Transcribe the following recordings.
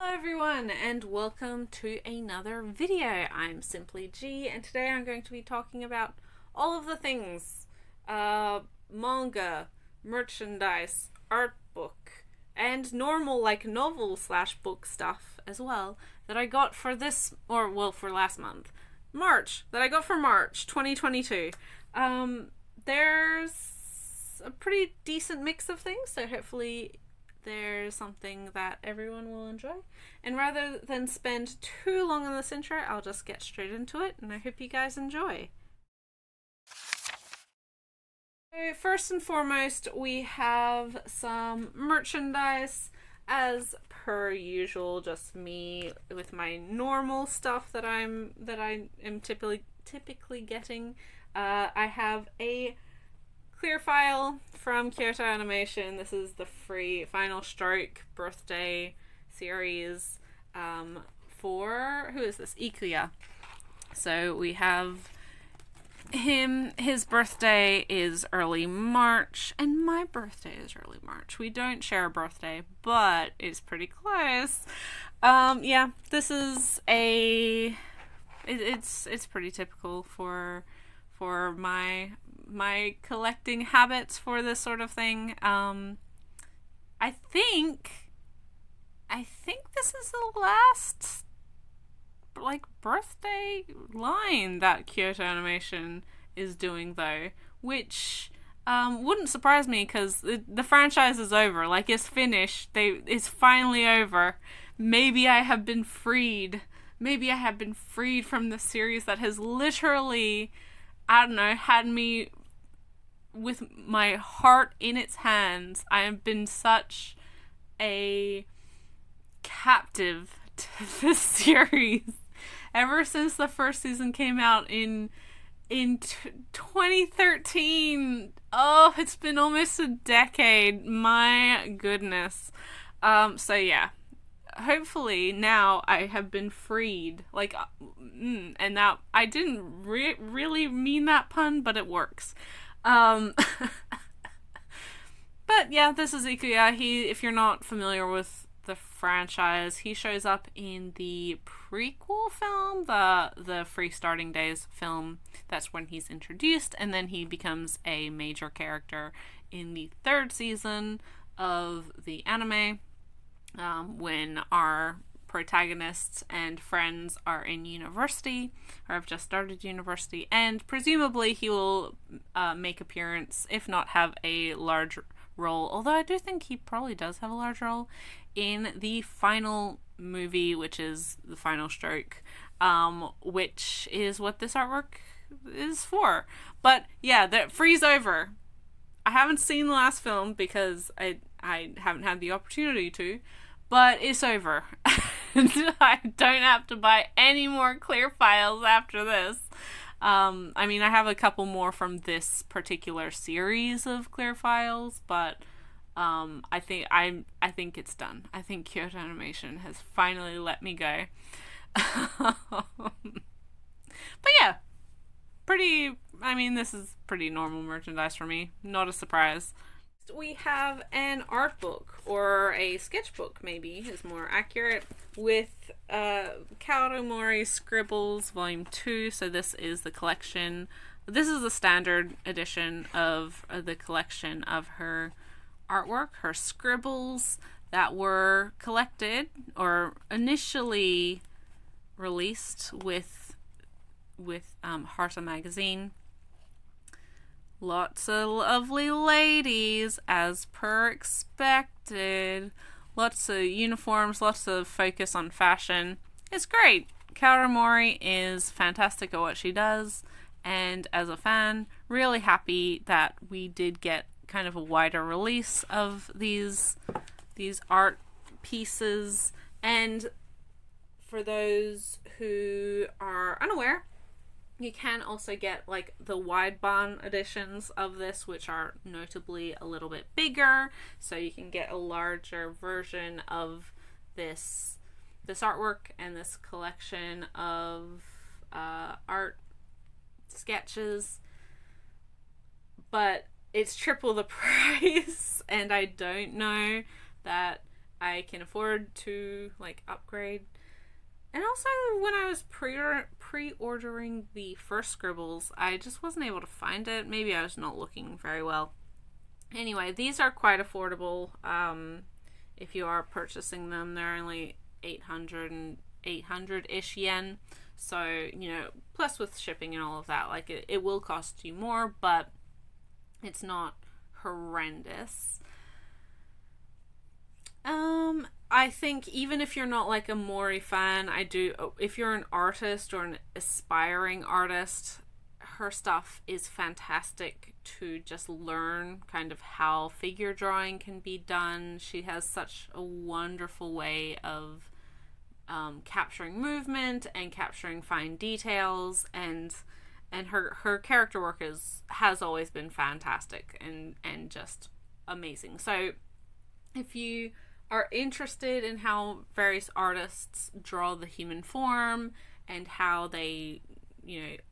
Hello everyone and welcome to another video. I'm Simply G and today I'm going to be talking about all of the things, manga, merchandise, art book, and normal novel slash book stuff as well that I got for for last month. That I got for March 2022. There's a pretty decent mix of things, so hopefully there's something that everyone will enjoy. And rather than spend too long on this intro, I'll just get straight into it, and I hope you guys enjoy. So first and foremost, we have some merchandise. As per usual, just me with my normal stuff that I am typically getting. I have a clear file from Kyoto Animation. This is the free Final Stroke birthday series for, who is this? Ikuya. So we have him, his birthday is early March, and my birthday is early March. We don't share a birthday, but it's pretty close. Yeah, this is it's pretty typical for my collecting habits for this sort of thing. I think this is the last birthday line that Kyoto Animation is doing, though, which wouldn't surprise me because the franchise is over. It's finished. It's finally over. Maybe I have been freed. Maybe I have been freed from the series that has literally, I don't know, had me with my heart in its hands. I have been such a captive to this series ever since the first season came out in 2013. Oh, it's been almost a decade. My goodness. So yeah. Hopefully now I have been freed. And that I didn't really mean that pun, but it works. But yeah, this is Ikuya. If you're not familiar with the franchise, he shows up in the prequel film, the Free Starting Days film. That's when he's introduced, and then he becomes a major character in the third season of the anime, when our protagonists and friends are in university, or have just started university, and presumably he will make appearance, if not have a large role, although I do think he probably does have a large role, in the final movie, which is the Final Stroke, which is what this artwork is for. But yeah, that Free's over. I haven't seen the last film because I haven't had the opportunity to, but it's over. I don't have to buy any more clear files after this. I mean, I have a couple more from this particular series of clear files, but I think it's done. I think Kyoto Animation has finally let me go. But yeah, this is pretty normal merchandise for me. Not a surprise. We have an art book, or a sketchbook maybe is more accurate, with Kaoru Scribbles Volume 2. So this is the collection. This is the standard edition of the collection of her artwork, her scribbles that were collected or initially released with Harta magazine. Lots of lovely ladies, as per expected. Lots of uniforms, lots of focus on fashion. It's great. Kaoru is fantastic at what she does, and as a fan, really happy that we did get kind of a wider release of these art pieces. And for those who are unaware, you can also get the wideband editions of this, which are notably a little bit bigger, so you can get a larger version of this artwork and this collection of art sketches. But it's triple the price, and I don't know that I can afford to like upgrade. And also, when I was pre-ordering the first Scribbles, I just wasn't able to find it. Maybe I was not looking very well. Anyway, these are quite affordable. If you are purchasing them, they're only 800-ish yen. So, plus with shipping and all of that, like it will cost you more, but it's not horrendous. I think even if you're not like a Mori fan, if you're an artist or an aspiring artist, her stuff is fantastic to just learn kind of how figure drawing can be done. She has such a wonderful way of capturing movement and capturing fine details, and her character work has always been fantastic and just amazing. So if you are interested in how various artists draw the human form and how they,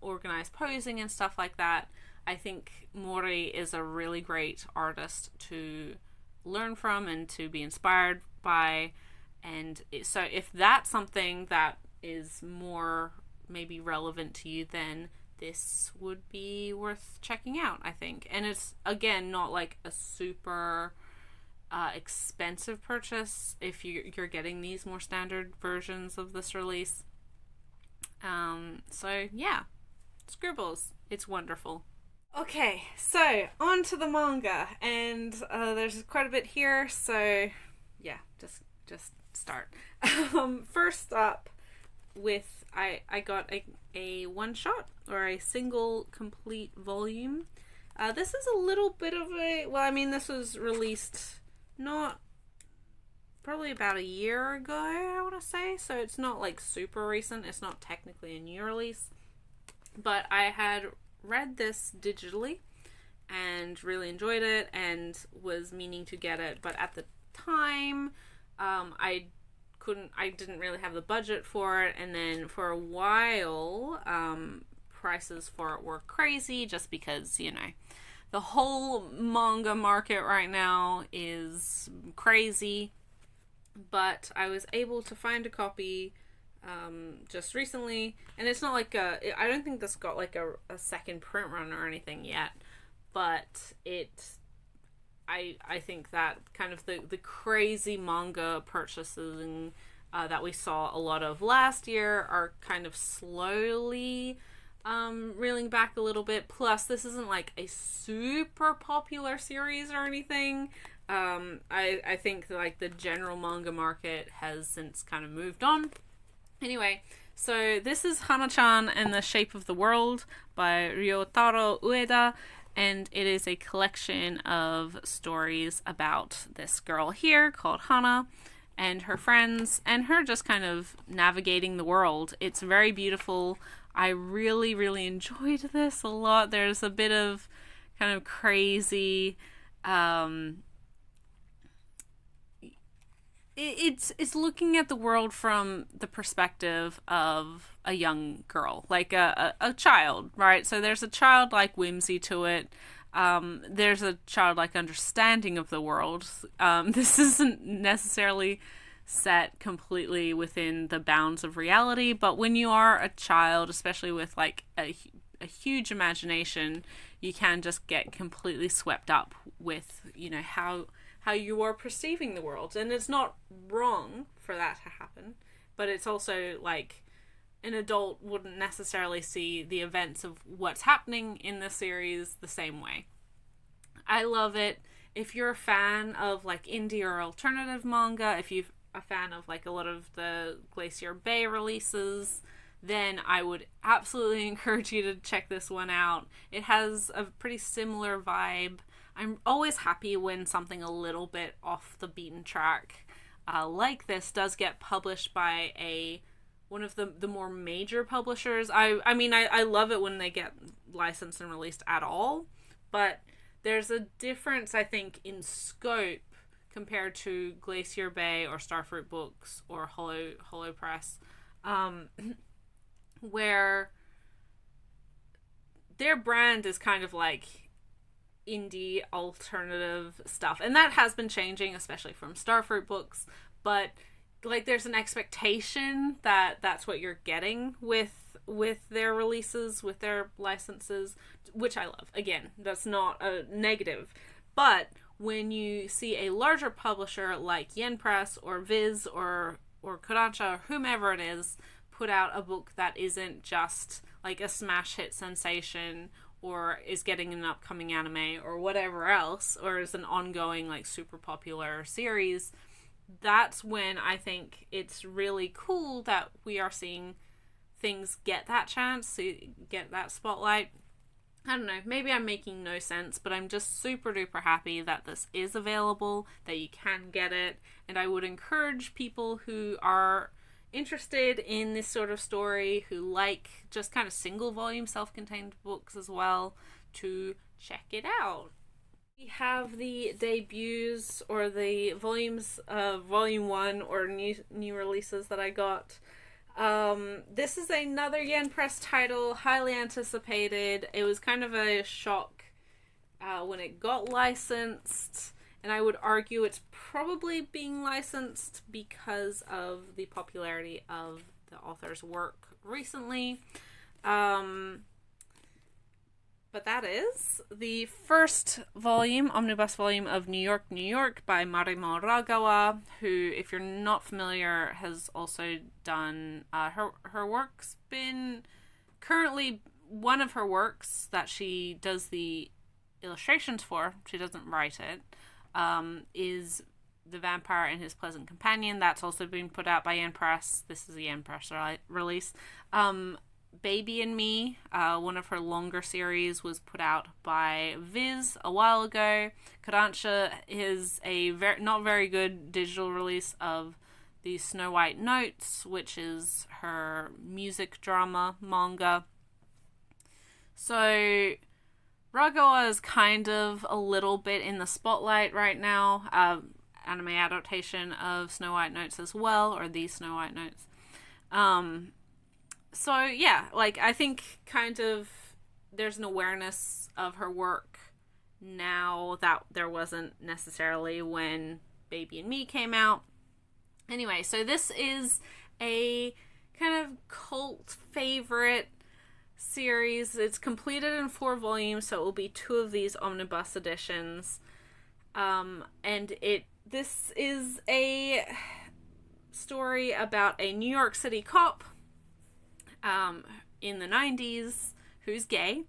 organize posing and stuff like that, I think Mori is a really great artist to learn from and to be inspired by. And so if that's something that is more maybe relevant to you, then this would be worth checking out, I think. And it's, again, not like a super expensive purchase if you're getting these more standard versions of this release. So yeah, Scribbles, it's wonderful. Okay, so on to the manga, and there's quite a bit here, so yeah, just start. First up with I got a one shot or a single complete volume. This is a little bit of this was released not probably about a year ago, I want to say, so it's not like super recent. It's not technically a new release, but I had read this digitally and really enjoyed it and was meaning to get it, but at the time I didn't really have the budget for it, and then for a while prices for it were crazy just because the whole manga market right now is crazy. But I was able to find a copy just recently, and it's not like I don't think this got like a second print run or anything yet, but I think that kind of the crazy manga purchases that we saw a lot of last year are kind of slowly reeling back a little bit. Plus, this isn't like a super popular series or anything. I think like the general manga market has since kind of moved on. Anyway, so this is Hamachan and the Shape of the World by Ryotaro Ueda, and it is a collection of stories about this girl here called Hana and her friends and her just kind of navigating the world. It's very beautiful. I really, really enjoyed this a lot. There's a bit of kind of crazy it's looking at the world from the perspective of a young girl, like a child, right? So there's a childlike whimsy to it. There's a childlike understanding of the world. This isn't necessarily set completely within the bounds of reality, but when you are a child, especially with like a huge imagination, you can just get completely swept up with, how you are perceiving the world. And it's not wrong for that to happen, but it's also like an adult wouldn't necessarily see the events of what's happening in the series the same way. I love it. If you're a fan of like indie or alternative manga, if you're a fan of like a lot of the Glacier Bay releases, then I would absolutely encourage you to check this one out. It has a pretty similar vibe. I'm always happy when something a little bit off the beaten track like this does get published by one of the more major publishers. I love it when they get licensed and released at all, but there's a difference, I think, in scope compared to Glacier Bay or Starfruit Books or Hollow Press, where their brand is kind of like indie alternative stuff. And that has been changing, especially from Starfruit books, but like there's an expectation that that's what you're getting with their releases, with their licenses, which I love. Again, that's not a negative. But when you see a larger publisher like Yen Press or Viz or Kodansha or whomever it is put out a book that isn't just like a smash hit sensation or is getting an upcoming anime or whatever else, or is an ongoing like super popular series, that's when I think it's really cool that we are seeing things get that chance, to get that spotlight. I don't know, maybe I'm making no sense, but I'm just super duper happy that this is available, that you can get it, and I would encourage people who are interested in this sort of story, who like just kind of single volume self-contained books as well, to check it out. We have the debuts, or the volumes of Volume 1, or new releases that I got. This is another Yen Press title, highly anticipated. It was kind of a shock when it got licensed, and I would argue it's probably being licensed because of the popularity of the author's work recently. But that is the first volume, omnibus volume of New York, New York by Marimo Ragawa, who, if you're not familiar, has also done, her work's been currently one of her works that she does the illustrations for, she doesn't write it, is The Vampire and His Pleasant Companion. That's also been put out by Yen Press. This is a Yen Press release. Baby and Me, one of her longer series, was put out by Viz a while ago. Kodansha is a not very good digital release of the Snow White Notes, which is her music drama manga. So Ragawa is kind of a little bit in the spotlight right now. Anime adaptation of Snow White Notes as well, or the Snow White Notes. So yeah, like I think kind of there's an awareness of her work now that there wasn't necessarily when Baby and Me came out. Anyway, so this is a kind of cult favorite series. It's completed in 4 volumes, so it will be 2 of these omnibus editions. And this is a story about a New York City cop in the 90s who's gay,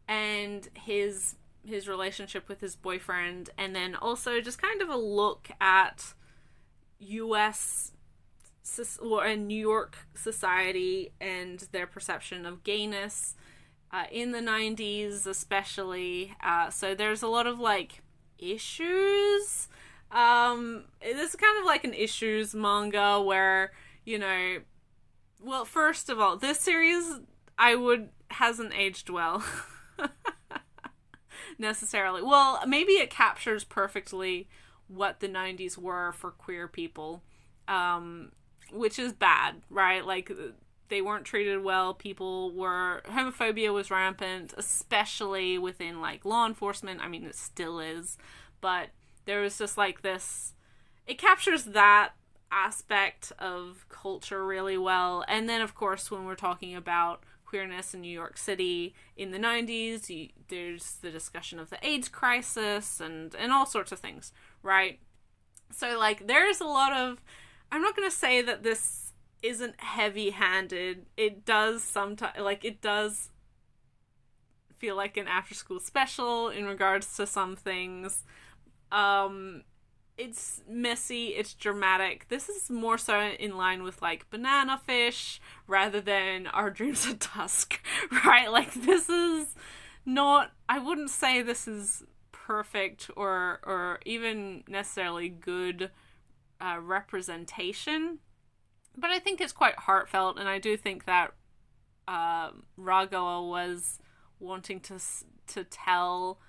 and his relationship with his boyfriend, and then also just kind of a look at US and New York society and their perception of gayness in the 90s especially. So there's a lot of like issues. This is kind of like an issues manga where, you know, well, first of all, this series hasn't aged well. Necessarily. Well, maybe it captures perfectly what the 90s were for queer people, which is bad, right? Like, they weren't treated well. Homophobia was rampant, especially within, like, law enforcement. I mean, it still is, but there was just, like, this... It captures that aspect of culture really well. And then, of course, when we're talking about queerness in New York City in the 90s, there's the discussion of the AIDS crisis and all sorts of things, right? So, like, there's a lot of... I'm not going to say that this isn't heavy-handed. It does sometimes... Like, it does feel like an after-school special in regards to some things. It's messy, it's dramatic. This is more so in line with, like, Banana Fish rather than Our Dreams at Dusk, right? Like, this is not... I wouldn't say this is perfect or even necessarily good representation, but I think it's quite heartfelt, and I do think that Ragawa was wanting to tell...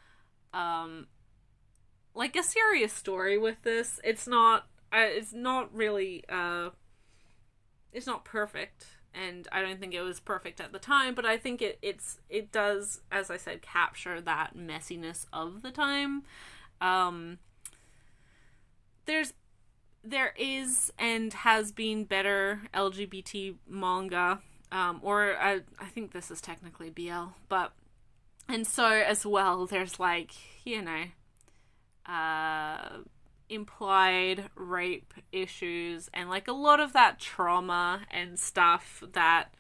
like a serious story with this. It's not really it's not perfect, and I don't think it was perfect at the time, but I think it does, as I said, capture that messiness of the time. There is and has been better LGBT manga, or I think this is technically BL, but, and so as well, there's like, implied rape issues and like a lot of that trauma and stuff that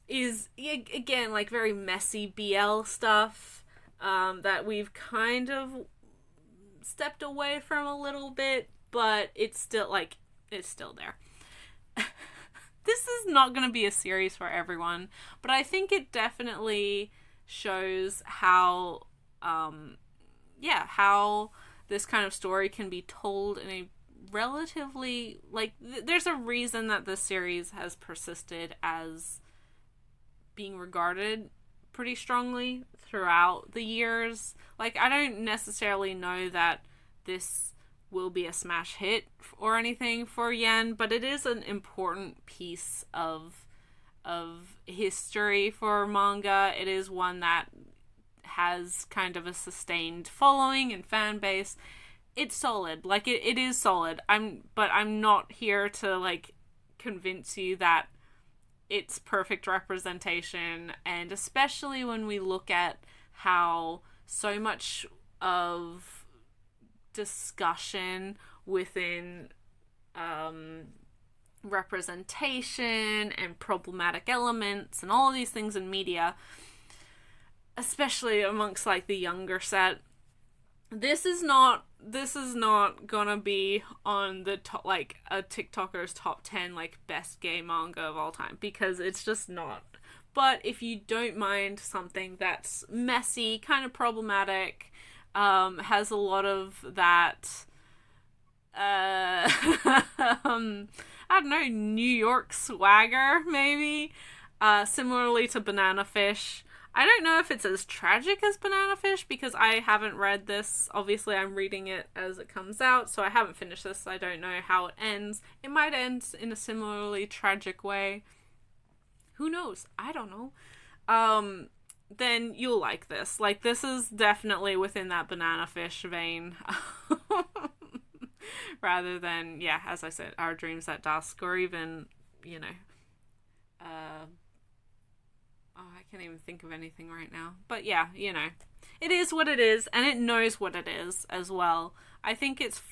is, again, like very messy BL stuff, that we've kind of stepped away from a little bit, but it's still there. This is not going to be a series for everyone, but I think it definitely shows how this kind of story can be told in a relatively, like, there's a reason that this series has persisted as being regarded pretty strongly throughout the years. Like, I don't necessarily know that this will be a smash hit or anything for Yen, but it is an important piece of history for manga. It is one that has kind of a sustained following and fan base. It's solid. Like, it is solid. But I'm not here to, like, convince you that it's perfect representation, and especially when we look at how so much of discussion within representation and problematic elements and all of these things in media, especially amongst like the younger set, this is not gonna be on the top, like a TikToker's top 10 like best gay manga of all time, because it's just not. But if you don't mind something that's messy, kind of problematic, has a lot of that I don't know, New York swagger, maybe, similarly to Banana Fish. I don't know if it's as tragic as Banana Fish, because I haven't read this. Obviously, I'm reading it as it comes out, so I haven't finished this. I don't know how it ends. It might end in a similarly tragic way. Who knows? I don't know. Then you'll like this. Like, this is definitely within that Banana Fish vein. Rather than, yeah, as I said, Our Dreams at Dusk, or even, I can't even think of anything right now. But yeah, it is what it is, and it knows what it is as well. I think it's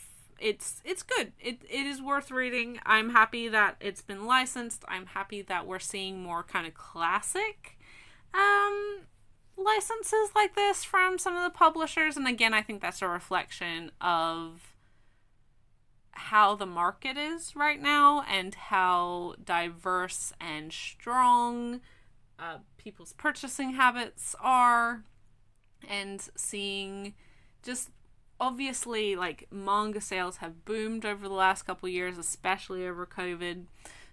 good. It is worth reading. I'm happy that it's been licensed. I'm happy that we're seeing more kind of classic licenses like this from some of the publishers. And again, I think that's a reflection of how the market is right now and how diverse and strong people's purchasing habits are, and seeing just, obviously, like, manga sales have boomed over the last couple of years, especially over COVID.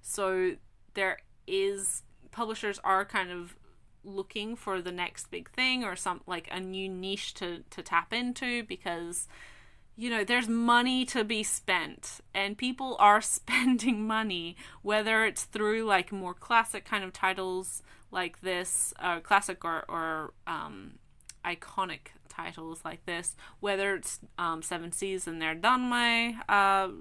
So publishers are kind of looking for the next big thing, or some, like, a new niche to tap into, because there's money to be spent, and people are spending money, whether it's through like more classic kind of titles like this, classic or iconic titles like this, whether it's Seven Seas and their Danmai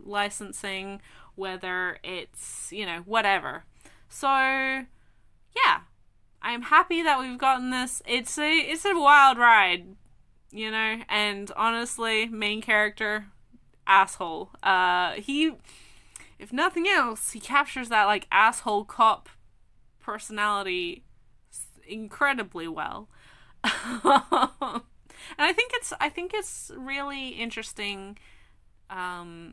licensing, whether it's, whatever. So, yeah, I'm happy that we've gotten this. It's a wild ride, and honestly, main character, asshole. He, if nothing else, he captures that, like, asshole cop personality incredibly well. And I think it's really interesting. Well,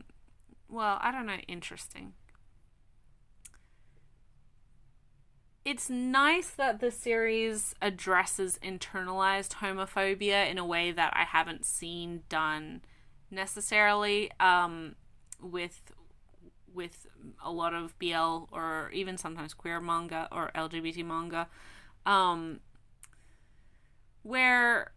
I don't know, interesting. It's nice that the series addresses internalized homophobia in a way that I haven't seen done necessarily with a lot of BL or even sometimes queer manga or LGBT manga, where,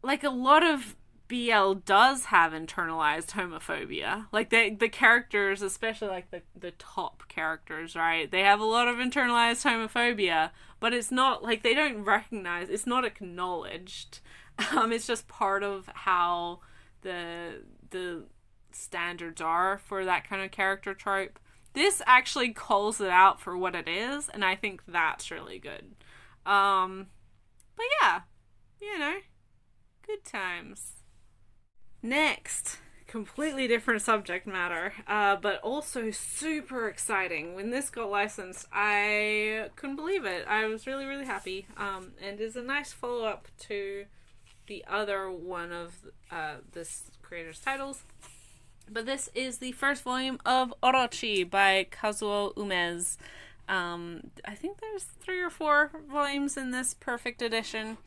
like, a lot of BL does have internalized homophobia. Like, the characters, especially like the top characters, right? They have a lot of internalized homophobia, but it's not like they don't recognize, it's not acknowledged. It's just part of how the standards are for that kind of character trope. This actually calls it out for what it is, and I think that's really good. But yeah, good times. Next, completely different subject matter, but also super exciting. When this got licensed, I couldn't believe it. I was really, really happy. And is a nice follow-up to the other one of this creator's titles. But this is the first volume of Orochi by Kazuo Umez. I think there's 3 or 4 volumes in this perfect edition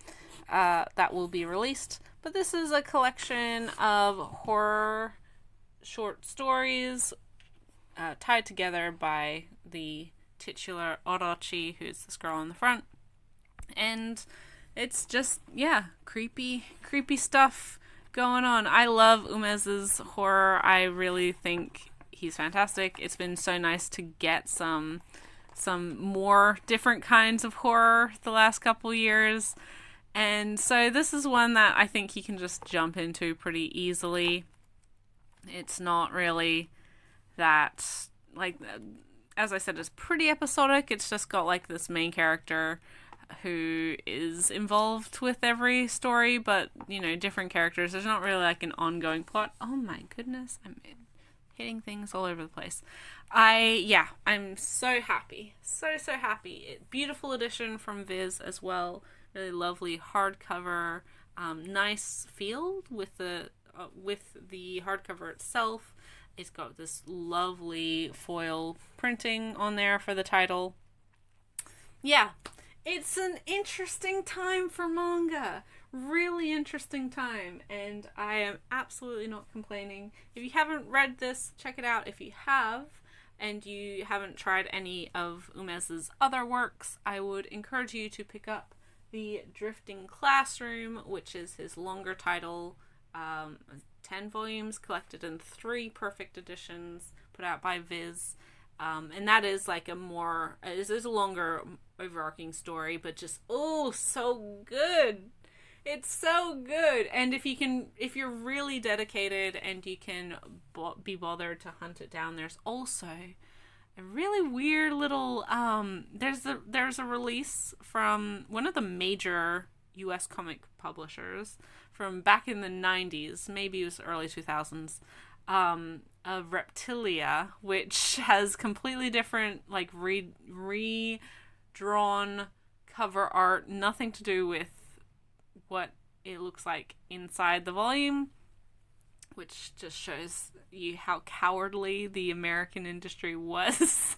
that will be released. But this is a collection of horror short stories tied together by the titular Orochi, who's this girl on the front. And it's just, creepy stuff going on. I love Umez's horror. I really think he's fantastic. It's been so nice to get some more different kinds of horror the last couple years. And so this is one that I think he can just jump into pretty easily. It's not really that, like, as I said, it's pretty episodic. It's just got, like, this main character who is involved with every story, but, different characters. There's not really, like, an ongoing plot. Oh my goodness, I'm hitting things all over the place. I'm so happy. So happy. Beautiful edition from Viz as well. Really lovely hardcover, nice feel with the hardcover itself. It's got this lovely foil printing on there for the title. Yeah, it's an interesting time for manga. Really interesting time, and I am absolutely not complaining. If you haven't read this, check it out. If you have, and you haven't tried any of Umez's other works, I would encourage you to pick up The Drifting Classroom, which is his longer title, 10 volumes collected in 3 perfect editions, put out by Viz. And that is like it is a longer overarching story, but just, so good. It's so good. And if you're really dedicated and you can be bothered to hunt it down, there's also a really weird little, there's a release from one of the major US comic publishers from back in the 90s, maybe it was early 2000s, of Reptilia, which has completely different, like, redrawn cover art, nothing to do with what it looks like inside the volume, which just shows you how cowardly the American industry was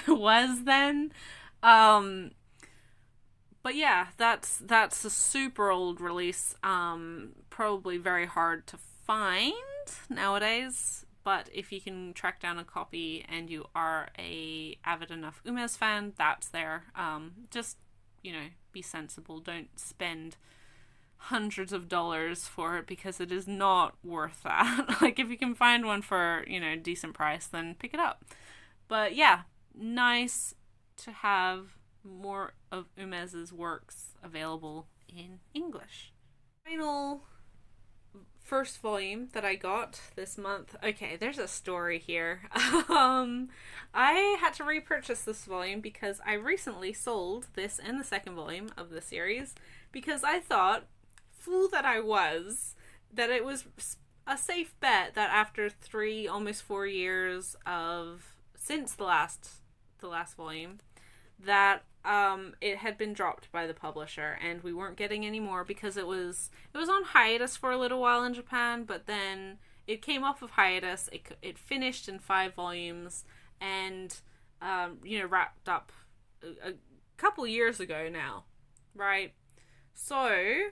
then. But yeah, that's a super old release, probably very hard to find nowadays, but if you can track down a copy and you are a avid enough Umez fan, that's there. Just, be sensible. Don't spend hundreds of dollars for it, because it is not worth that. Like, if you can find one for, a decent price, then pick it up. But yeah, nice to have more of Umez's works available in English. Final first volume that I got this month. Okay, there's a story here. I had to repurchase this volume because I recently sold this and the second volume of the series, because I thought, fool that I was, that it was a safe bet that after 3, almost 4 years since the last volume, that it had been dropped by the publisher and we weren't getting any more, because it was on hiatus for a little while in Japan, but then it came off of hiatus. It finished in 5 volumes and wrapped up a couple years ago now, right? So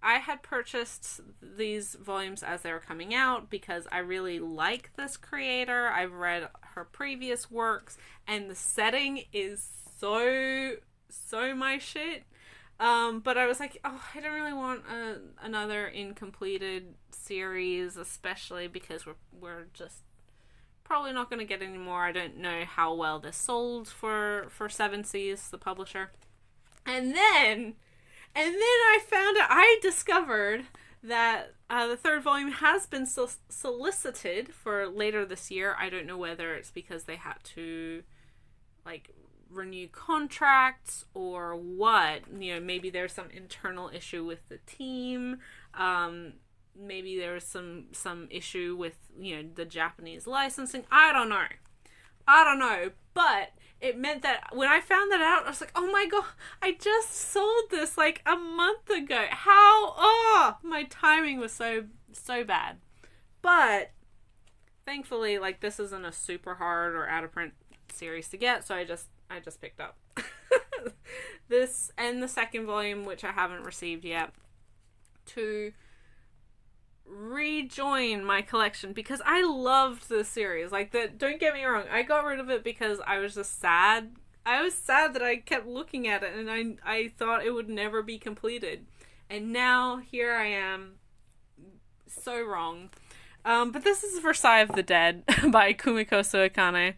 I had purchased these volumes as they were coming out because I really like this creator. I've read her previous works and the setting is so my shit. But I was like, oh, I don't really want another incompleted series, especially because we're just probably not going to get any more. I don't know how well this sold for Seven Seas, the publisher. And then I discovered that the third volume has been solicited for later this year. I don't know whether it's because they had to, like, renew contracts or what. You know, maybe there's some internal issue with the team. Maybe there's some issue with, you know, the Japanese licensing. I don't know. But it meant that when I found that out, I was like, oh my god, I just sold this like a month ago. How? Oh, my timing was so bad. But thankfully, like, this isn't a super hard or out of print series to get, so I just picked up this and the second volume, which I haven't received yet, to rejoin my collection because I loved this series. Like, don't get me wrong, I got rid of it because I was just sad. I was sad that I kept looking at it and I thought it would never be completed. And now here I am, so wrong. But this is Versailles of the Dead by Kumikoso Akane.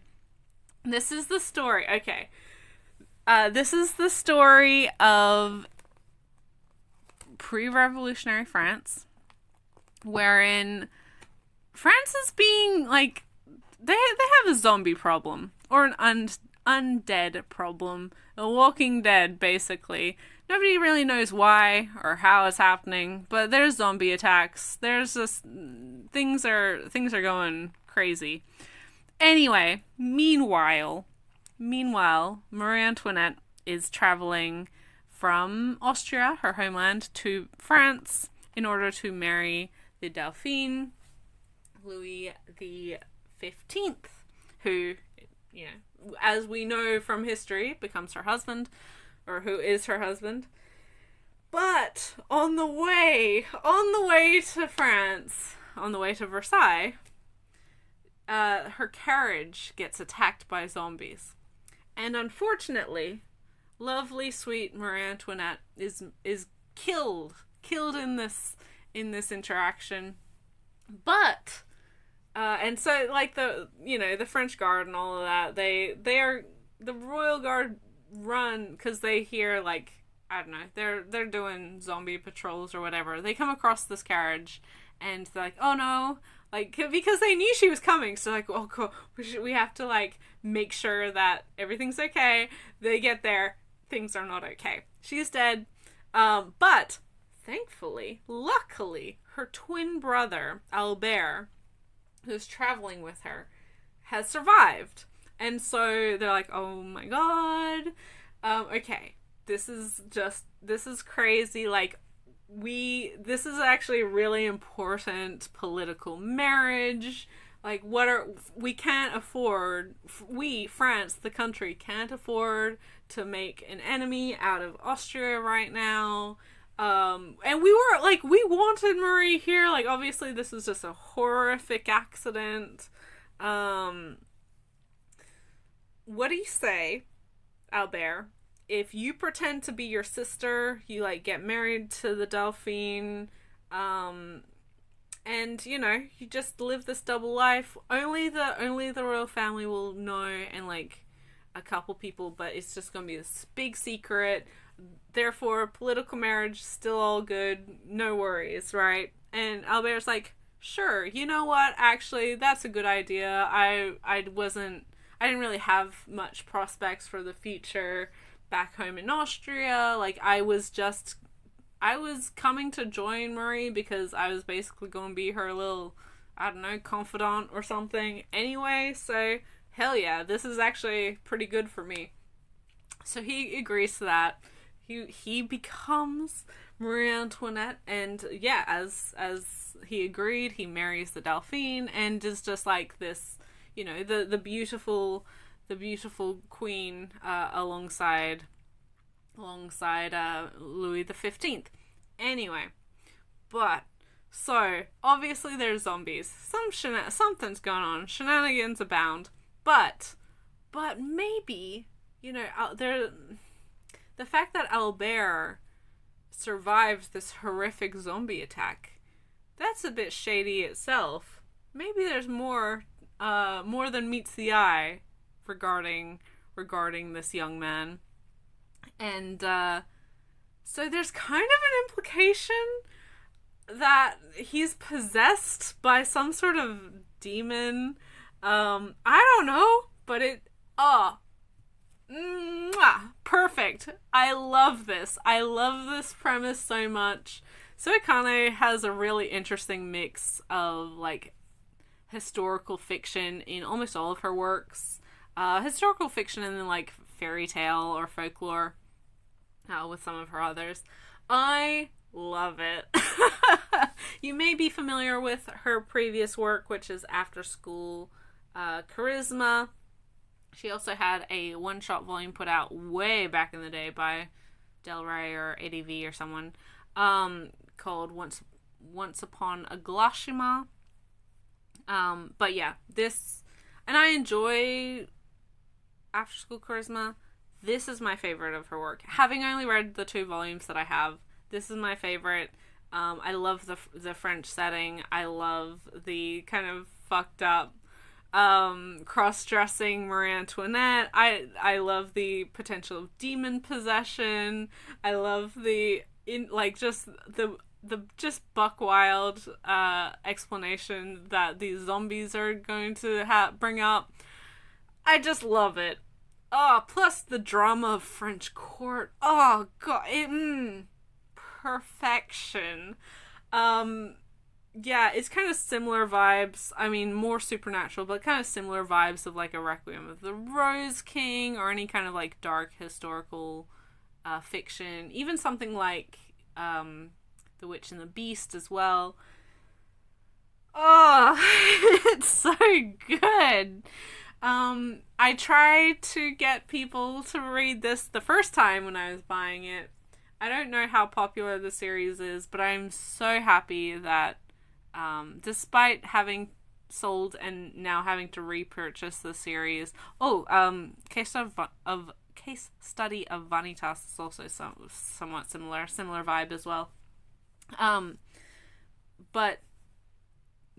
This is the story. Okay. This is the story of pre-revolutionary France, wherein France is being, like, they have a zombie problem, or an undead problem, a Walking Dead, basically. Nobody really knows why or how it's happening, but there's zombie attacks. There's just things are going crazy. Anyway, meanwhile, Marie Antoinette is traveling from Austria, her homeland, to France in order to marry the Dauphin, Louis the 15th, who, you know, as we know from history, becomes her husband, or who is her husband. But on the way to France, on the way to Versailles, her carriage gets attacked by zombies. And unfortunately, lovely, sweet Marie Antoinette is killed in this interaction. But and so, like, the French Guard and all of that, they are, the Royal Guard run because they hear, like, I don't know, they're doing zombie patrols or whatever. They come across this carriage and they're like, oh no, like, because they knew she was coming, so like, oh cool, we have to, like, make sure that everything's okay. They get there, things are not okay. She's dead. But thankfully, luckily, her twin brother Albert, who's traveling with her, has survived. And so they're like, oh my god, okay, this is crazy. Like, this is actually a really important political marriage. Like, we can't afford, France, the country, can't afford to make an enemy out of Austria right now. And we wanted Marie here. Like, obviously this is just a horrific accident. What do you say, Albert, if you pretend to be your sister, you, like, get married to the Dauphin, and, you know, you just live this double life. Only the royal family will know, and, like, a couple people, but it's just gonna be this big secret. Therefore, political marriage, still all good, no worries, right? And Albert's like, sure, you know what, actually, that's a good idea. I didn't really have much prospects for the future back home in Austria. Like, I was coming to join Marie because I was basically going to be her little, I don't know, confidant or something anyway, so hell yeah, this is actually pretty good for me. So he agrees to that. He becomes Marie Antoinette, and yeah, as he agreed, he marries the Dauphin and is just like this, you know, the beautiful queen alongside Louis the 15th. Anyway, but so obviously there's zombies. Something's going on. Shenanigans abound. But maybe, you know, the fact that Albert survives this horrific zombie attack. That's a bit shady itself. Maybe there's more than meets the eye regarding this young man. And so there's kind of an implication that he's possessed by some sort of demon. I don't know, but perfect. I love this. I love this premise so much. So Akane has a really interesting mix of like historical fiction in almost all of her works. Historical fiction and then like fairy tale or folklore with some of her others. I love it. You may be familiar with her previous work, which is After School Charisma. She also had a one-shot volume put out way back in the day by Del Rey or ADV or someone called Once Upon a Glashima. But yeah, this... And I enjoy After School Charisma. This is my favorite of her work. Having only read the 2 volumes that I have, this is my favorite. I love the French setting. I love the kind of fucked up cross-dressing Marie Antoinette. I love the potential of demon possession. I love the just buck wild explanation that these zombies are going to bring up. I just love it. Oh, plus the drama of French court. Oh god, perfection. Yeah, it's kind of similar vibes. I mean, more supernatural, but kind of similar vibes of like a Requiem of the Rose King or any kind of like dark historical fiction. Even something like The Witch and the Beast as well. Oh, it's so good. I tried to get people to read this the first time when I was buying it. I don't know how popular the series is, but I'm so happy that despite having sold and now having to repurchase the series. Case Study of Vanitas is also somewhat similar vibe as well. But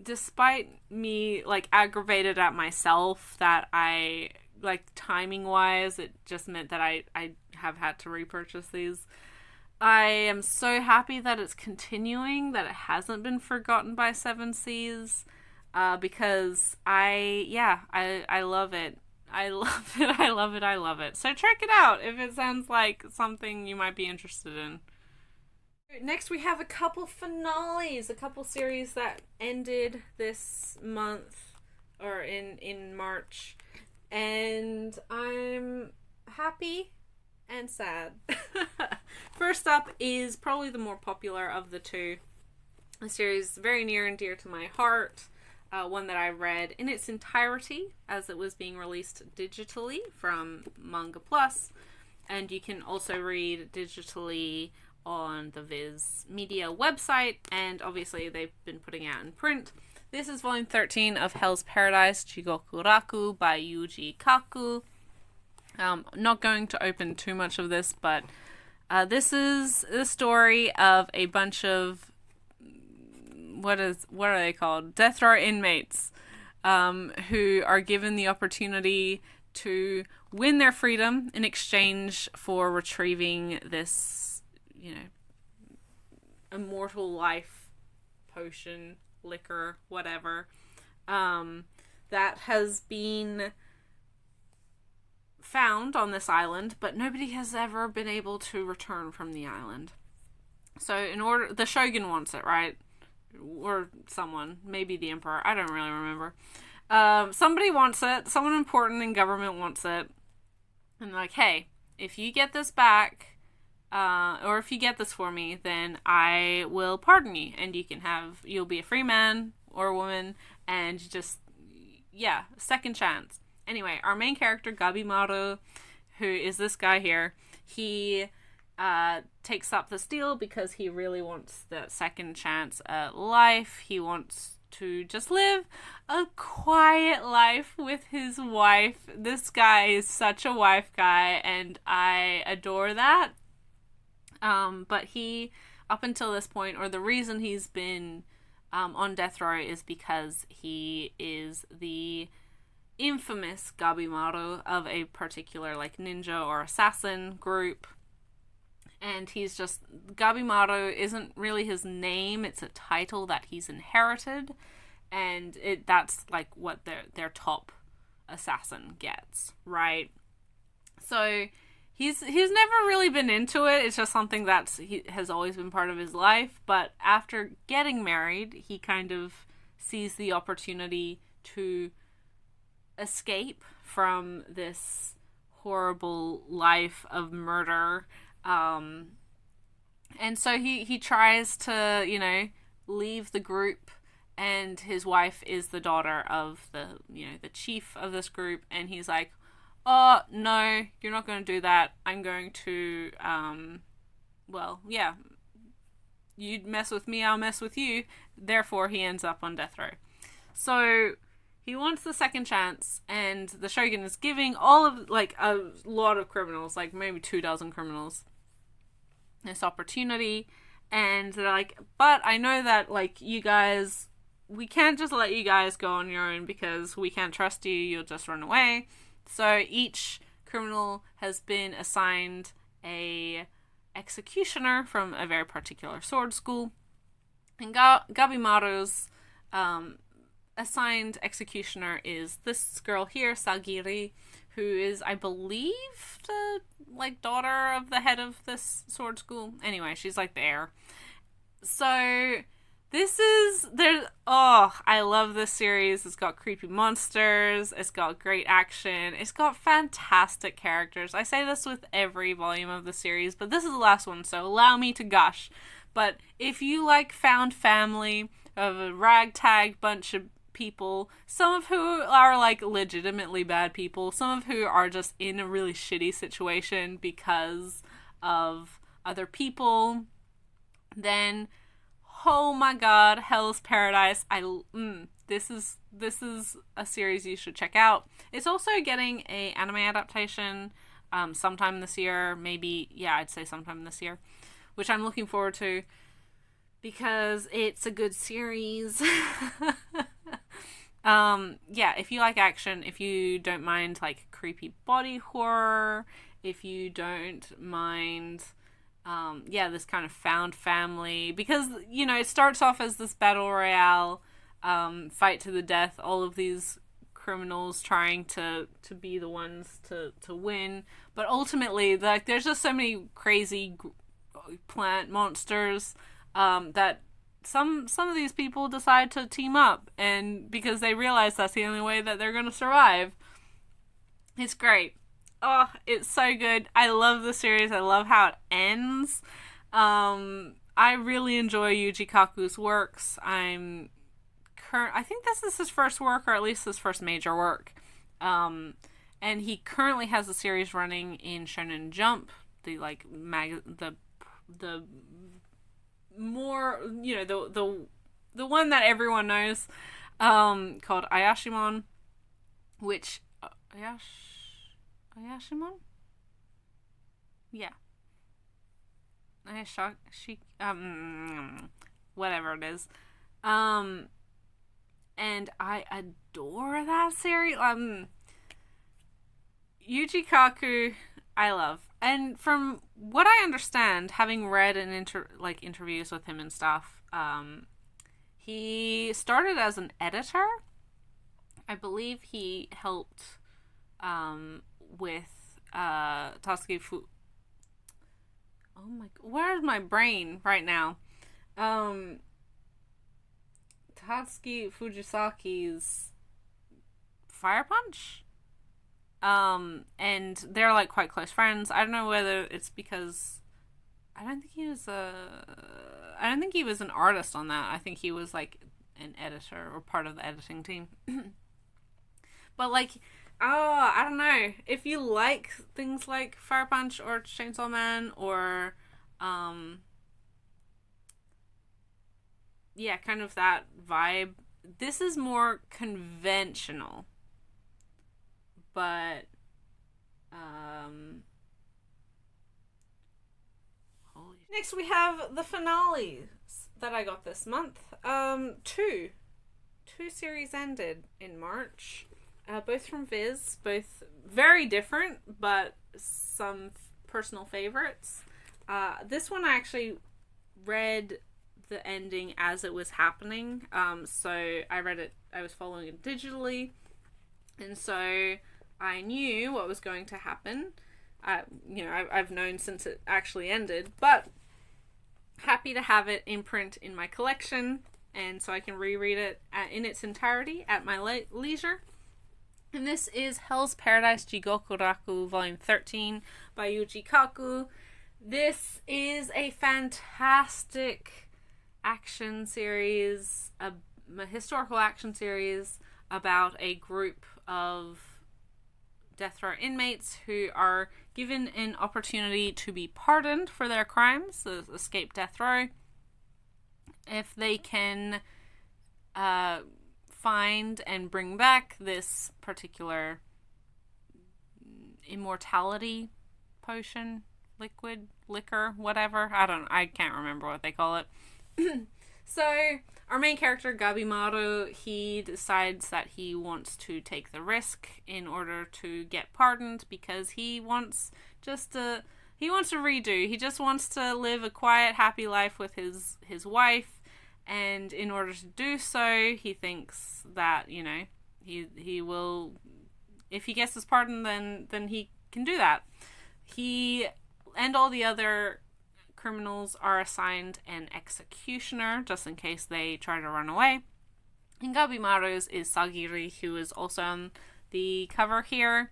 despite me like aggravated at myself that I like timing wise, it just meant that I have had to repurchase these. I am so happy that it's continuing, that it hasn't been forgotten by Seven Seas, because I love it. I love it. I love it. I love it. So check it out if it sounds like something you might be interested in. Next, we have a couple finales, a couple series that ended this month, or in March, and I'm happy and sad. First up is probably the more popular of the two. A series very near and dear to my heart, one that I read in its entirety as it was being released digitally from Manga Plus, and you can also read digitally on the Viz Media website, and obviously they've been putting out in print. This is volume 13 of Hell's Paradise, Chigokuraku by Yuji Kaku. Not going to open too much of this, but this is the story of a bunch of what are they called? Death row inmates, who are given the opportunity to win their freedom in exchange for retrieving this, immortal life potion, liquor, whatever, that has been found on this island, but nobody has ever been able to return from the island. So the Shogun wants it, right? Or someone, maybe the Emperor, I don't really remember. Somebody wants it, someone important in government wants it, and they're like, hey, if you get this back, or if you get this for me, then I will pardon you, and you'll be a free man or woman, and just, second chance. Anyway, our main character, Gabimaru, who is this guy here, he takes up this deal because he really wants that second chance at life. He wants to just live a quiet life with his wife. This guy is such a wife guy, and I adore that. But he, up until this point, or the reason he's been on death row is because he is the infamous Gabimaru of a particular like ninja or assassin group. And he's just, Gabimaru isn't really his name, it's a title that he's inherited, and that's like what their top assassin gets, right? So he's never really been into it. It's just something he has always been part of his life. But after getting married, he kind of sees the opportunity to escape from this horrible life of murder. And so he tries to, leave the group, and his wife is the daughter of the chief of this group, and he's like, oh, no, you're not going to do that. I'm going to, you'd mess with me, I'll mess with you. Therefore, he ends up on death row. So he wants the second chance, and the shogun is giving all of, like, a lot of criminals, like maybe 24 criminals, this opportunity. And they're like, but I know that, like, you guys, we can't just let you guys go on your own because we can't trust you, you'll just run away. So each criminal has been assigned a executioner from a very particular sword school. And Gabimaru's assigned executioner is this girl here, Sagiri, who is, I believe, the daughter of the head of this sword school. Anyway, she's like the heir. So I love this series. It's got creepy monsters, it's got great action, it's got fantastic characters. I say this with every volume of the series, but this is the last one, so allow me to gush. But if you like found family of a ragtag bunch of people, some of who are like legitimately bad people, some of who are just in a really shitty situation because of other people, then oh my god, Hell's Paradise. This is a series you should check out. It's also getting a anime adaptation sometime this year, I'd say sometime this year, which I'm looking forward to because it's a good series. If you like action, if you don't mind like creepy body horror, if you don't mind this kind of found family, because it starts off as this battle royale, fight to the death, all of these criminals trying to be the ones to win, but ultimately like there's just so many crazy plant monsters that some of these people decide to team up, and because they realize that's the only way that they're going to survive. It's great. Oh, it's so good. I love the series. I love how it ends. I really enjoy Yuji Kaku's works. I think this is his first work, or at least his first major work. And he currently has a series running in Shonen Jump, the more, the one that everyone knows, called Ayashimon, which Ayashimon? Yeah. Whatever it is. And I adore that series. Yuji Kaku, I love. And from what I understand, having read interviews with him and stuff, he started as an editor. I believe he helped with Tatsuki Oh my god, where's my brain right now? Tatsuki Fujisaki's Fire Punch? And they're like quite close friends. I don't know whether it's because I don't think he was an artist on that. I think he was like an editor or part of the editing team. But like, I don't know. If you like things like Fire Punch or Chainsaw Man or kind of that vibe, this is more conventional. But holy Next we have the finales that I got this month. Two series ended in March. Both from Viz, both very different, but some personal favorites. This one I actually read the ending as it was happening. So I read it, I was following it digitally, and so I knew what was going to happen. I've known since it actually ended, but happy to have it in print in my collection, and so I can reread it in its entirety at my leisure. And this is Hell's Paradise Jigokuraku Volume 13 by Yuji Kaku. This is a fantastic action series, a historical action series about a group of death row inmates who are given an opportunity to be pardoned for their crimes, escape death row, if they can find and bring back this particular immortality potion, liquor, whatever. I can't remember what they call it. So our main character, Gabimaru, he decides that he wants to take the risk in order to get pardoned because he wants to redo. He just wants to live a quiet, happy life with his wife, and in order to do so, he thinks that, he will, if he gets his pardon, then he can do that. He and all the other criminals are assigned an executioner, just in case they try to run away. And Gabimaru's is Sagiri, who is also on the cover here.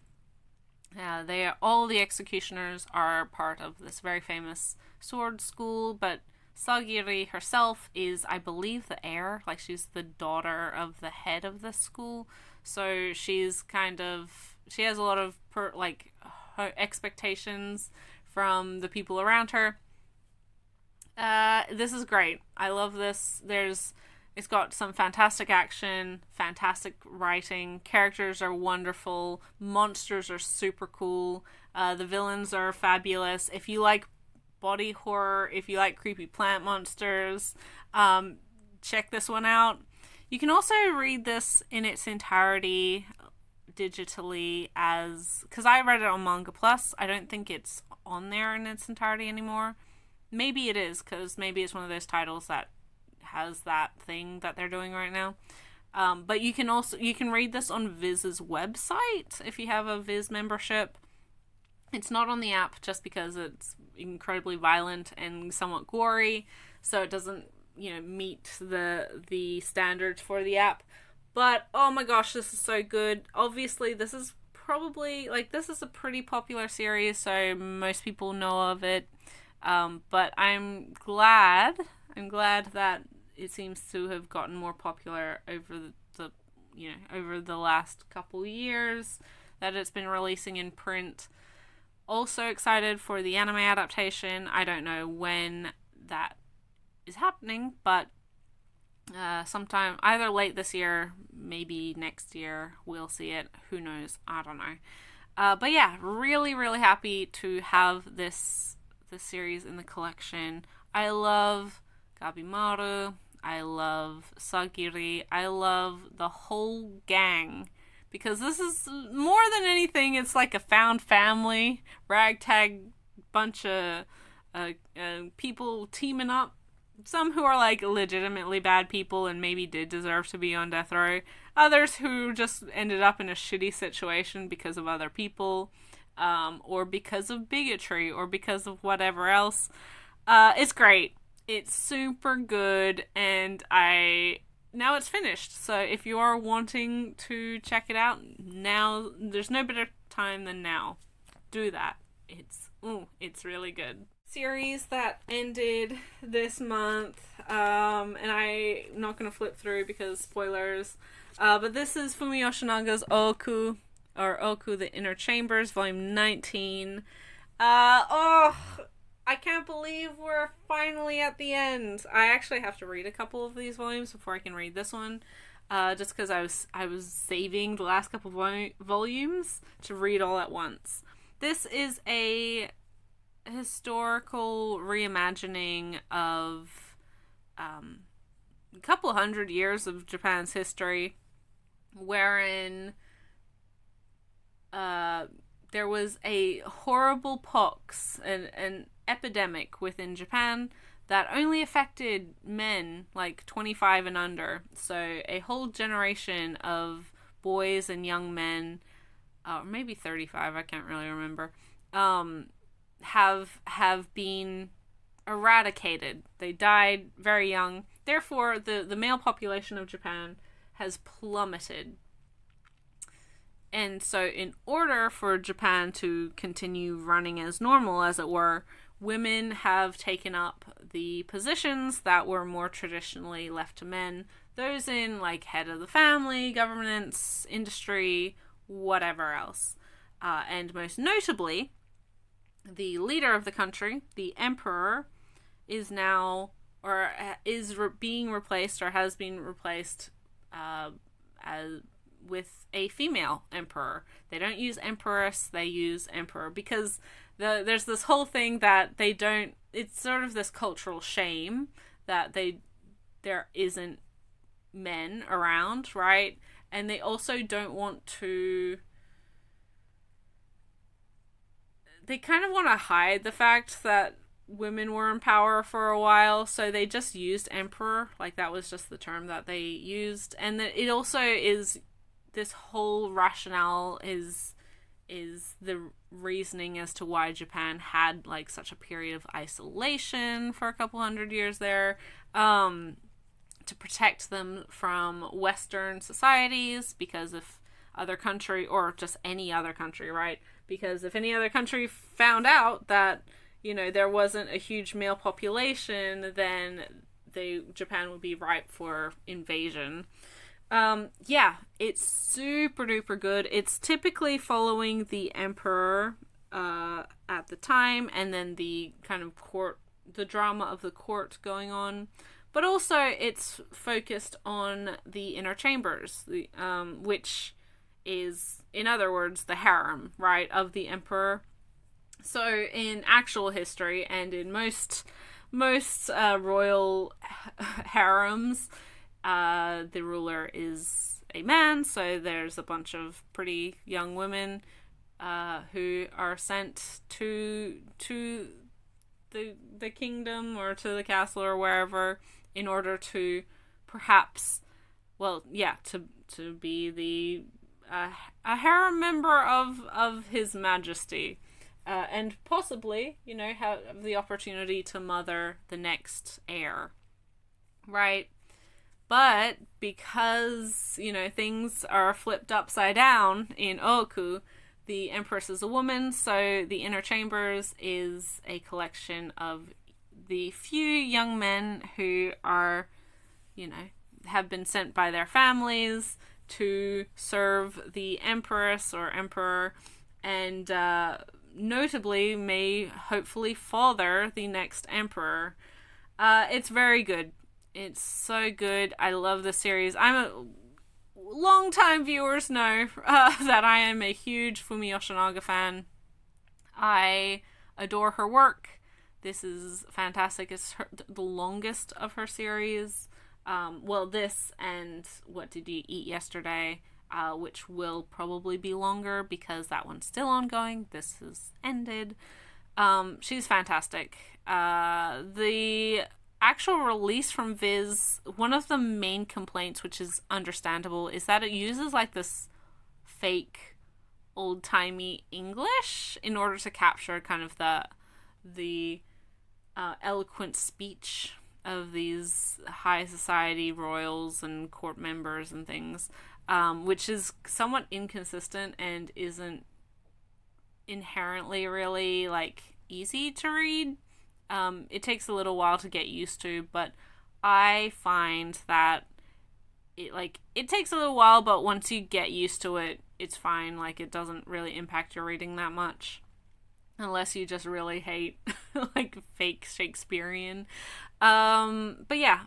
All the executioners are part of this very famous sword school, but Sagiri herself is, I believe, the heir. Like, she's the daughter of the head of the school, so she has a lot of her expectations from the people around her. This is great. I love this. It's got some fantastic action, fantastic writing. Characters are wonderful. Monsters are super cool. The villains are fabulous. If you like body horror, if you like creepy plant monsters, check this one out. You can also read this in its entirety digitally because I read it on Manga Plus. I don't think it's on there in its entirety anymore. Maybe it is, because maybe it's one of those titles that has that thing that they're doing right now. But you can read this on Viz's website if you have a Viz membership. It's not on the app just because it's incredibly violent and somewhat gory, so it doesn't, meet the standards for the app. But oh my gosh, this is so good. Obviously, this is a pretty popular series, so most people know of it. But I'm glad that it seems to have gotten more popular over the last couple years, that it's been releasing in print. Also excited for the anime adaptation. I don't know when that is happening, but sometime either late this year, maybe next year, we'll see it. Who knows? I don't know. But yeah, really, really happy to have this series in the collection. I love Gabimaru. I love Sagiri. I love the whole gang, because this is, more than anything, it's like a found family, ragtag bunch of people teaming up. Some who are like legitimately bad people and maybe did deserve to be on death row. Others who just ended up in a shitty situation because of other people. Or because of bigotry, or because of whatever else. It's great. It's super good, and now it's finished. So if you are wanting to check it out now, there's no better time than now. Do that. It's really good. Series that ended this month, and I'm not going to flip through because spoilers. But this is Fumi Yoshinaga's Oku, The Inner Chambers, Volume 19. I can't believe we're finally at the end. I actually have to read a couple of these volumes before I can read this one, just because I was saving the last couple volumes to read all at once. This is a historical reimagining of a couple hundred years of Japan's history, wherein there was a horrible pox, an epidemic within Japan that only affected men like 25 and under. So a whole generation of boys and young men, maybe 35, I can't really remember, have been eradicated. They died very young. Therefore, the male population of Japan has plummeted. And so in order for Japan to continue running as normal, as it were, women have taken up the positions that were more traditionally left to men. Those in, like, head of the family, governance, industry, whatever else. And most notably, the leader of the country, the emperor, is now, or being replaced, or has been replaced with a female emperor. They don't use empress, they use emperor, because there's this whole thing that they don't, it's sort of this cultural shame that there isn't men around, right? And they also don't want to, they kind of want to hide the fact that women were in power for a while, so they just used emperor, like that was just the term that they used. And that it also is, this whole rationale is the reasoning as to why Japan had like such a period of isolation for a couple hundred years there, to protect them from Western societies, because if other country, or just any other country, right? Because if any other country found out that, you know, there wasn't a huge male population, then Japan would be ripe for invasion. Yeah, it's super duper good. It's typically following the emperor at the time, and then the kind of the drama of the court going on. But also it's focused on the inner chambers, which is, in other words, the harem, right, of the emperor. So in actual history, and in most royal harems, the ruler is a man, so there's a bunch of pretty young women who are sent to the kingdom, or to the castle, or wherever, in order to perhaps, well, yeah, to be the a harem member of His Majesty, and possibly, you know, have the opportunity to mother the next heir, right? But because, you know, things are flipped upside down in Oku, the Empress is a woman, so the Inner Chambers is a collection of the few young men who are, you know, have been sent by their families to serve the Empress or Emperor, and notably may hopefully father the next Emperor. It's very good. It's so good. I love the series. Long-time viewers know that I am a huge Fumi Yoshinaga fan. I adore her work. This is fantastic. It's the longest of her series. Well, this and What Did You Eat Yesterday, which will probably be longer because that one's still ongoing. This has ended. She's fantastic. The actual release from Viz, one of the main complaints, which is understandable, is that it uses like this fake old-timey English in order to capture kind of the eloquent speech of these high society royals and court members and things, which is somewhat inconsistent and isn't inherently really like easy to read. It takes a little while to get used to, but I find that it takes a little while, but once you get used to it, it's fine. Like, it doesn't really impact your reading that much, unless you just really hate like fake Shakespearean. But yeah,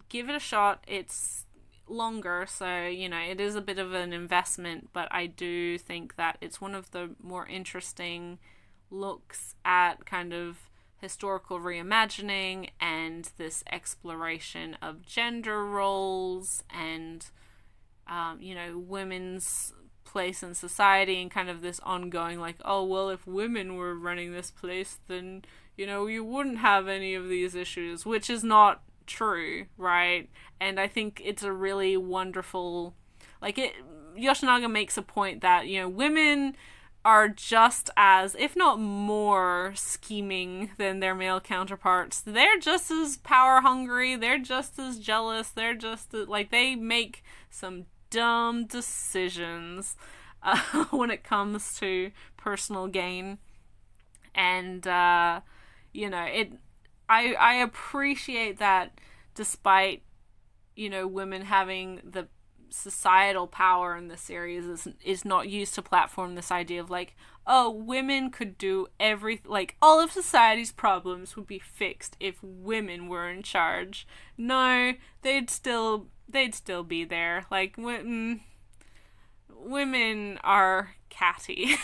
give it a shot. It's longer, so, you know, it is a bit of an investment, but I do think that it's one of the more interesting looks at kind of historical reimagining and this exploration of gender roles and, women's place in society, and kind of this ongoing, like, oh, well, if women were running this place, then, you wouldn't have any of these issues, which is not true, right? And I think it's a really wonderful, Yoshinaga makes a point that, women are just as, if not more, scheming than their male counterparts. They're just as power hungry, they're just as jealous, they're just as, they make some dumb decisions when it comes to personal gain. And, I appreciate that despite, women having the societal power in the series is not used to platform this idea of women could do all of society's problems would be fixed if women were in charge. No, they'd still be there. Women are catty.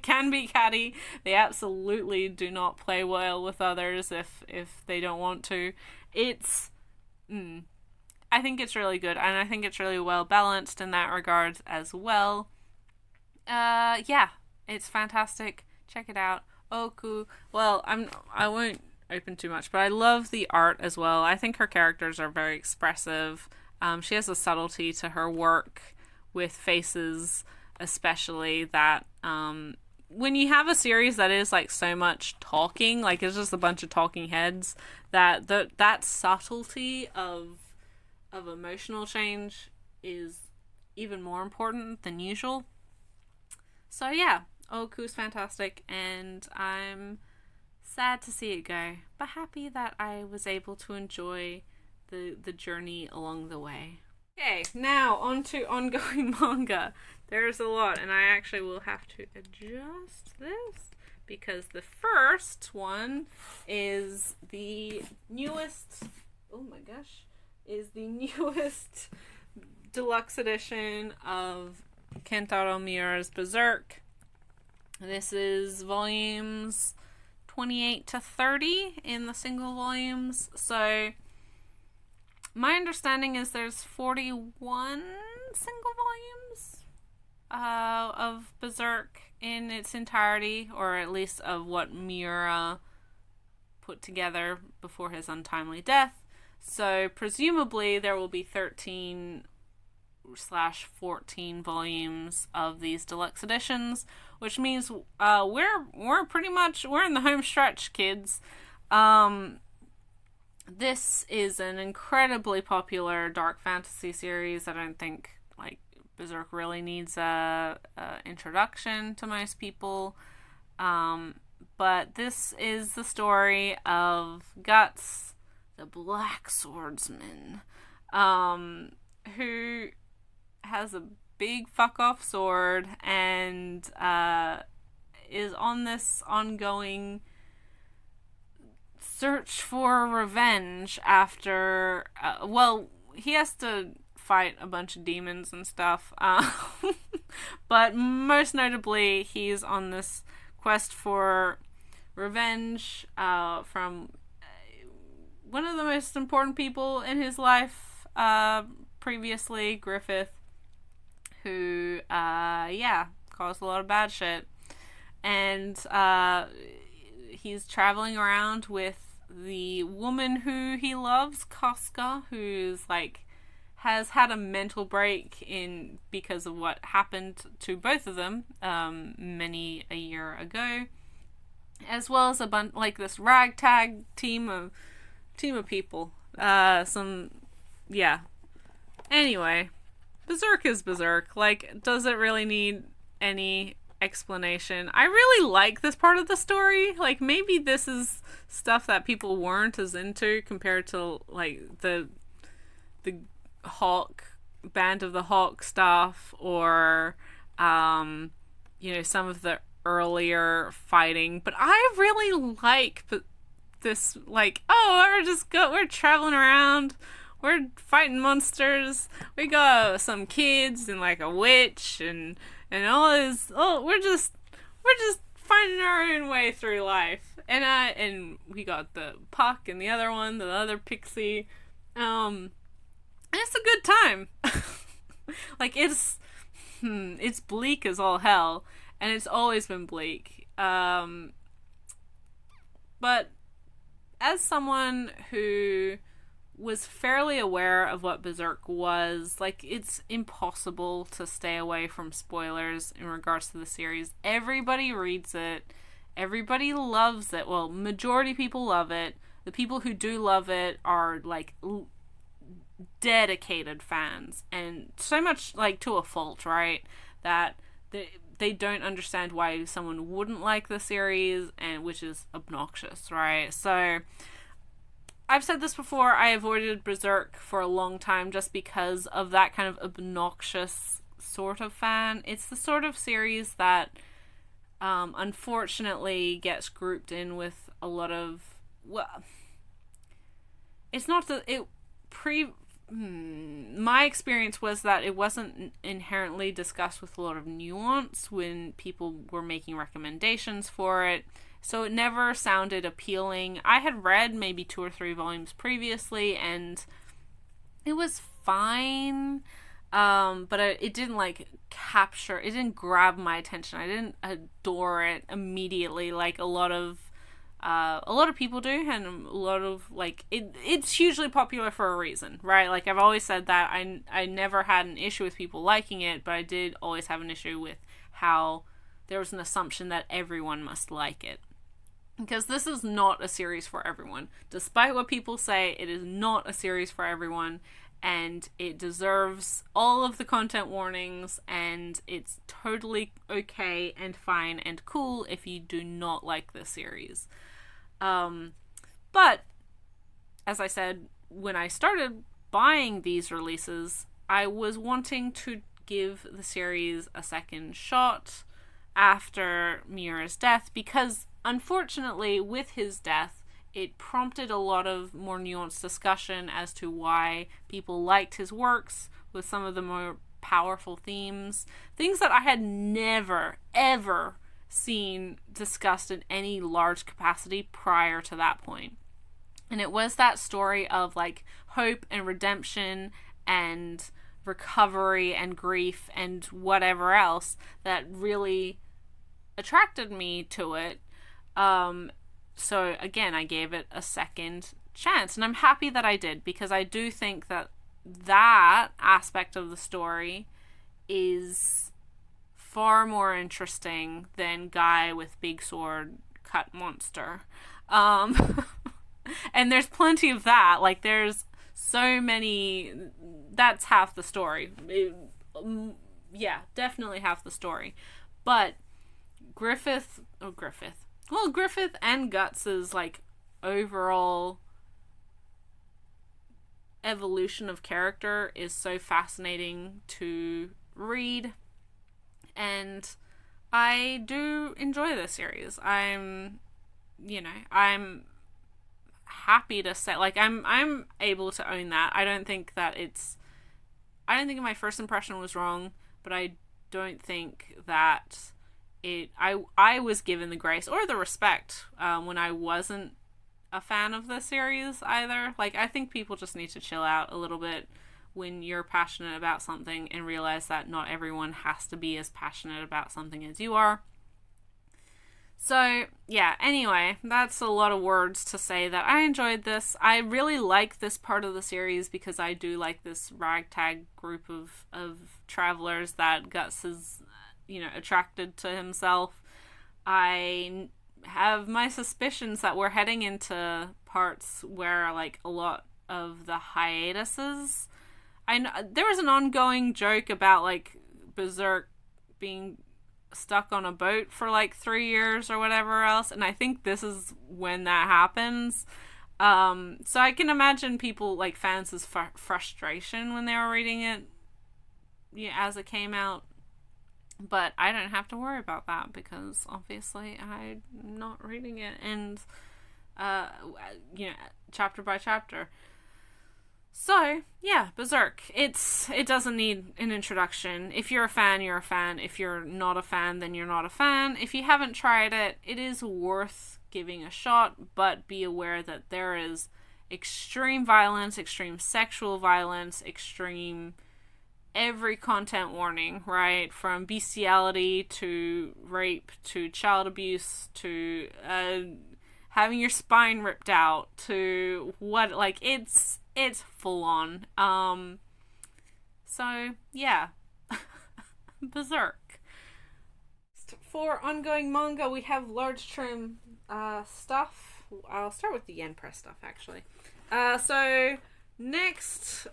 Can be catty. They absolutely do not play well with others if they don't want to. I think it's really good, and I think it's really well balanced in that regard as well. It's fantastic. Check it out. Oku. Well, I won't open too much, but I love the art as well. I think her characters are very expressive. She has a subtlety to her work with faces, especially, that when you have a series that is so much talking, it's just a bunch of talking heads, that subtlety of emotional change is even more important than usual. So yeah, Oku's fantastic, and I'm sad to see it go, but happy that I was able to enjoy the journey along the way. Okay, now on to ongoing manga. There's a lot, and I actually will have to adjust this because the first one is the newest, deluxe edition of Kentaro Miura's Berserk. This is volumes 28 to 30 in the single volumes. So my understanding is there's 41 single volumes of Berserk in its entirety, or at least of what Miura put together before his untimely death. So presumably there will be 13/14 volumes of these deluxe editions, which means we're pretty much in the home stretch, kids. This is an incredibly popular dark fantasy series. I don't think Berserk really needs a introduction to most people. But this is the story of Guts, the Black Swordsman, who has a big fuck-off sword and is on this ongoing search for revenge after... he has to fight a bunch of demons and stuff. But most notably, he's on this quest for revenge from one of the most important people in his life previously, Griffith, who caused a lot of bad shit. And he's traveling around with the woman who he loves, Kosuke, who's has had a mental break because of what happened to both of them many a year ago, as well as a bunch this ragtag team of people. Anyway, Berserk is Berserk. Does it really need any explanation? I really like this part of the story. Maybe this is stuff that people weren't as into compared to the Hawk, Band of the Hawk stuff, or some of the earlier fighting. But I really like this, we're traveling around, we're fighting monsters, we got some kids and a witch and all this. We're just finding our own way through life. And we got the Puck and the other one, the other pixie. And it's a good time. Like, it's bleak as all hell, and it's always been bleak. But as someone who was fairly aware of what Berserk was, like, it's impossible to stay away from spoilers in regards to the series. Everybody reads it. Everybody loves it. Well, majority people love it. The people who do love it are, like, dedicated fans. And so much, like, to a fault, right? That they don't understand why someone wouldn't like the series, and which is obnoxious, right? So I've said this before, I avoided Berserk for a long time just because of that kind of obnoxious sort of fan. It's the sort of series that unfortunately gets grouped in with a lot of, well, it's not that it my experience was that it wasn't inherently discussed with a lot of nuance when people were making recommendations for it. So it never sounded appealing. I had read maybe 2 or 3 volumes previously, and it was fine. But it didn't, like, it didn't grab my attention. I didn't adore it immediately like a lot of people do, and a lot of, like, it's hugely popular for a reason, right? Like, I've always said that I never had an issue with people liking it, but I did always have an issue with how there was an assumption that everyone must like it. Because this is not a series for everyone. Despite what people say, it is not a series for everyone, and it deserves all of the content warnings, and it's totally okay and fine and cool if you do not like this series. But, as I said, when I started buying these releases, I was wanting to give the series a second shot after Miura's death, because unfortunately, with his death, it prompted a lot of more nuanced discussion as to why people liked his works, with some of the more powerful themes. Things that I had never, ever seen discussed in any large capacity prior to that point. And it was that story of, like, hope and redemption and recovery and grief and whatever else that really attracted me to it. So again, I gave it a second chance, and I'm happy that I did, because I do think that that aspect of the story is far more interesting than guy with big sword cut monster. And there's plenty of that. Like, there's so many, that's half the story. Yeah, definitely half the story. But Griffith and Guts's, like, overall evolution of character is so fascinating to read, and I do enjoy this series. I'm happy to say, like, I'm able to own that. I don't think my first impression was wrong, but I don't think that I was given the grace or the respect when I wasn't a fan of the series either. Like, I think people just need to chill out a little bit when you're passionate about something and realize that not everyone has to be as passionate about something as you are. So, yeah, anyway, that's a lot of words to say that I enjoyed this. I really like this part of the series because I do like this ragtag group of travelers that Guts is, attracted to himself. I have my suspicions that we're heading into parts where, like, a lot of the hiatuses, I know there was an ongoing joke about, like, Berserk being stuck on a boat for, like, 3 years or whatever else, and I think this is when that happens. So I can imagine people, like, fans' frustration when they were reading it as it came out. But I don't have to worry about that because obviously I'm not reading it, and chapter by chapter. So, yeah, Berserk. It doesn't need an introduction. If you're a fan, you're a fan. If you're not a fan, then you're not a fan. If you haven't tried it, it is worth giving a shot, but be aware that there is extreme violence, extreme sexual violence, extreme every content warning, right? From bestiality to rape to child abuse to having your spine ripped out to what, like, it's full on. So yeah. Berserk. For ongoing manga, we have large trim stuff. I'll start with the yen press stuff, actually. So next,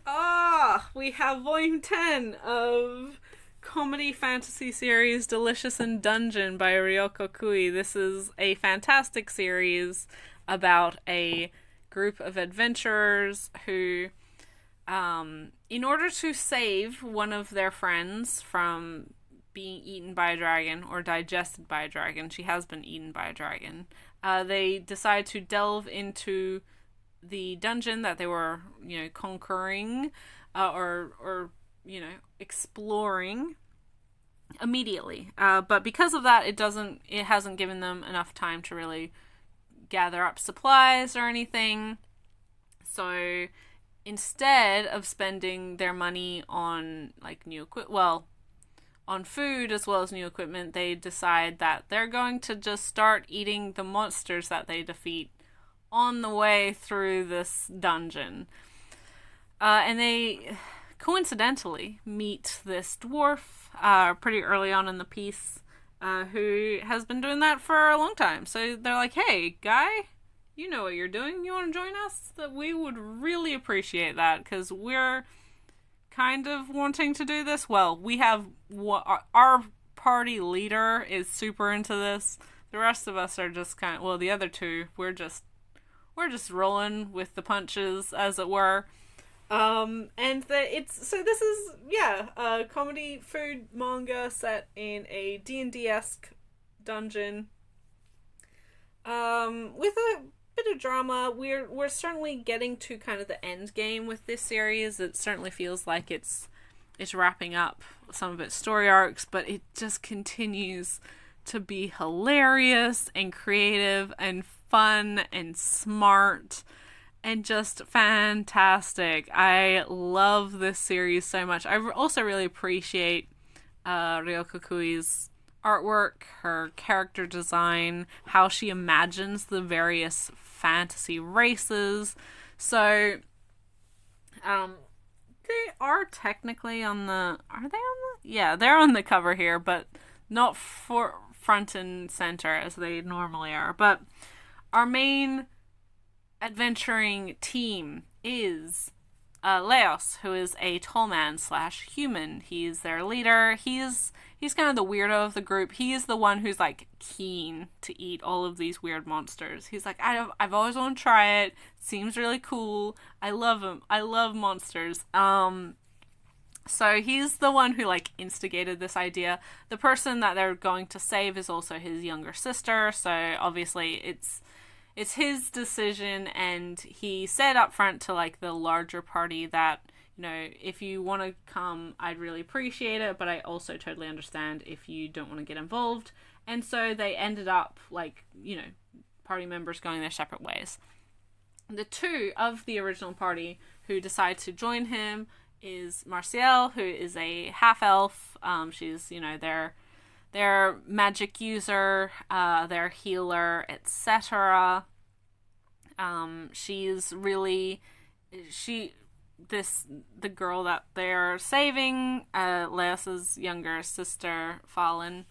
we have volume 10 of comedy fantasy series Delicious in Dungeon by Ryoko Kui. This is a fantastic series about a group of adventurers who, in order to save one of their friends from being eaten by a dragon or digested by a dragon, she has been eaten by a dragon, they decide to delve into the dungeon that they were, conquering, or exploring immediately. But because of that, it hasn't given them enough time to really gather up supplies or anything. So instead of spending their money on on food as well as new equipment, they decide that they're going to just start eating the monsters that they defeat on the way through this dungeon. And they coincidentally meet this dwarf pretty early on in the piece, who has been doing that for a long time. So they're like, hey, guy, you know what you're doing. You want to join us? That we would really appreciate that, because we're kind of wanting to do this. Well, we have our party leader is super into this. The rest of us are just the other two, we're just rolling with the punches, as it were. This is a comedy food manga set in a D&D-esque dungeon, with a bit of drama. We're certainly getting to kind of the end game with this series. It certainly feels like it's wrapping up some of its story arcs, but it just continues to be hilarious and creative and fun and smart and just fantastic. I love this series so much. I also really appreciate Ryoko Kui's artwork, her character design, how she imagines the various fantasy races. So, they are technically on the... Are they on the... Yeah, they're on the cover here, but not for front and center as they normally are. But our main adventuring team is Leos, who is a tall man / human. He's their leader. He's kind of the weirdo of the group. He is the one who's like keen to eat all of these weird monsters. He's like, I've always wanted to try it. Seems really cool. I love them. I love monsters. So he's the one who like instigated this idea. The person that they're going to save is also his younger sister. So obviously it's his decision, and he said up front to like the larger party that, if you want to come, I'd really appreciate it, but I also totally understand if you don't want to get involved. And so they ended up party members going their separate ways. The two of the original party who decide to join him is Marcielle, who is a half-elf. She's, their magic user, their healer, etc. She's really... the girl that they're saving, Leos's younger sister, Fallen,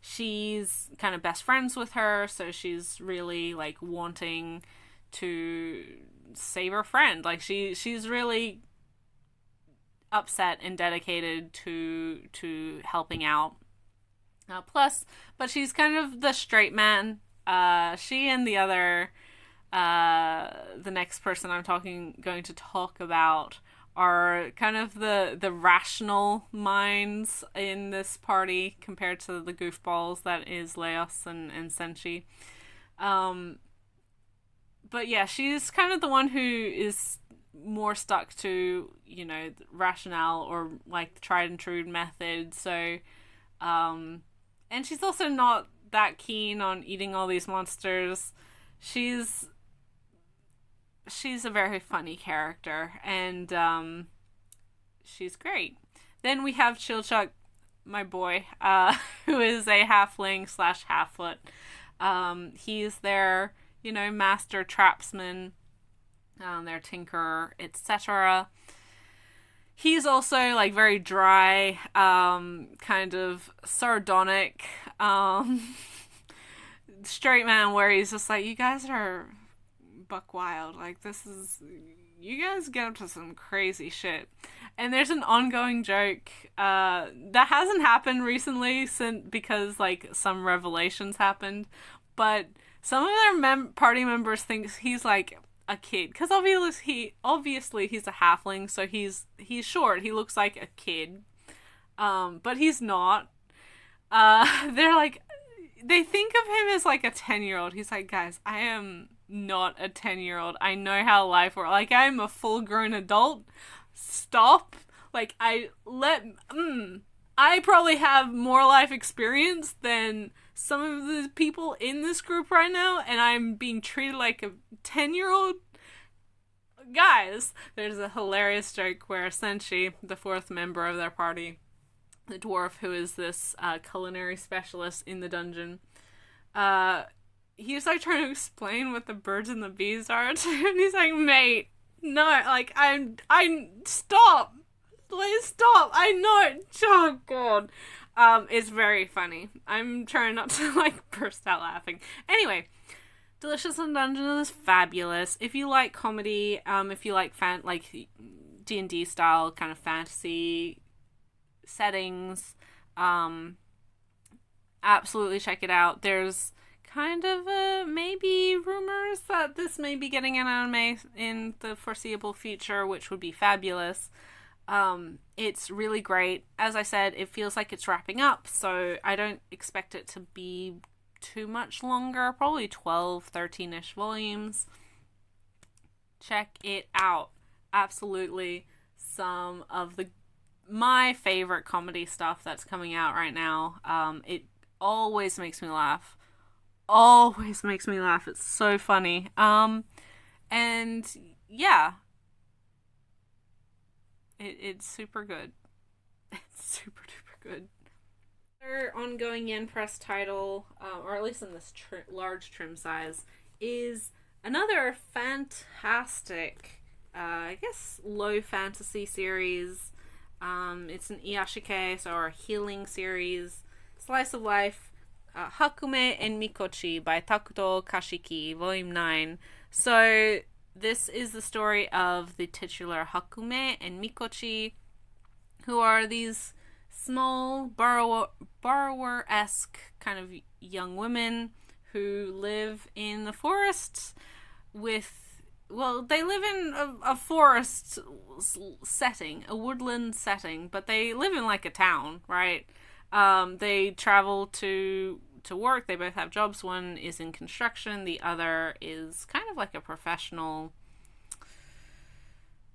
she's kind of best friends with her, so she's really like wanting to save her friend. Like she's really upset and dedicated to helping out. But she's kind of the straight man. She and the other, the next person I'm going to talk about are kind of the rational minds in this party compared to the goofballs that is Leos and Senshi. But yeah, she's kind of the one who is more stuck to, you know, rationale or like the tried and true method. So, and she's also not that keen on eating all these monsters. She's a very funny character, and she's great. Then we have Chilchuk, my boy, who is a halfling / halffoot. He's their, you know, master trapsman, their tinkerer, etc. He's also like very dry, kind of sardonic, straight man, where he's just like, you guys are buck wild. Like, you guys get up to some crazy shit. And there's an ongoing joke that hasn't happened recently because like some revelations happened, but some of their party members think he's like a kid, because obviously he's a halfling, so he's short. He looks like a kid, but he's not. They're like, they think of him as like a 10-year-old. He's like, guys, I am not a 10-year-old. I know how life works. Like, I'm a full-grown adult. Stop. Like, I probably have more life experience than some of the people in this group right now, and I'm being treated like a 10-year-old. Guys, there's a hilarious joke where Senshi, the fourth member of their party, the dwarf who is this culinary specialist in the dungeon, he's like trying to explain what the birds and the bees are to him, and he's like, mate, no, like, I stop, please stop, I know, oh god. It's very funny. I'm trying not to like burst out laughing. Anyway, Delicious in Dungeon is fabulous. If you like comedy, if you like D&D style kind of fantasy settings, absolutely check it out. There's kind of maybe rumors that this may be getting an anime in the foreseeable future, which would be fabulous. It's really great. As I said, it feels like it's wrapping up, so I don't expect it to be too much longer, probably 12, 13-ish volumes. Check it out. Absolutely some of my favorite comedy stuff that's coming out right now. It always makes me laugh. Always makes me laugh. It's so funny. And yeah. It's super good. It's super duper good. Their ongoing yen press title, or at least in this large trim size, is another fantastic, I guess, low fantasy series. It's an Iyashike, so a healing series. Slice of life, Hakume and Mikochi by Takuto Kashiki, Volume 9. So this is the story of the titular Hakume and Mikochi, who are these small borrower-esque kind of young women who live in the forest they live in a forest setting, a woodland setting, but they live in like a town, right? They travel to work. They both have jobs. One is in construction. The other is kind of like a professional.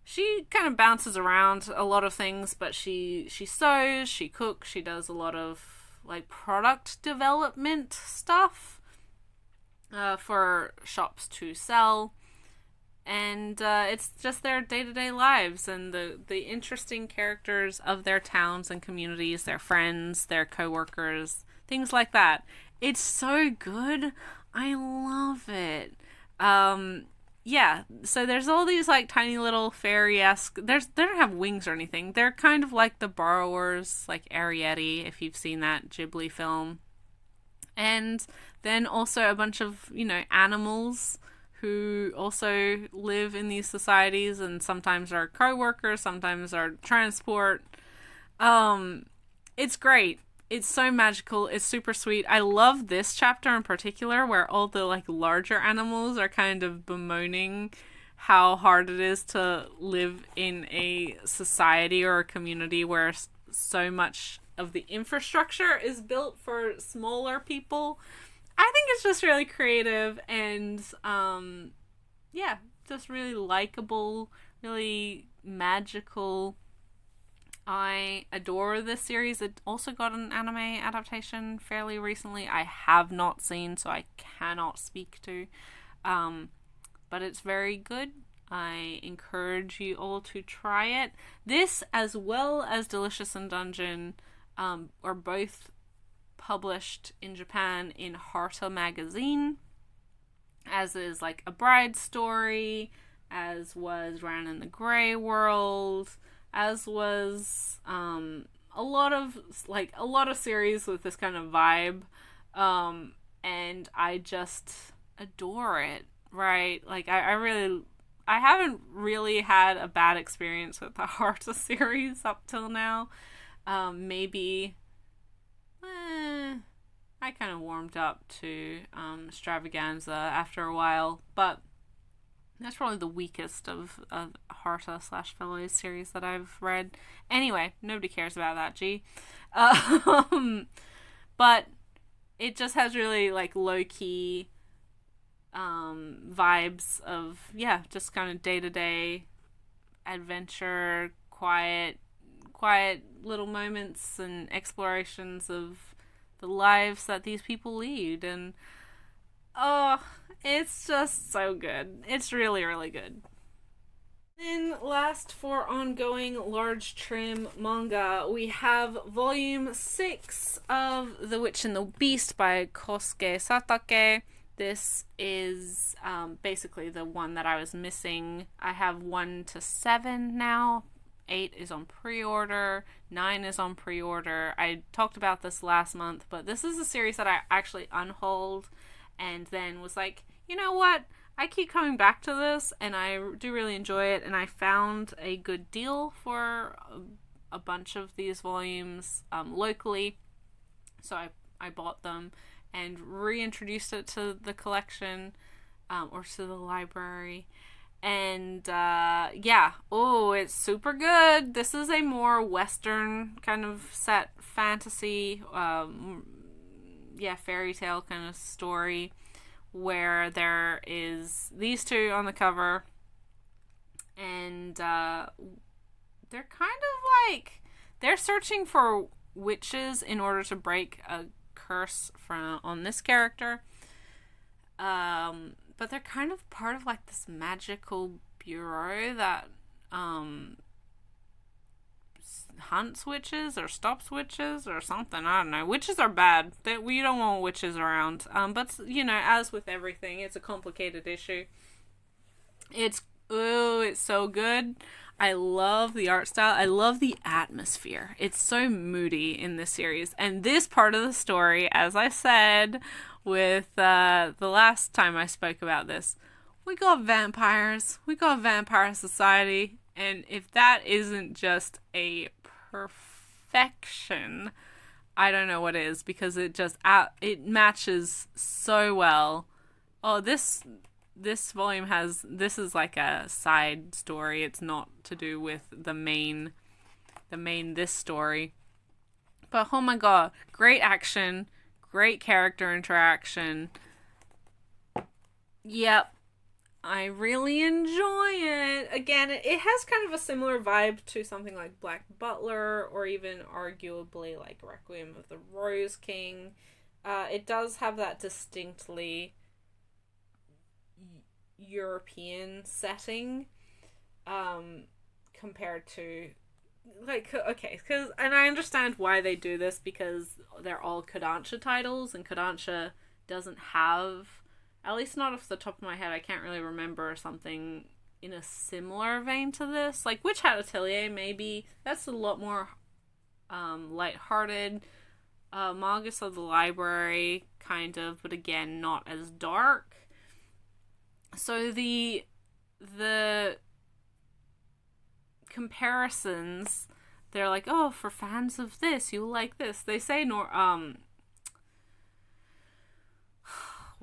She kind of bounces around a lot of things, but she sews, she cooks, she does a lot of like product development stuff for shops to sell. And it's just their day-to-day lives and the interesting characters of their towns and communities, their friends, their co-workers, things like that. It's so good. I love it. Yeah, so there's all these like tiny little fairy-esque, they don't have wings or anything. They're kind of like the borrowers, like Arrietty, if you've seen that Ghibli film. And then also a bunch of, animals who also live in these societies and sometimes are co-workers, sometimes are transport. It's great. It's so magical. It's super sweet. I love this chapter in particular where all the like larger animals are kind of bemoaning how hard it is to live in a society or a community where so much of the infrastructure is built for smaller people. I think it's just really creative and just really likable, really magical. I adore this series. It also got an anime adaptation fairly recently. I have not seen, so I cannot speak to. But it's very good. I encourage you all to try it. This, as well as Delicious in Dungeon, are both published in Japan in Harta magazine, as is like A Bride Story, as was Ran in the Grey World, as was a lot of series with this kind of vibe, and I just adore it. Right, like I haven't really had a bad experience with the Harta series up till now. Maybe I kind of warmed up to Extravaganza after a while, but that's probably the weakest of Harta / Fellows series that I've read. Anyway, nobody cares about that, G. But it just has really like low-key vibes of, just kind of day-to-day adventure, quiet little moments and explorations of the lives that these people lead, and it's just so good. It's really, really good. Then last, for ongoing large trim manga, we have volume 6 of The Witch and the Beast by Kosuke Satake. This is basically the one that I was missing. I have 1 to 7 now. 8 is on pre-order. 9 is on pre-order. I talked about this last month, but this is a series that I actually unhauled and then was like, you know what? I keep coming back to this and I do really enjoy it, and I found a good deal for a bunch of these volumes locally. So I bought them and reintroduced it to the collection, or to the library. And, it's super good. This is a more Western kind of set fantasy, fairy tale kind of story, where there is these two on the cover, and, they're kind of like, they're searching for witches in order to break a curse on this character, but they're kind of part of like this magical bureau that hunts witches or stops witches or something. I don't know. Witches are bad. We don't want witches around. But as with everything, it's a complicated issue. It's so good. I love the art style. I love the atmosphere. It's so moody in this series. And this part of the story, as I said with the last time I spoke about this, we got vampires. We got vampire society. And if that isn't just a perfection, I don't know what is, because it it matches so well. Oh, this volume this is like a side story. It's not to do with the main this story. But oh my god, great action, great character interaction. Yep. I really enjoy it. Again, it has kind of a similar vibe to something like Black Butler, or even arguably like Requiem of the Rose King. It does have that distinctly European setting, compared to and I understand why they do this, because they're all Kodansha titles, and Kodansha doesn't have, at least not off the top of my head, I can't really remember something in a similar vein to this. Like Witch Hat Atelier, maybe. That's a lot more lighthearted. Magus of the Library, kind of, but again, not as dark. So the comparisons, they're like, oh, for fans of this, you'll like this. They say what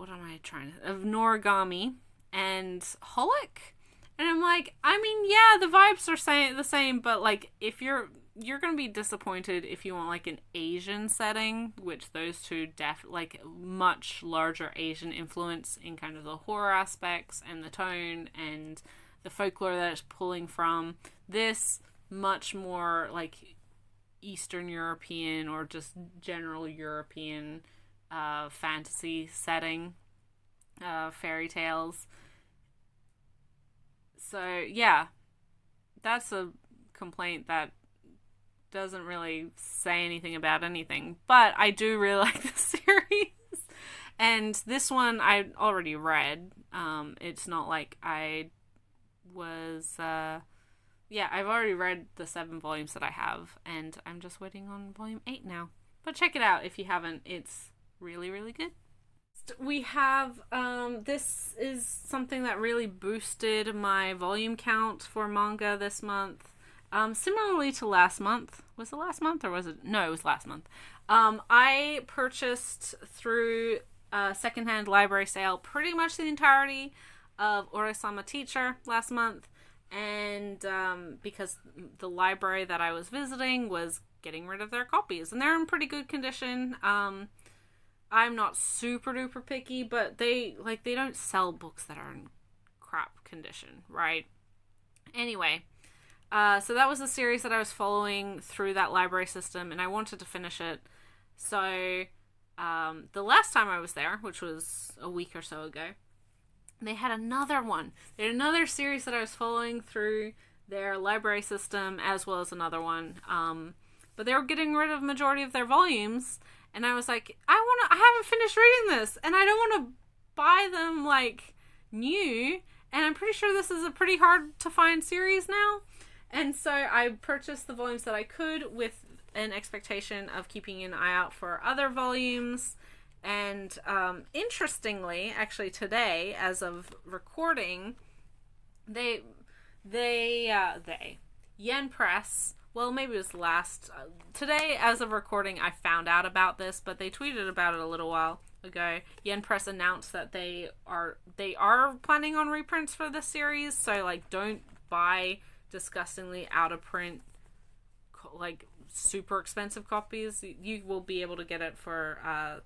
am I trying to... of Noragami and Holic. And I'm like, I mean, yeah, the vibes are the same, but like, if you're gonna be disappointed if you want like an Asian setting, which those two like much larger Asian influence in kind of the horror aspects and the tone and the folklore that it's pulling from. This much more like Eastern European or just general European fantasy setting, fairy tales. So yeah, that's a complaint that doesn't really say anything about anything, but I do really like the series. And this one I already read. It's not like I was I've already read the 7 volumes that I have, and I'm just waiting on volume 8 now. But check it out if you haven't. It's really, really good. We have, this is something that really boosted my volume count for manga this month. Similarly to last month. Was it last month or was it? No, it was last month. I purchased through a secondhand library sale pretty much the entirety of Orisama Teacher last month. And because the library that I was visiting was getting rid of their copies, and they're in pretty good condition. I'm not super duper picky, but they don't sell books that are in crap condition, right? Anyway, so that was a series that I was following through that library system, and I wanted to finish it. So the last time I was there, which was a week or so ago, they had another one. They had another series that I was following through their library system, as well as another one. But they were getting rid of majority of their volumes, and I was like, I haven't finished reading this, and I don't want to buy them like new. And I'm pretty sure this is a pretty hard to find series now. And so I purchased the volumes that I could with an expectation of keeping an eye out for other volumes. And interestingly, actually today, as of recording, Yen Press, well, maybe it was today, as of recording, I found out about this, but they tweeted about it a little while ago. Yen Press announced that they are planning on reprints for this series, so like don't buy disgustingly out of print, like super expensive copies. You will be able to get it for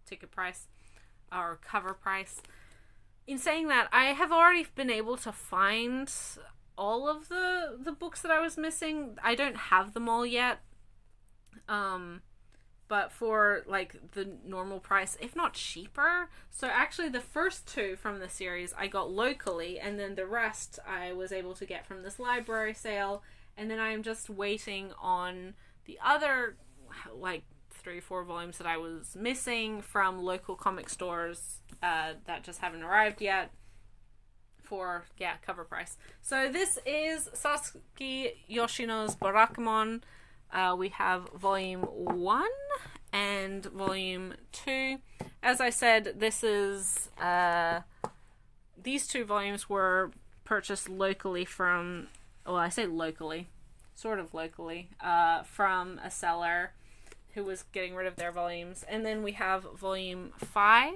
ticket price or cover price. In saying that, I have already been able to find all of the books that I was missing. I don't have them all yet, but for like the normal price, if not cheaper. So actually the first 2 from the series I got locally, and then the rest I was able to get from this library sale, and then I'm just waiting on the other like 3-4 volumes that I was missing from local comic stores that just haven't arrived yet for cover price. So this is Satake Yoshino's Barakamon. We have volume 1 and volume 2. As I said, this is these 2 volumes were purchased locally from, well, I say locally, sort of locally, from a seller who was getting rid of their volumes. And then we have volume 5.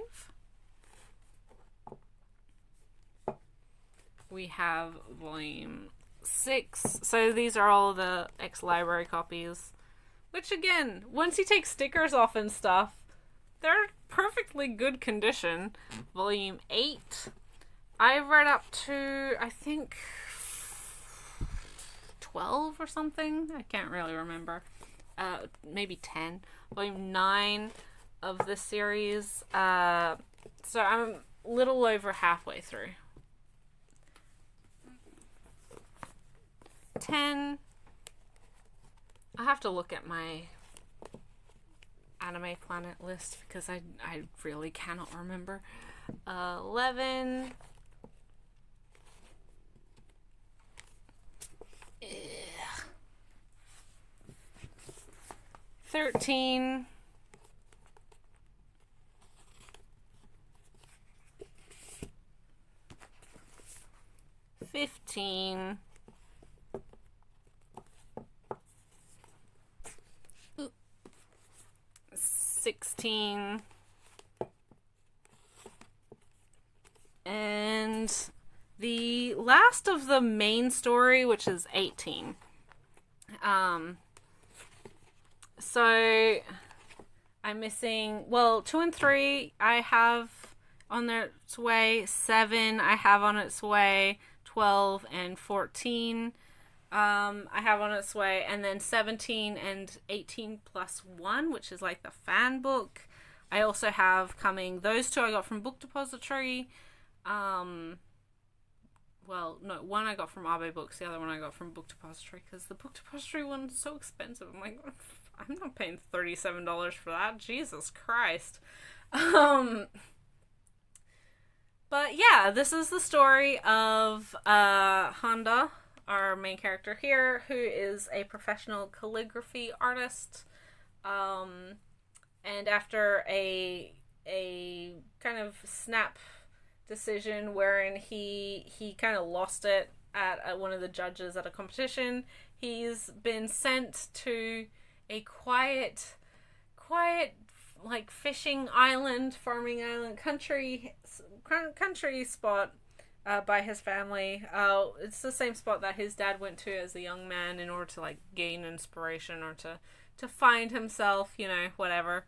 We have volume 6. So these are all the ex-library copies. Which again, once you take stickers off and stuff, they're perfectly good condition. Volume 8. I've read up to, I think, 12 or something. I can't really remember. Maybe 10. Volume 9 of this series. So I'm a little over halfway through. 10. I have to look at my Anime Planet list because I really cannot remember. 11. 13. 15. 16. And the last of the main story, which is 18. So I'm missing, 2 and 3 I have on its way. 7 I have on its way. 12 and 14 I have on its way, and then 17 and 18 plus 1, which is like the fan book, I also have coming. Those two I got from Book Depository. Well, no, one I got from Abe Books, the other one I got from Book Depository, because the Book Depository one's so expensive. I'm like, I'm not paying $37 for that. Jesus Christ. But yeah, this is the story of Honda, our main character here, who is a professional calligraphy artist. And after a kind of snap decision wherein he kind of lost it at one of the judges at a competition, he's been sent to a quiet like fishing island, farming island, country spot by his family. It's the same spot that his dad went to as a young man in order to like gain inspiration or to find himself, you know, whatever.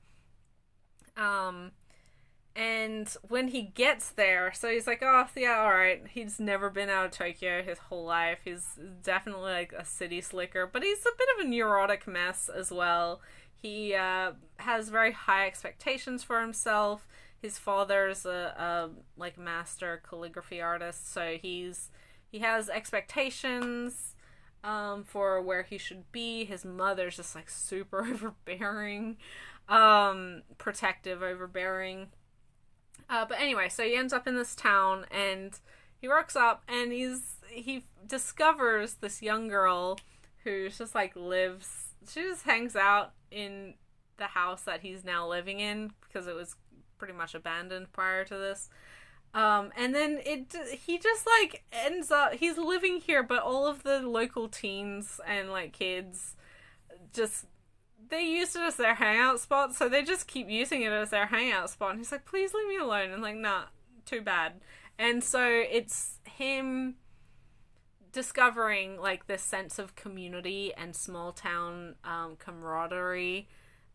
And when he gets there, so he's like, oh, yeah, alright. He's never been out of Tokyo his whole life. He's definitely like a city slicker, but he's a bit of a neurotic mess as well. He has very high expectations for himself. His father's a like master calligraphy artist, so he has expectations for where he should be. His mother's just like super overbearing, protective, overbearing. But anyway, so he ends up in this town, and he rocks up, and he discovers this young girl who's just like she just hangs out in the house that he's now living in, because it was pretty much abandoned prior to this. And then he just like ends up, he's living here, but all of the local teens and like kids they used it as their hangout spot, so they just keep using it as their hangout spot. And he's like, please leave me alone. And like, nah, too bad. And so it's him discovering like this sense of community and small town camaraderie,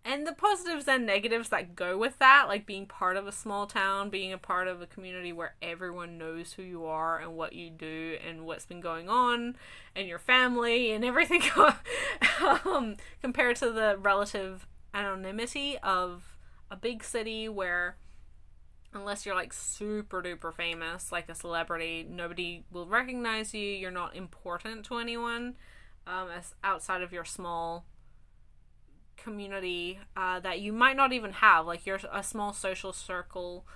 and the positives and negatives that go with that, like being part of a small town, being a part of a community where everyone knows who you are and what you do and what's been going on and your family and everything, compared to the relative anonymity of a big city where, unless you're like super duper famous, like a celebrity, nobody will recognize you. You're not important to anyone as outside of your small community that you might not even have, like you're a small social circle,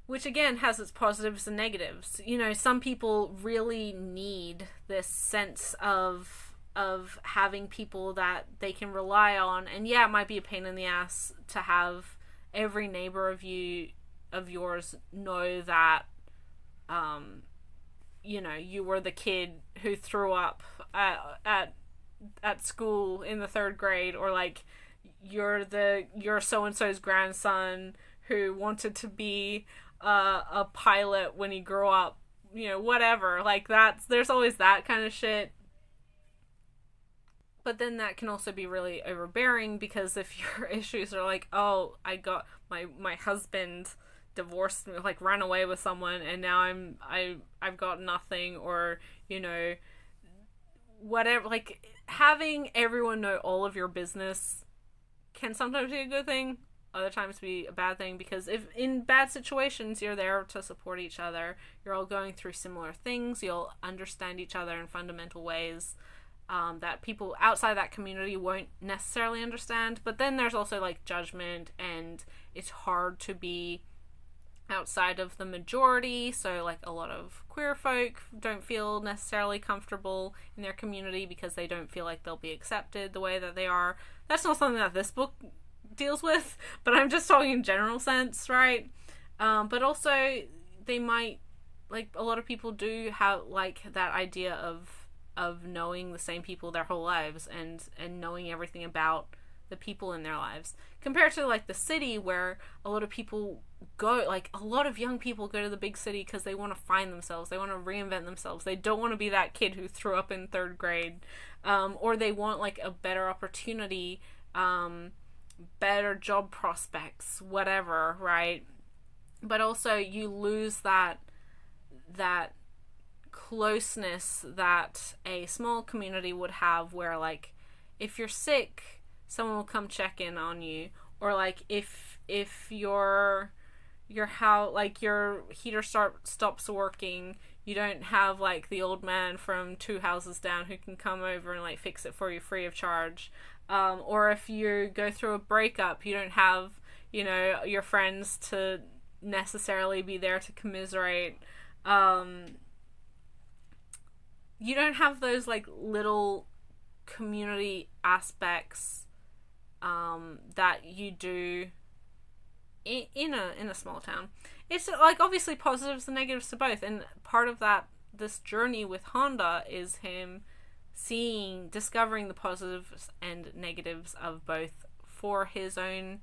which again has its positives and negatives. You know, some people really need this sense of having people that they can rely on, and yeah, it might be a pain in the ass to have every neighbor of yours know that you know, you were the kid who threw up at school in the 3rd grade, or like you're so-and-so's grandson who wanted to be a pilot when he grew up, you know, whatever. Like there's always that kind of shit. But then that can also be really overbearing, because if your issues are like, oh, I got my husband divorced me, like ran away with someone, and now I've got nothing, or, you know, whatever, like having everyone know all of your business can sometimes be a good thing, other times be a bad thing, because if in bad situations you're there to support each other, you're all going through similar things, you'll understand each other in fundamental ways that people outside that community won't necessarily understand. But then there's also like judgment, and it's hard to be outside of the majority, so like a lot of queer folk don't feel necessarily comfortable in their community because they don't feel like they'll be accepted the way that they are. That's not something that this book deals with, but I'm just talking in general sense, right? But also they might, like a lot of people do have like that idea of knowing the same people their whole lives, and knowing everything about the people in their lives, compared to like the city, where a lot of people go, like a lot of young people go to the big city because they want to find themselves, they want to reinvent themselves, they don't want to be that kid who threw up in 3rd grade, or they want like a better opportunity, better job prospects, whatever, right? But also you lose that that closeness that a small community would have, where like if you're sick, someone will come check in on you, or like if your heater stops working, you don't have like the old man from 2 houses down who can come over and like fix it for you free of charge. Or if you go through a breakup, you don't have, you know, your friends to necessarily be there to commiserate. You don't have those like little community aspects that you do in a small town. It's like obviously positives and negatives to both, and part of that, this journey with Honda, is him discovering the positives and negatives of both for his own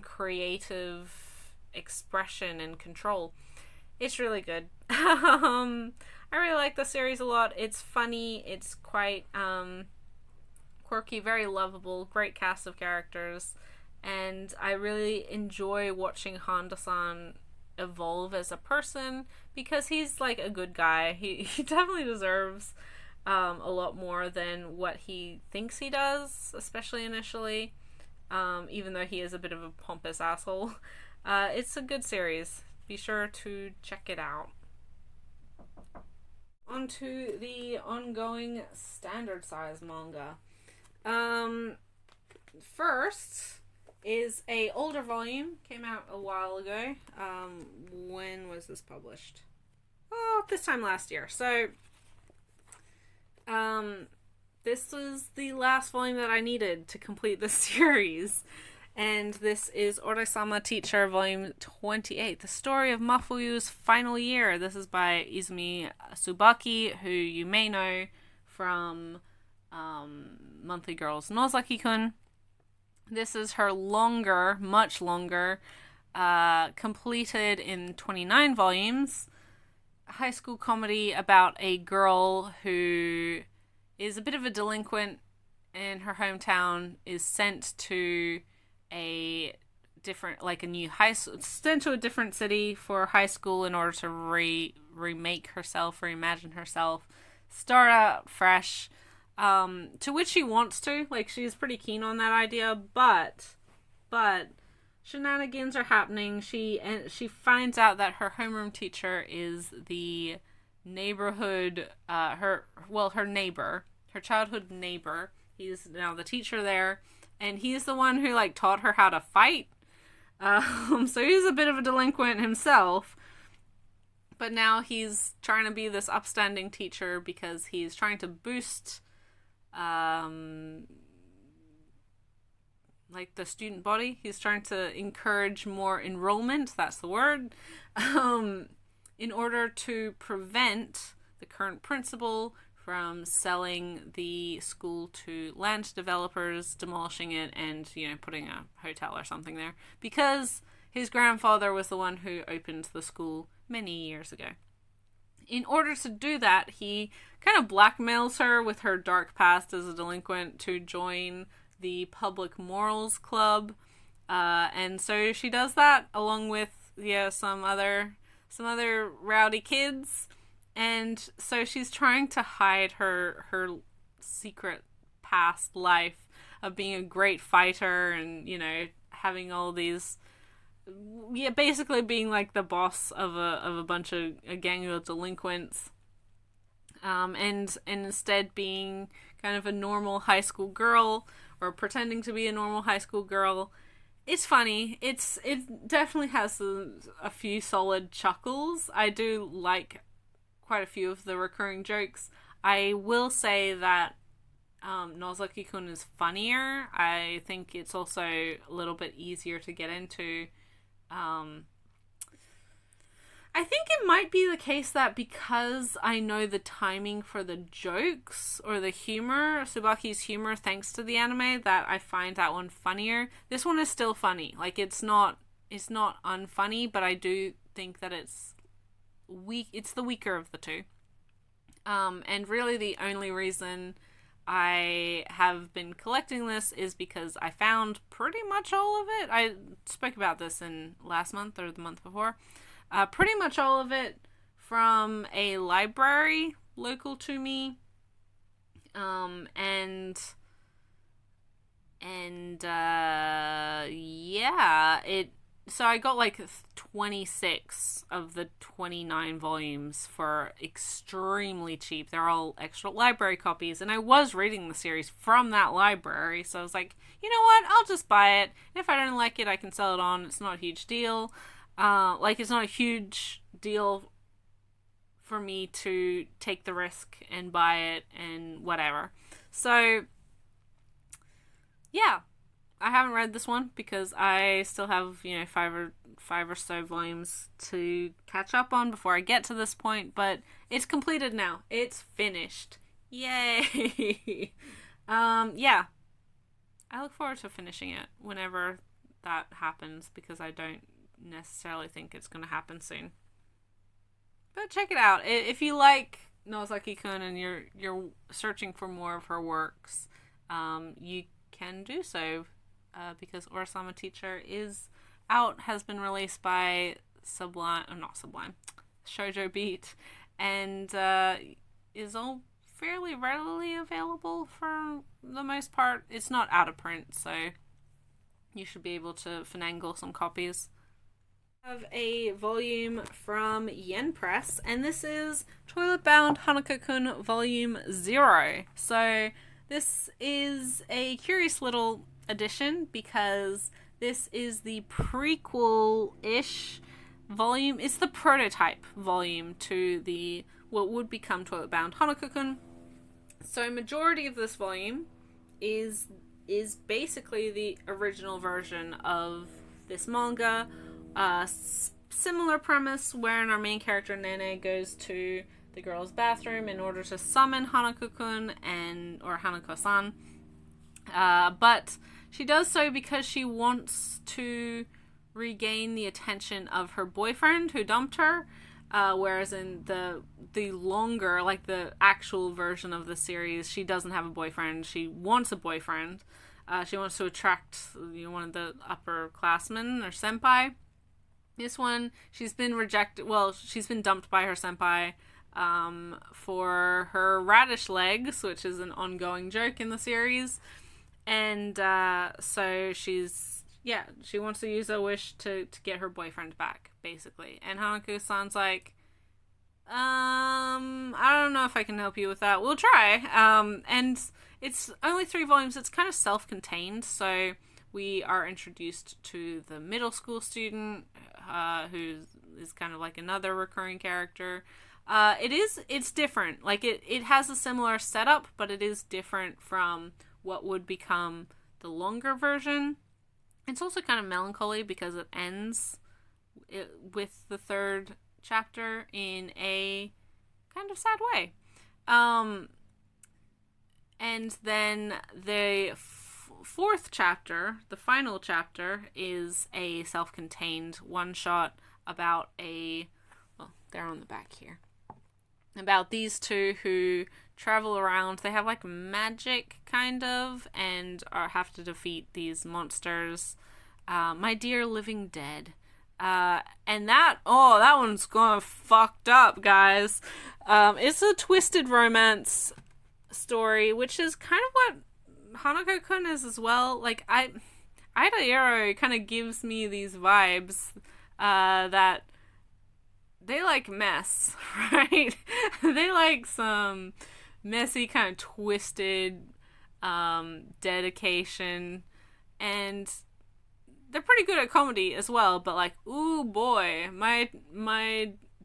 creative expression and control. It's really good. I really like the series a lot. It's funny. It's quite quirky, very lovable, great cast of characters, and I really enjoy watching Honda-san evolve as a person, because he's like a good guy. He definitely deserves a lot more than what he thinks he does, especially initially, even though he is a bit of a pompous asshole. It's a good series. Be sure to check it out. On to the ongoing standard size manga. First is a older volume, came out a while ago. When was this published? Oh, this time last year. So, this was the last volume that I needed to complete the series. And this is Orisama Teacher, Volume 28, The Story of Mafuyu's Final Year. This is by Izumi Tsubaki, who you may know from Monthly Girls Nozaki-kun. This is her longer, much longer, completed in 29 volumes, high school comedy about a girl who is a bit of a delinquent in her hometown, is sent to a different, like a new high school, sent to a different city for high school in order to remake herself, reimagine herself, start out fresh, to which she wants to, like she's pretty keen on that idea, but shenanigans are happening. She finds out that her homeroom teacher is the neighborhood, her neighbor, her childhood neighbor. He's now the teacher there, and he's the one who like taught her how to fight. So he's a bit of a delinquent himself, but now he's trying to be this upstanding teacher because he's trying to boost like the student body. He's trying to encourage more enrollment, that's the word, in order to prevent the current principal from selling the school to land developers, demolishing it, and, you know, putting a hotel or something there, because his grandfather was the one who opened the school many years ago. In order to do that, he kind of blackmails her with her dark past as a delinquent to join the Public Morals Club, and so she does that along with some other rowdy kids, and so she's trying to hide her secret past life of being a great fighter and, you know, having all these, basically being like the boss of a bunch of a gang of delinquents, and instead being kind of a normal high school girl, or pretending to be a normal high school girl. It's funny. It definitely has a few solid chuckles. I do like quite a few of the recurring jokes. I will say that Nozaki-kun is funnier. I think it's also a little bit easier to get into. I think it might be the case that because I know the timing for the jokes or the humor, Tsubaki's humor, thanks to the anime, that I find that one funnier. This one is still funny. Like, it's not unfunny, but I do think that it's weak. It's the weaker of the two. And really the only reason I have been collecting this is because I found pretty much all of it. I spoke about this in last month or the month before. Pretty much all of it from a library local to me. So I got like 26 of the 29 volumes for extremely cheap. They're all extra library copies, and I was reading the series from that library, so I was like, you know what, I'll just buy it. If I don't like it, I can sell it on. It's not a huge deal. It's not a huge deal for me to take the risk and buy it and whatever. So, yeah. I haven't read this one because I still have, five or so volumes to catch up on before I get to this point, but it's completed now. It's finished. Yay! Yeah. I look forward to finishing it whenever that happens because I don't necessarily think it's going to happen soon. But check it out. If you like Nozaki-kun and you're searching for more of her works, you can do so. Because Orisama Teacher is out, has been released by Shoujo Beat, and is all fairly readily available for the most part. It's not out of print, so you should be able to finagle some copies. I have a volume from Yen Press, and this is Toilet Bound Hanako-kun Volume 0. So this is a curious little edition because this is the prequel-ish volume. It's the prototype volume to the what would become Toilet Bound Hanako-kun. So majority of this volume is basically the original version of this manga. Similar premise wherein our main character Nene goes to the girls' bathroom in order to summon Hanako-kun or Hanako-san. But she does so because she wants to regain the attention of her boyfriend who dumped her. Whereas in the longer, like the actual version of the series, she doesn't have a boyfriend. She wants a boyfriend. She wants to attract one of the upperclassmen or senpai. This one, she's been rejected. Well, she's been dumped by her senpai for her radish legs, which is an ongoing joke in the series. And so she wants to use a wish to get her boyfriend back, basically. And Hanako-san's like, I don't know if I can help you with that. We'll try. And it's only 3 volumes. It's kind of self-contained. So we are introduced to the middle school student, who is kind of like another recurring character. It's different. Like it has a similar setup, but it is different from what would become the longer version. It's also kind of melancholy because it ends with the 3rd chapter in a kind of sad way. And then the 4th chapter, the final chapter, is a self-contained one-shot about they're on the back here. About these two who travel around. They have like magic kind of and have to defeat these monsters. My Dear Living Dead. And that one's gone fucked up, guys. It's a twisted romance story, which is kind of what Hanako-kun is as well. Like Ida Ero kind of gives me these vibes that they like mess, right? They like some messy, kind of twisted dedication, and they're pretty good at comedy as well, but like, ooh boy, my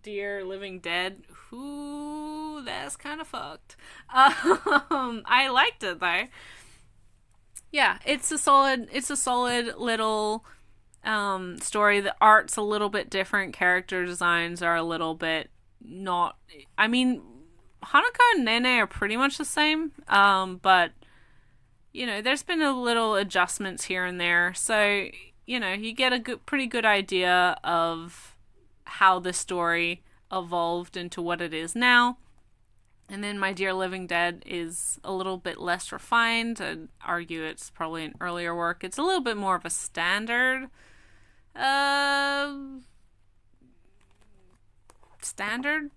Dear Living Dead, ooh, that's kind of fucked. I liked it though. Yeah, it's a solid little story. The art's a little bit different. Character designs are a little bit not. I mean, Hanako and Nene are pretty much the same. But there's been a little adjustments here and there. So you get a pretty good idea of how the story evolved into what it is now. And then My Dear Living Dead is a little bit less refined. I'd argue it's probably an earlier work. It's a little bit more of a standard standard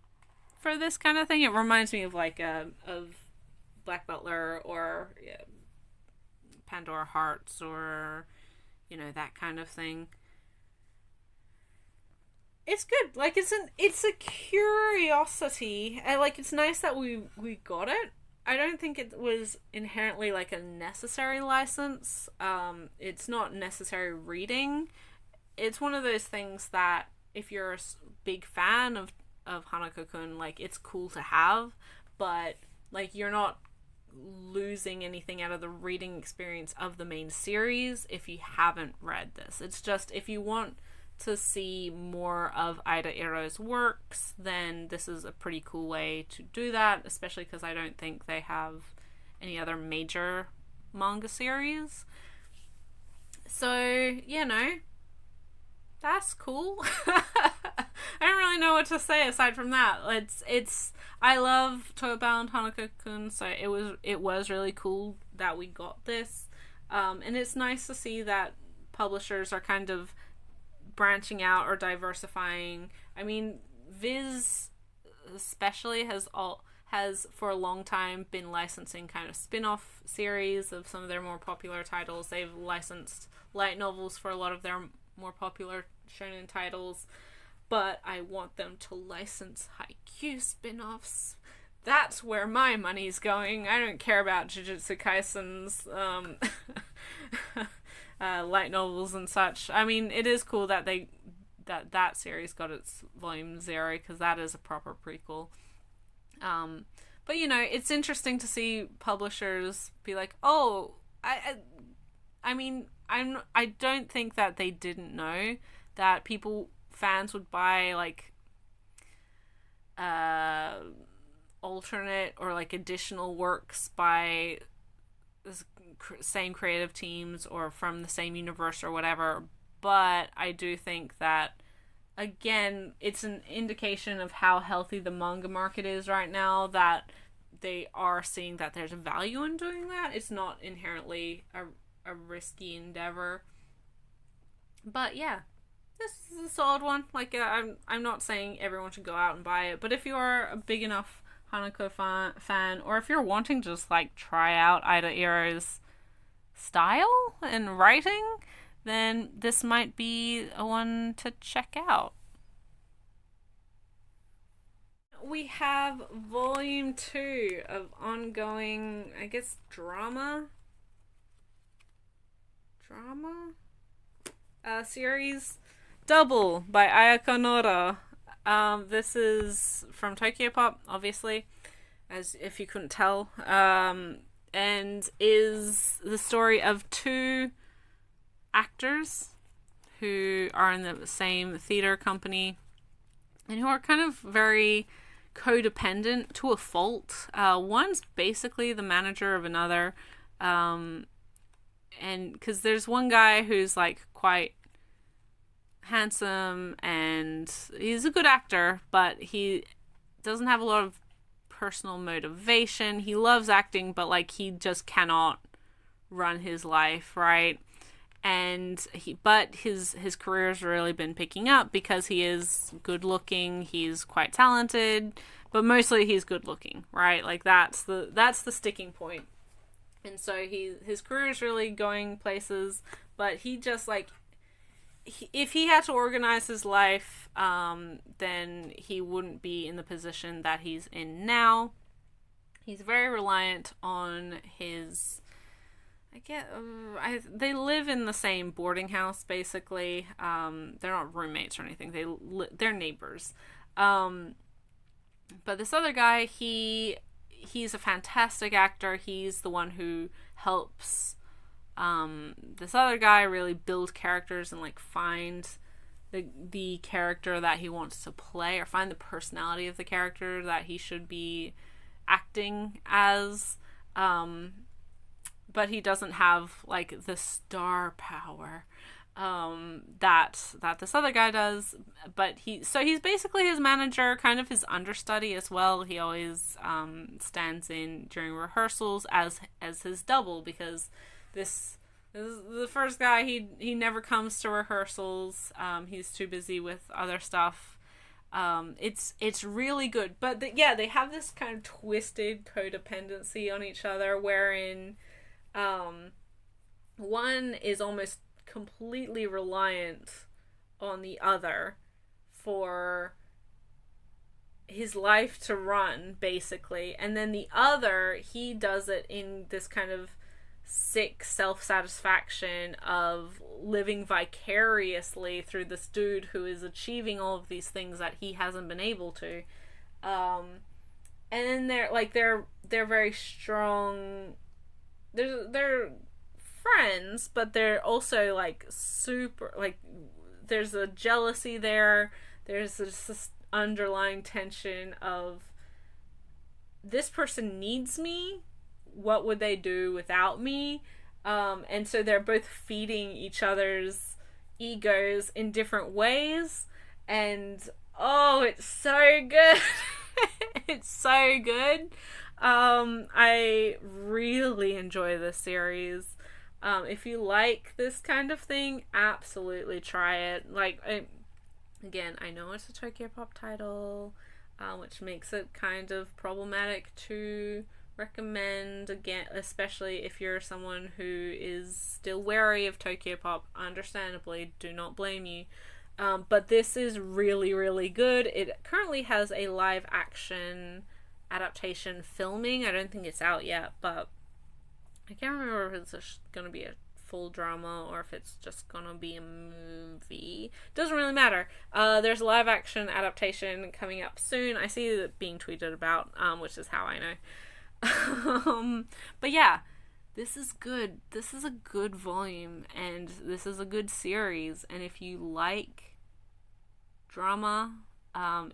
for this kind of thing. It reminds me of of Black Butler or Pandora Hearts or that kind of thing. It's good. Like it's a curiosity. And it's nice that we got it. I don't think it was inherently like a necessary license. It's not necessary reading. It's one of those things that if you're a big fan of Hanako-kun, it's cool to have, but you're not losing anything out of the reading experience of the main series if you haven't read this. It's just if you want to see more of Ida Iro's works, then this is a pretty cool way to do that, especially because I don't think they have any other major manga series. So, that's cool. I don't really know what to say aside from that. I love Toyobound Hanako-kun, so it was really cool that we got this. And it's nice to see that publishers are kind of branching out or diversifying. I mean, Viz especially has for a long time been licensing kind of spin-off series of some of their more popular titles. They've licensed light novels for a lot of their more popular shonen titles, but I want them to license Haikyuu spin-offs. That's where my money's going. I don't care about Jujutsu Kaisen's light novels and such. I mean, it is cool that that series got its volume 0, because that is a proper prequel. But it's interesting to see publishers be like, oh, I mean, I don't think that they didn't know that fans would buy alternate or additional works by the same creative teams or from the same universe or whatever. But I do think that, again, it's an indication of how healthy the manga market is right now, that they are seeing that there's a value in doing that. It's not inherently a risky endeavor. But yeah, this is a solid one. I'm not saying everyone should go out and buy it, but if you are a big enough Hanako fan, or if you're wanting to just try out Ida Iro's style and writing, then this might be a one to check out. We have volume 2 of ongoing, I guess, drama series Double by Ayaka Nora. This is from Tokyo Pop, obviously, as if you couldn't tell, and is the story of 2 actors who are in the same theater company and who are kind of very codependent to a fault. One's basically the manager of another, and because there's one guy who's quite handsome and he's a good actor, but he doesn't have a lot of personal motivation. He loves acting, but he just cannot run his life, right? And his career's really been picking up because he is good looking, he's quite talented, but mostly he's good looking, right? That's the sticking point. And so his career is really going places, but he just if he had to organize his life, then he wouldn't be in the position that he's in now. He's very reliant on his, they live in the same boarding house, basically. They're not roommates or anything. They're neighbors. But this other guy, he's a fantastic actor. He's the one who helps this other guy really build characters and find the character that he wants to play, or find the personality of the character that he should be acting as. But he doesn't have the star power that this other guy does. But he's basically his manager, kind of his understudy as well. He always stands in during rehearsals as his double, because this is the first guy. He never comes to rehearsals. He's too busy with other stuff. It's really good, but yeah, they have this kind of twisted codependency on each other, wherein one is almost completely reliant on the other for his life to run, basically, and then the other, he does it in this kind of sick self-satisfaction of living vicariously through this dude who is achieving all of these things that he hasn't been able to. And then they're very strong. They're friends, but they're also like super, like, there's a jealousy there. There's this underlying tension of, this person needs me, what would they do without me? And so they're both feeding each other's egos in different ways, and oh, it's so good. It's so good. I really enjoy this series. If you like this kind of thing, absolutely try it. Like, again, I know it's a Tokyo Pop title, which makes it kind of problematic to recommend, again, especially if you're someone who is still wary of Tokyo Pop. Understandably, do not blame you. But this is really, really good. It currently has a live action adaptation filming. I don't think it's out yet, but I can't remember if it's going to be a full drama or if it's just going to be a movie. Doesn't really matter. There's a live action adaptation coming up soon. I see it being tweeted about, which is how I know. But yeah, this is good. This is a good volume, and this is a good series. And if you like drama,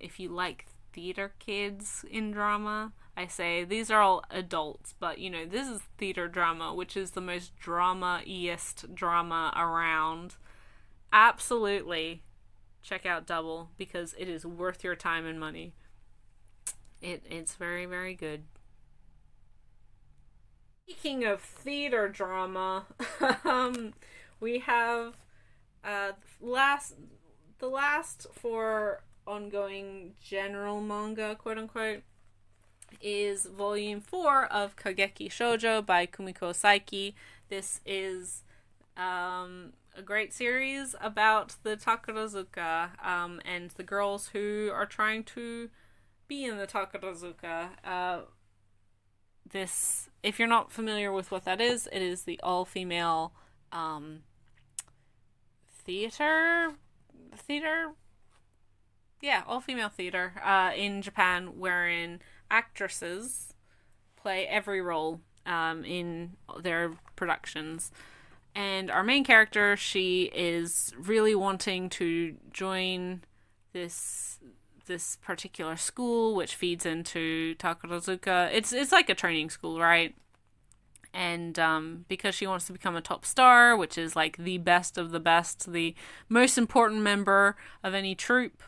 if you like theater kids in drama, I say these are all adults, but you know, this is theater drama, which is the most drama-iest drama around. Absolutely check out Double, because it is worth your time and money. It's very, very good. Speaking of theater drama, we have the last for ongoing general manga, quote unquote, is volume 4 of Kageki Shoujo by Kumikosaki. This is a great series about the Takarazuka and the girls who are trying to be in the Takarazuka. This, if you're not familiar with what that is, it is the all-female theater, all-female theater in Japan, wherein actresses play every role in their productions. And our main character, she is really wanting to join this particular school, which feeds into Takarazuka. It's like a training school, right? And because she wants to become a top star, which is like the best of the best, the most important member of any troupe,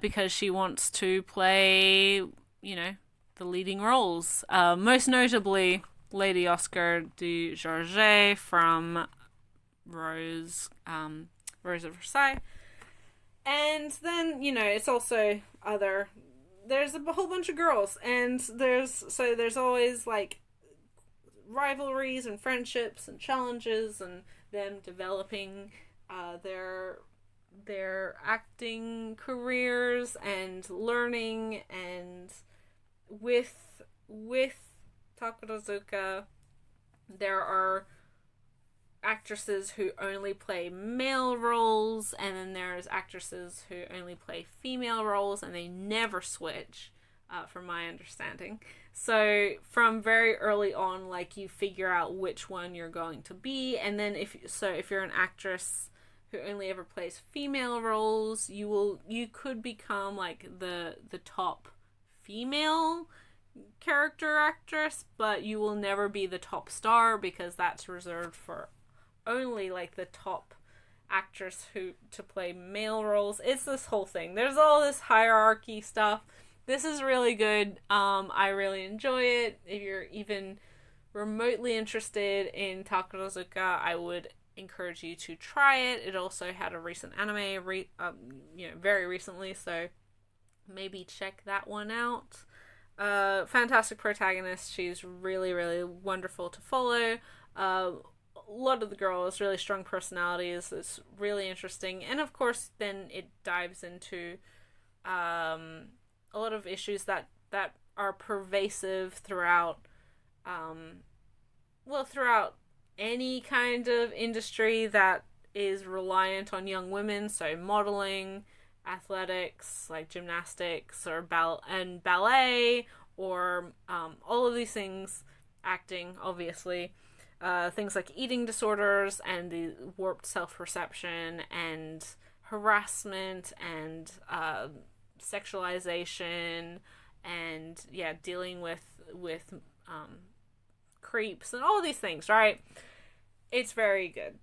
because she wants to play, you know, the leading roles. Most notably, Lady Oscar de Georget from Rose of Versailles. And then, you know, it's also there's a whole bunch of girls, and there's always like rivalries and friendships and challenges, and them developing their acting careers and learning. And with Takarazuka, there are actresses who only play male roles, and then there's actresses who only play female roles, and they never switch, from my understanding. So from very early on, like, you figure out which one you're going to be, and then if you're an actress who only ever plays female roles, you could become like the top female character actress, but you will never be the top star, because that's reserved for only like the top actress to play male roles. It's this whole thing. There's all this hierarchy stuff. This is really good. I really enjoy it. If you're even remotely interested in Takarazuka, I would encourage you to try it. It also had a recent anime, very recently, so maybe check that one out. Fantastic protagonist. She's really, really wonderful to follow. A lot of the girls, really strong personalities. It's really interesting. And of course, then it dives into a lot of issues that are pervasive throughout, throughout any kind of industry that is reliant on young women. So modeling, athletics, like gymnastics or ballet, or all of these things, acting, obviously, things like eating disorders and the warped self-perception and harassment and sexualization, and dealing with creeps and all these things, right? It's very good.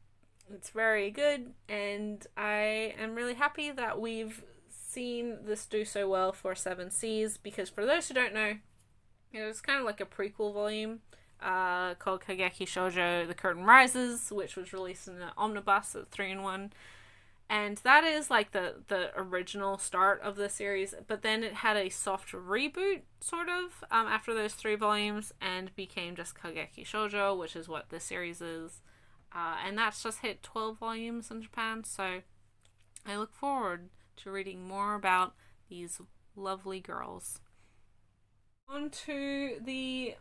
It's very good, and I am really happy that we've seen this do so well for Seven Seas, because for those who don't know, it was kind of like a prequel volume called Kageki Shoujo The Curtain Rises, which was released in an omnibus at 3-in-1, and that is like the original start of the series, but then it had a soft reboot, sort of, after those 3 volumes, and became just Kageki Shoujo, which is what this series is. And that's just hit 12 volumes in Japan, so I look forward to reading more about these lovely girls. On to the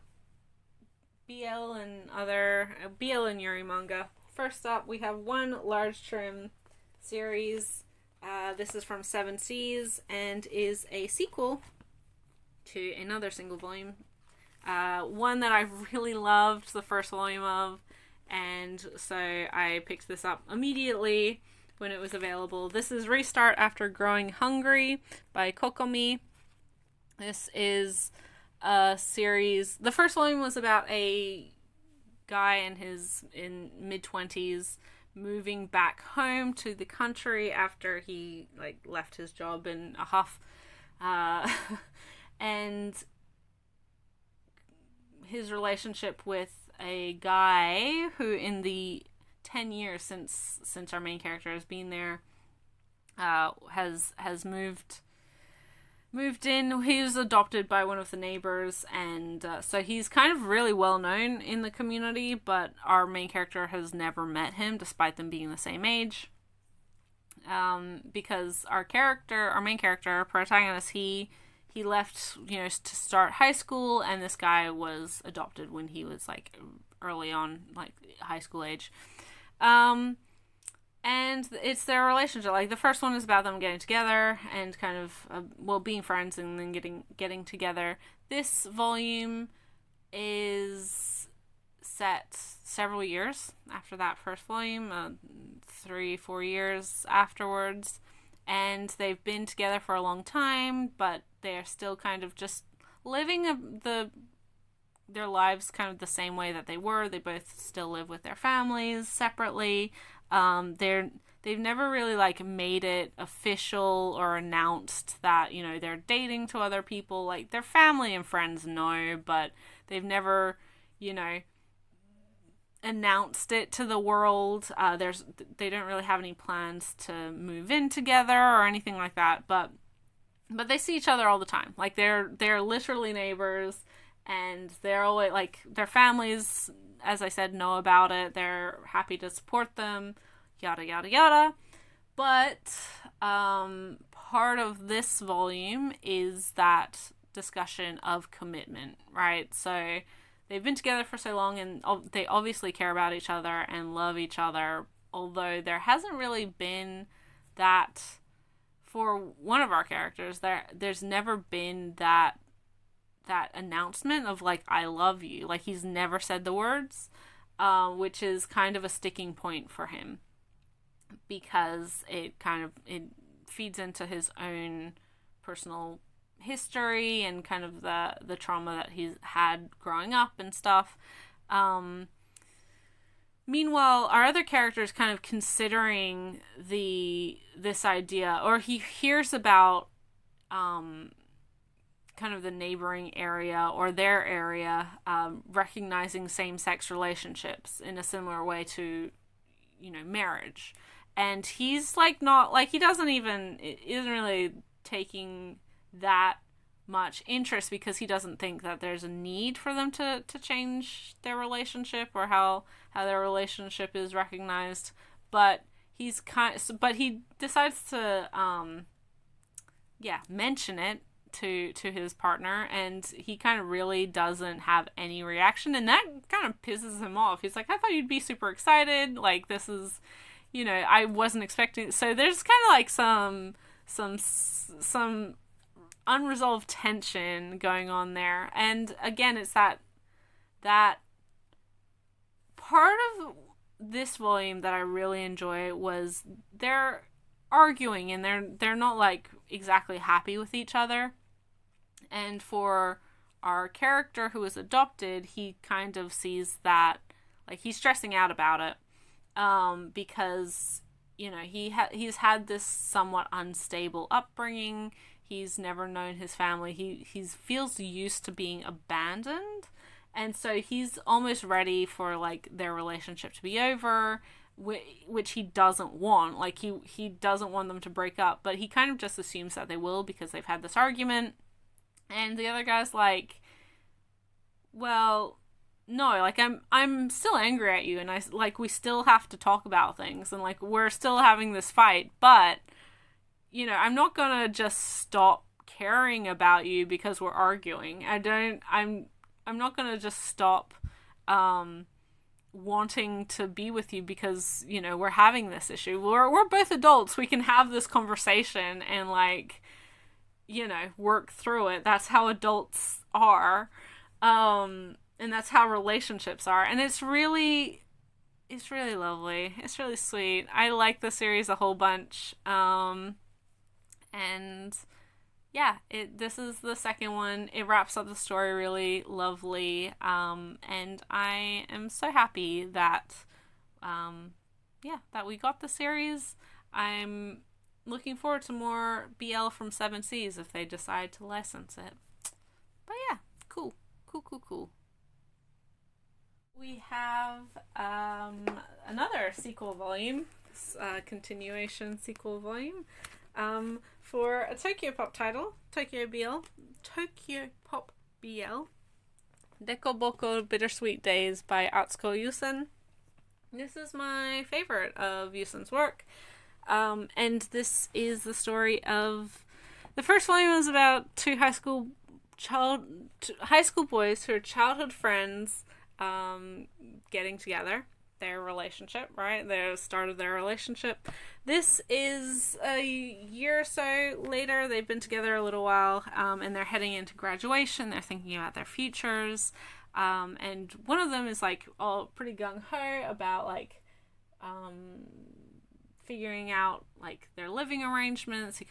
BL and Yuri manga. First up, we have one large trim series. This is from Seven Seas and is a sequel to another single volume. One that I really loved the first volume of, and so I picked this up immediately when it was available. This is Restart After Growing Hungry by Kokomi. This is a series. The first volume was about a guy in mid-20s moving back home to the country after he left his job in a huff, and his relationship with a guy who, in the 10 years since our main character has been there, has moved in. He was adopted by one of the neighbors, and so he's kind of really well known in the community, but our main character has never met him despite them being the same age, because our main character, protagonist, he left, to start high school, and this guy was adopted when he was early on, high school age. And it's their relationship. The first one is about them getting together and kind of being friends and then getting together. This volume is set several years after that first volume, 3-4 years afterwards. And they've been together for a long time, but they're still kind of just living their lives kind of the same way that they were. They both still live with their families separately. They've never really made it official or announced that, they're dating to other people. Their family and friends know, but they've never, announced it to the world. They don't really have any plans to move in together or anything like that, but they see each other all the time. They're literally neighbors, and they're always their families, as I said, know about it. They're happy to support them, yada yada yada. But part of this volume is that discussion of commitment, right? So they've been together for so long, and they obviously care about each other and love each other, although there hasn't really been that, for one of our characters, there's never been that announcement of I love you. He's never said the words, which is kind of a sticking point for him, because it feeds into his own personal history and kind of the trauma that he's had growing up and stuff. Meanwhile, our other character is kind of considering this idea, or he hears about kind of the neighboring area or their area recognizing same-sex relationships in a similar way to, marriage. And he's not, he isn't really taking that much interest because he doesn't think that there's a need for them to change their relationship or how their relationship is recognized. But but he decides to mention it to his partner, and he kind of really doesn't have any reaction, and that kind of pisses him off. He's like, I thought you'd be super excited, like this is, I wasn't expecting. So there's kind of like some unresolved tension going on there. And again, it's that part of this volume that I really enjoy was they're arguing and they're not like exactly happy with each other. And for our character who was adopted, he kind of sees that, like, he's stressing out about it, because he's had this somewhat unstable upbringing. He's never known his family. He feels used to being abandoned, and so he's almost ready for like their relationship to be over, which he doesn't want. Like he doesn't want them to break up, but he kind of just assumes that they will because they've had this argument. And the other guy's like, well, no, like I'm still angry at you, and we still have to talk about things, and like we're still having this fight, but I'm not gonna just stop caring about you because we're arguing. I'm not gonna just stop wanting to be with you because we're having this issue. We're both adults. We can have this conversation and like work through it. That's how adults are, and that's how relationships are. And it's really lovely. It's really sweet. I like the series a whole bunch. And yeah, this is the second one. It wraps up the story really lovely. And I am so happy that that we got the series. I'm looking forward to more BL from Seven Seas if they decide to license it. But yeah, cool. We have another sequel volume, continuation sequel volume, for a Tokyo Pop title, Tokyo Pop BL, Dekoboko Bittersweet Days by Atsuko Yusen. This is my favorite of Yusen's work. And this is the story of, the first volume was about two high school boys who are childhood friends, getting together, their relationship, right? The start of their relationship. This is a year or so later. They've been together a little while, and they're heading into graduation. They're thinking about their futures, and one of them is like all pretty gung-ho about like figuring out like their living arrangements.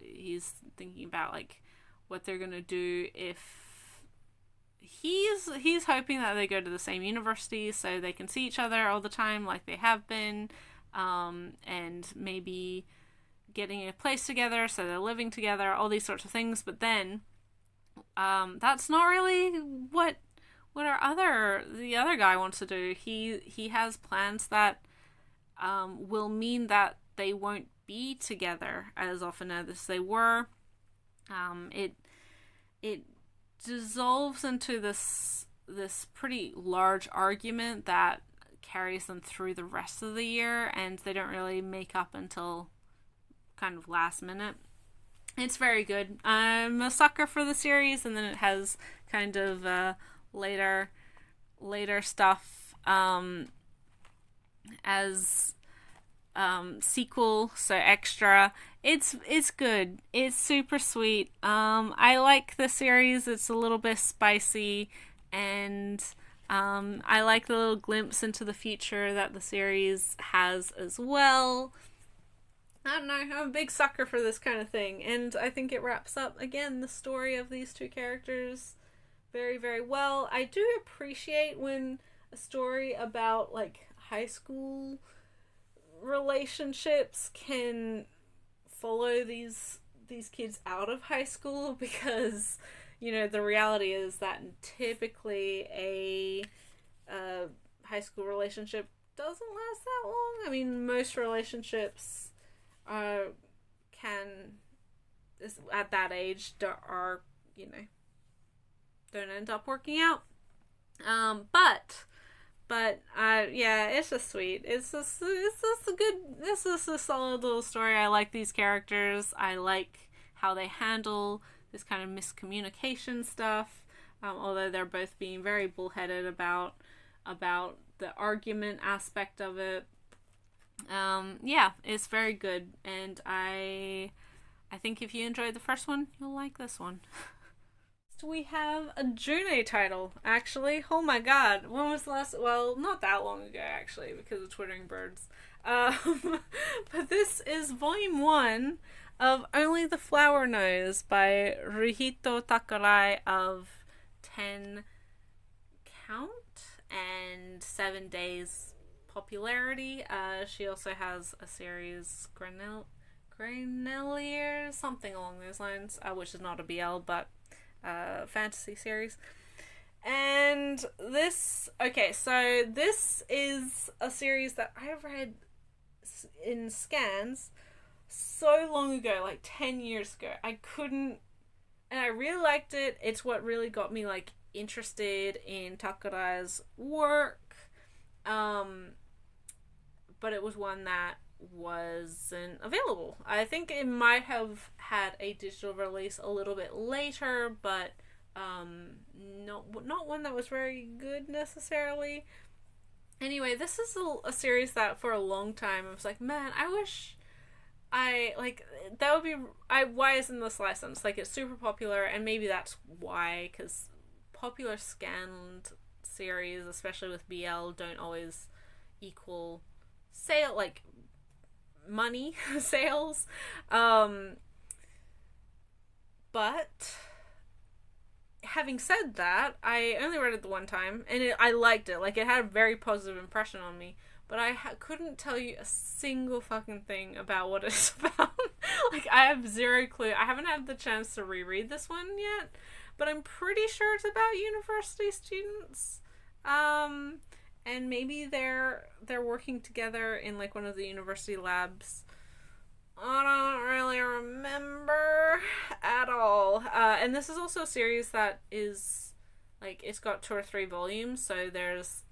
He's thinking about like what they're gonna do if he's hoping that they go to the same university so they can see each other all the time like they have been, and maybe getting a place together so they're living together, all these sorts of things. But then that's not really what the other guy wants to do. He has plans that will mean that they won't be together as often as they were. It dissolves into this pretty large argument that carries them through the rest of the year, and they don't really make up until kind of last minute. It's very good. I'm a sucker for the series, and then it has kind of later stuff as sequel, so extra. It's good. It's super sweet. I like the series. It's a little bit spicy, and I like the little glimpse into the future that the series has as well. I don't know, I'm a big sucker for this kind of thing, and I think it wraps up, again, the story of these two characters very, very well. I do appreciate when a story about, like, high school relationships can follow these kids out of high school, because, the reality is that typically a high school relationship doesn't last that long. I mean, most relationships can at that age are, don't end up working out. But yeah, it's just sweet. It's just a solid little story. I like these characters. I like how they handle this kind of miscommunication stuff. Although they're both being very bullheaded about the argument aspect of it. Yeah, it's very good, and I think if you enjoyed the first one, you'll like this one. We have a June title, actually. Oh my god. When was the last... Well, not that long ago, actually, because of Twittering Birds. But this is Volume 1 of Only the Flower Knows by Ryotaro Takurai of 10 Count and 7 Days Popularity. She also has a series, Grenelier, something along those lines, which is not a BL, but fantasy series. And this is a series that I read in scans so long ago, like 10 years ago. I really liked it. It's what really got me like interested in Takurai's work. But it was one that wasn't available. I think it might have had a digital release a little bit later, but not one that was very good necessarily. Anyway, this is a series that for a long time I was like, man, I wish that would be why isn't this licensed? Like, it's super popular, and maybe that's why, because popular scanned series, especially with BL, don't always equal money sales. But having said that, I only read it the one time, and I liked it. Like, it had a very positive impression on me, but I couldn't tell you a single fucking thing about what it's about. Like, I have zero clue. I haven't had the chance to reread this one yet, but I'm pretty sure it's about university students. And maybe they're working together in like one of the university labs. I don't really remember at all. And this is also a series that is like, it's got 2 or 3 volumes, so there's...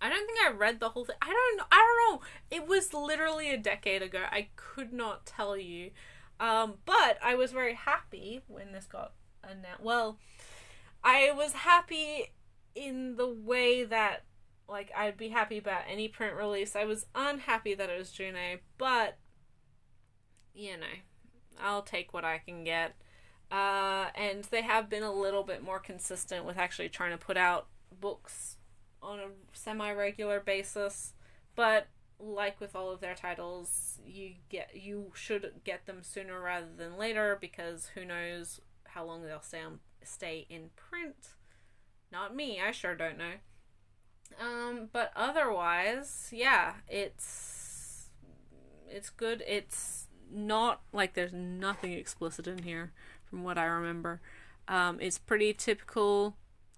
I don't think I read the whole thing. I don't know. It was literally a decade ago. I could not tell you. But I was very happy when this got announced. Well, I was happy in the way that, like, I'd be happy about any print release. I was unhappy that it was June, but, I'll take what I can get. And they have been a little bit more consistent with actually trying to put out books on a semi-regular basis. But, like with all of their titles, you should get them sooner rather than later, because who knows how long they'll stay in print. Not me, I sure don't know. But otherwise, yeah, it's good. It's not like there's nothing explicit in here from what I remember. It's pretty typical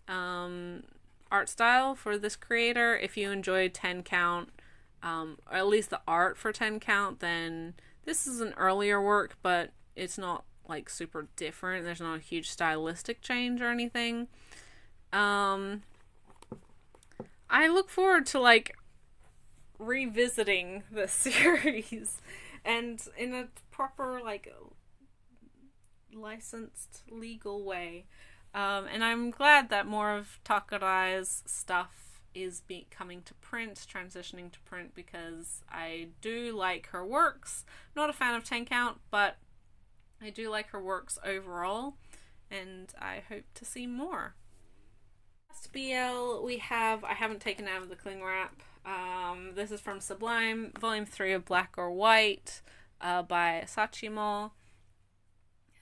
art style for this creator. If you enjoyed 10 Count, or at least the art for 10 Count, then this is an earlier work, but it's not like super different. There's not a huge stylistic change or anything. I look forward to, like, revisiting the series, and in a proper, like, licensed, legal way. And I'm glad that more of Takurai's stuff is coming to print, transitioning to print, because I do like her works. Not a fan of 10 Count, but I do like her works overall, and I hope to see more. Last BL we have, I haven't taken out of the cling wrap. This is from Sublime, Volume 3 of Black or White, by Sachimo.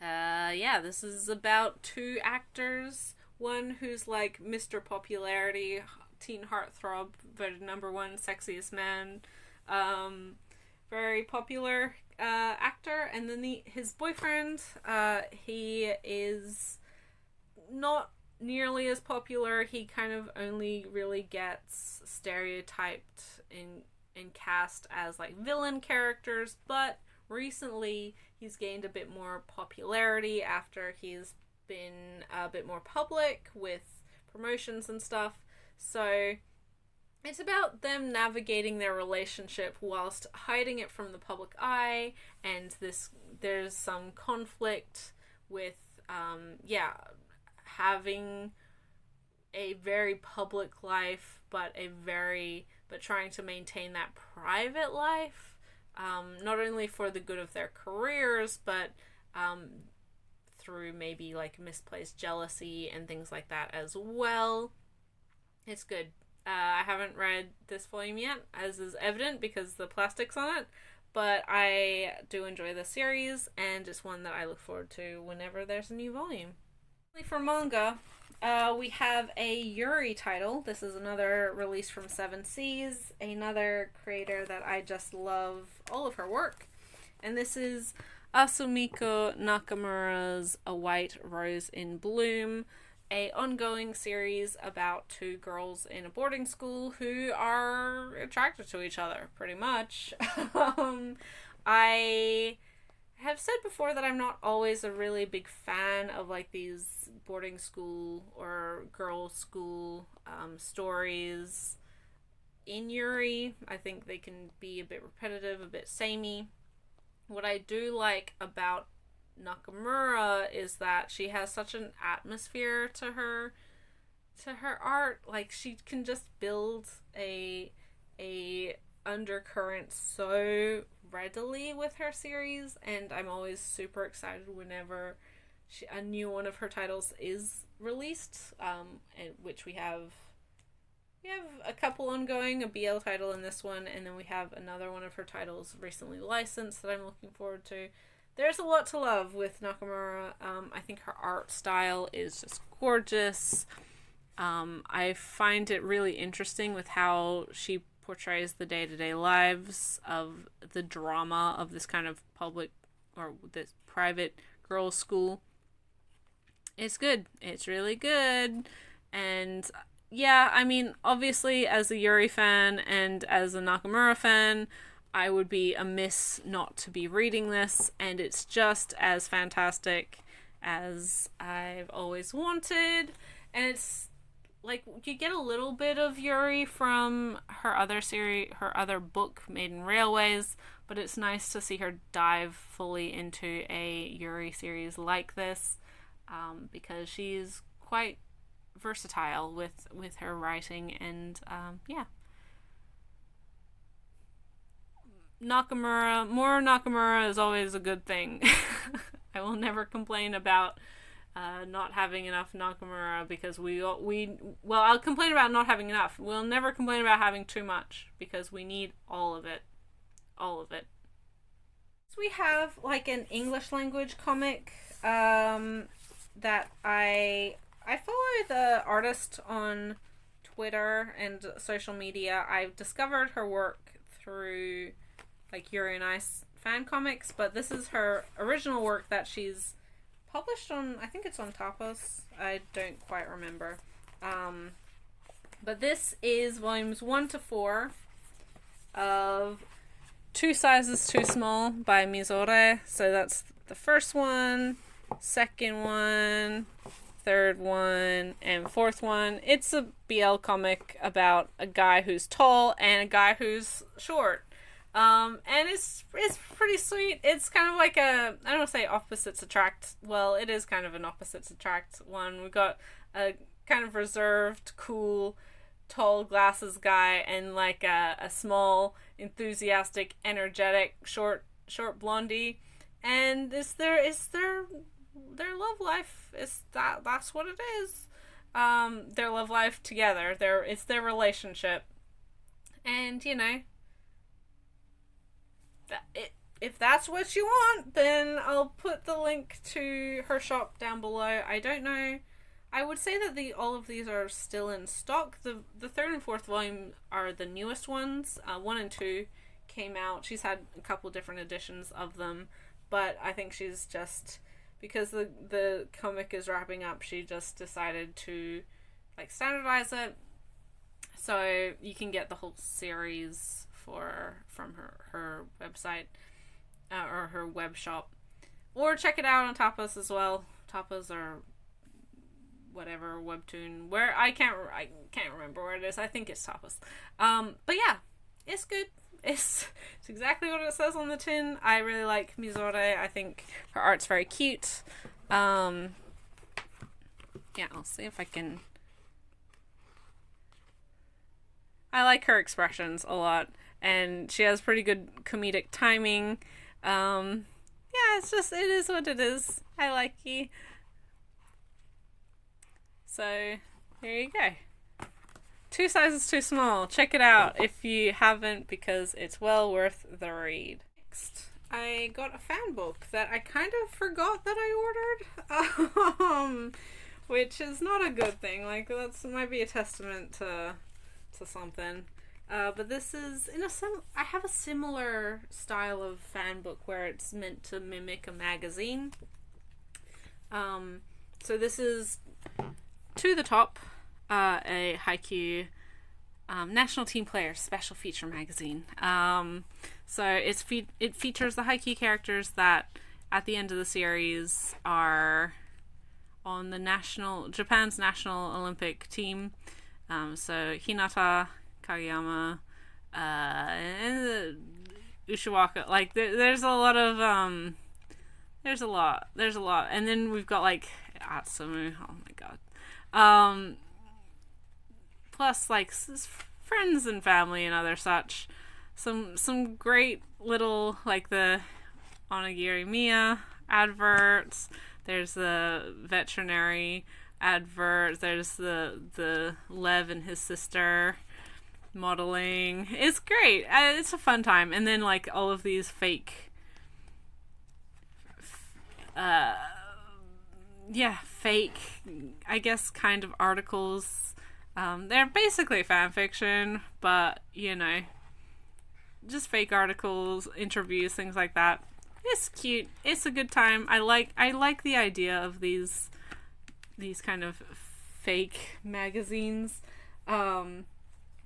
Yeah, this is about 2 actors. One who's like Mr. Popularity, teen heartthrob, voted #1 sexiest man, very popular actor. And then his boyfriend, he is not nearly as popular. He kind of only really gets stereotyped and cast as like villain characters, but recently he's gained a bit more popularity after he's been a bit more public with promotions and stuff. So it's about them navigating their relationship whilst hiding it from the public eye, and there's some conflict with having a very public life but trying to maintain that private life, not only for the good of their careers, but through maybe like misplaced jealousy and things like that as well. It's good. I haven't read this volume yet, as is evident because the plastic's on it, but I do enjoy the series, and it's one that I look forward to whenever there's a new volume. For manga, we have a Yuri title. This is another release from Seven Seas, another creator that I just love all of her work. And this is Asumiko Nakamura's A White Rose in Bloom, a ongoing series about two girls in a boarding school who are attracted to each other, pretty much. I have said before that I'm not always a really big fan of like these boarding school or girls' school stories in Yuri. I think they can be a bit repetitive, a bit samey. What I do like about Nakamura is that she has such an atmosphere to her art. Like, she can just build a undercurrent so readily with her series, and I'm always super excited whenever a new one of her titles is released, and which we have a couple ongoing, a BL title in this one, and then we have another one of her titles recently licensed that I'm looking forward to. There's a lot to love with Nakamura. I think her art style is just gorgeous. I find it really interesting with how she portrays the day-to-day lives of the drama of this kind of public or this private girls' school. It's good. It's really good. And yeah, I mean, obviously as a Yuri fan and as a Nakamura fan, I would be amiss not to be reading this, and it's just as fantastic as I've always wanted. And it's like, you get a little bit of Yuri from her other series, her other book, Maiden Railways, but it's nice to see her dive fully into a Yuri series like this, because she's quite versatile with her writing, and yeah. More Nakamura is always a good thing. I will never complain about not having enough Nakamura, because I'll complain about not having enough. We'll never complain about having too much, because we need all of it. All of it. So we have like an English language comic that I follow the artist on Twitter and social media. I've discovered her work through like Yuri and Ice fan comics, but this is her original work that she's published on, I think it's on Tapas. I don't quite remember. But this is volumes 1 to 4 of Two Sizes Too Small by Mizore. So that's the first one, second one, third one, and fourth one. It's a BL comic about a guy who's tall and a guy who's short. And it's pretty sweet. It's kind of like I don't want to say opposites attract. Well, it is kind of an opposites attract one. We've got a kind of reserved, cool, tall glasses guy, and like a small, enthusiastic, energetic, short blondie. And it's their love life. That's what it is. Their love life together. It's their relationship. And you know, if that's what you want, then I'll put the link to her shop down below. I don't know. I would say that all of these are still in stock. The third and fourth volume are the newest ones. 1 and 2 came out. She's had a couple different editions of them, but I think she's just, because the comic is wrapping up, she just decided to like standardize it, so you can get the whole series from her website or her web shop. Or check it out on Tapas as well. Tapas or whatever webtoon where I can't remember where it is. I think it's Tapas. But yeah, it's good. It's exactly what it says on the tin. I really like Mizore. I think her art's very cute. Yeah, I'll see if I can. I like her expressions a lot, and she has pretty good comedic timing. Yeah, it's just, it is what it is. I like you. So, there you go. 2 sizes too small. Check it out if you haven't, because it's well worth the read. Next, I got a fan book that I kind of forgot that I ordered. Which is not a good thing. Like, that might be a testament to something. But this is I have a similar style of fan book where it's meant to mimic a magazine. So this is To the Top, a Haikyuu National Team Players special feature magazine. So it features the Haikyuu characters that at the end of the series are on the Japan's national Olympic team. So Hinata, Kageyama, and Ushiwaka. Like there's a lot of there's a lot, and then we've got like Atsumu. Oh my god. Plus like friends and family and other such. Some great little like the Onigiri Miya adverts. There's the veterinary advert. There's the Lev and his sister modeling. It's great. It's a fun time. And then like all of these fake I guess kind of articles. They're basically fan fiction, but you know, just fake articles, interviews, things like that. It's cute. It's a good time. I like the idea of these kind of fake magazines. And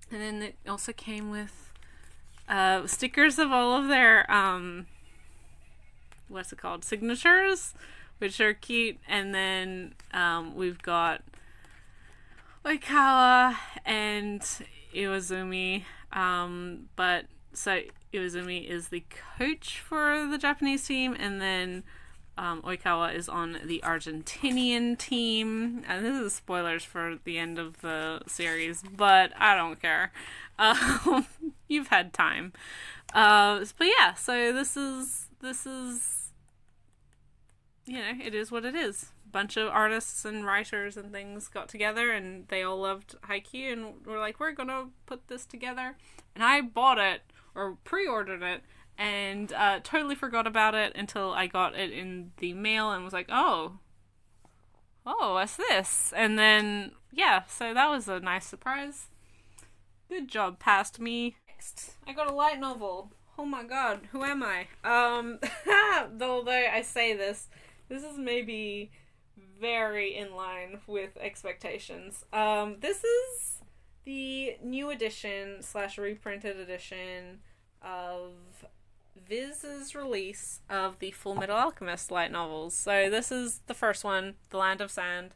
then it also came with stickers of all of their signatures, which are cute. And then we've got Oikawa and Iwazumi, but so Iwazumi is the coach for the Japanese team, and then Oikawa is on the Argentinian team. And this is spoilers for the end of the series, but I don't care. You've had time. But yeah, so this is you know, it is what it is. Bunch of artists and writers and things got together, and they all loved Haikyuu, and were like, we're gonna put this together. And I bought it, or pre-ordered it, and totally forgot about it until I got it in the mail and was like, oh, what's this? And then, yeah, so that was a nice surprise. Good job, past me. Next, I got a light novel. Oh my god, who am I? Although I say this is maybe very in line with expectations. This is the new edition / reprinted edition of Viz's release of the Full Metal Alchemist light novels. So this is the first one, The Land of Sand,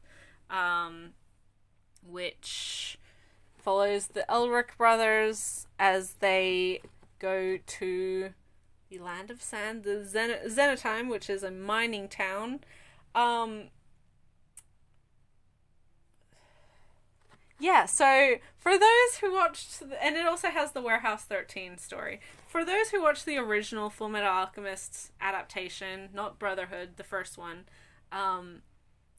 which follows the Elric brothers as they go to the Land of Sand, the Xenotime, which is a mining town. Yeah, so for those who watched, and it also has the Warehouse 13 story. For those who watched the original Full Metal Alchemist adaptation, not Brotherhood, the first one,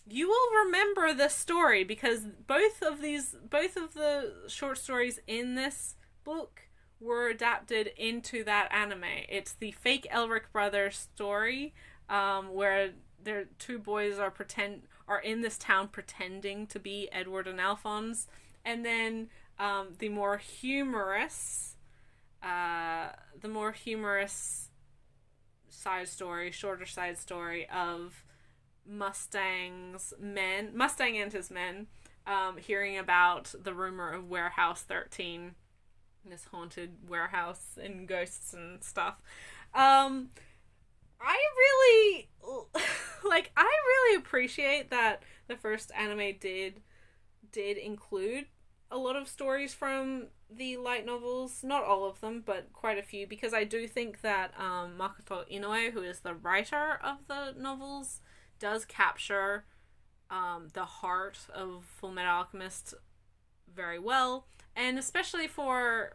you will remember this story because both of the short stories in this book were adapted into that anime. It's the fake Elric brothers story, where their 2 boys are in this town pretending to be Edward and Alphonse, and then the more humorous shorter side story of Mustang and his men, hearing about the rumor of Warehouse 13, this haunted warehouse and ghosts and stuff. I really like. I really appreciate that the first anime did include a lot of stories from the light novels. Not all of them, but quite a few, because I do think that Makoto Inoue, who is the writer of the novels, does capture the heart of Fullmetal Alchemist very well, and especially for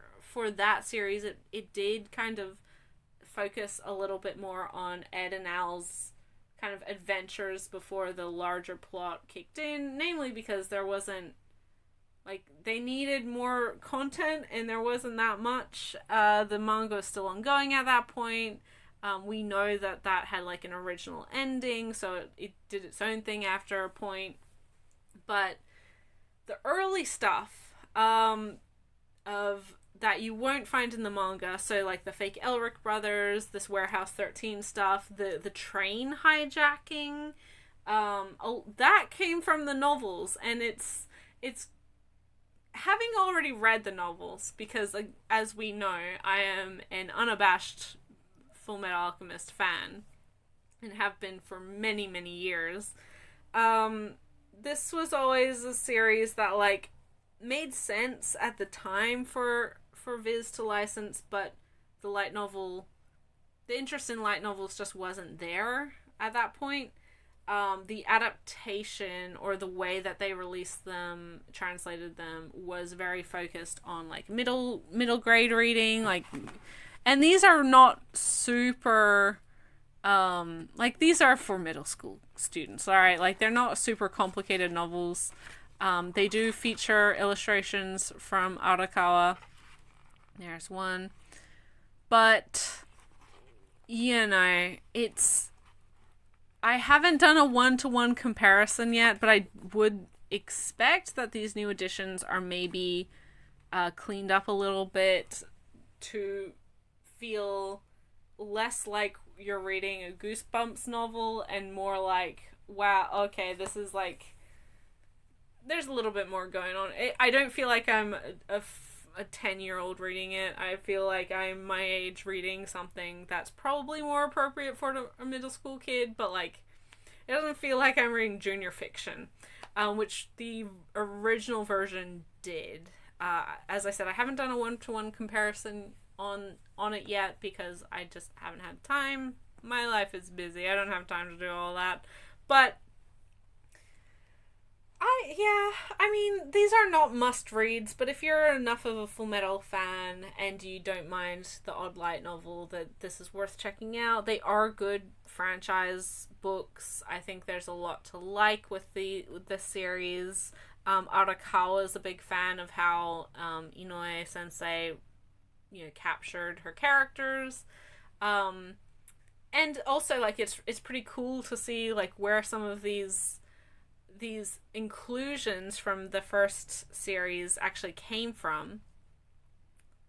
that series, it did kind of focus a little bit more on Ed and Al's kind of adventures before the larger plot kicked in, namely because there wasn't, like, they needed more content and there wasn't that much. The manga was still ongoing at that point. We know that had like an original ending, so it did its own thing after a point. But the early stuff of that you won't find in the manga, so like the fake Elric brothers, this Warehouse 13 stuff, the train hijacking, that came from the novels, and it's having already read the novels, because like, as we know, I am an unabashed Fullmetal Alchemist fan and have been for many, many years. This was always a series that like made sense at the time for Viz to license, but the interest in light novels just wasn't there at that point. The adaptation, or the way that they released them, translated them, was very focused on like middle grade reading, like, and these are not super like, these are for middle school students, all right? Like, they're not super complicated novels. They do feature illustrations from Arakawa. There's one. But, you know, I haven't done a one-to-one comparison yet, but I would expect that these new editions are maybe cleaned up a little bit to feel less like you're reading a Goosebumps novel and more like, wow, okay, this is like, there's a little bit more going on. I don't feel like I'm a 10-year-old reading it. I feel like I'm my age reading something that's probably more appropriate for a middle school kid, but like, it doesn't feel like I'm reading junior fiction, which the original version did. As I said, I haven't done a one-to-one comparison on it yet, because I just haven't had time. My life is busy. I don't have time to do all that. But I mean, these are not must-reads, but if you're enough of a Fullmetal fan and you don't mind the odd light novel, that this is worth checking out. They are good franchise books. I think there's a lot to like with the series. Arakawa is a big fan of how Inoue Sensei, you know, captured her characters. And also, like, it's pretty cool to see like where some of these inclusions from the first series actually came from.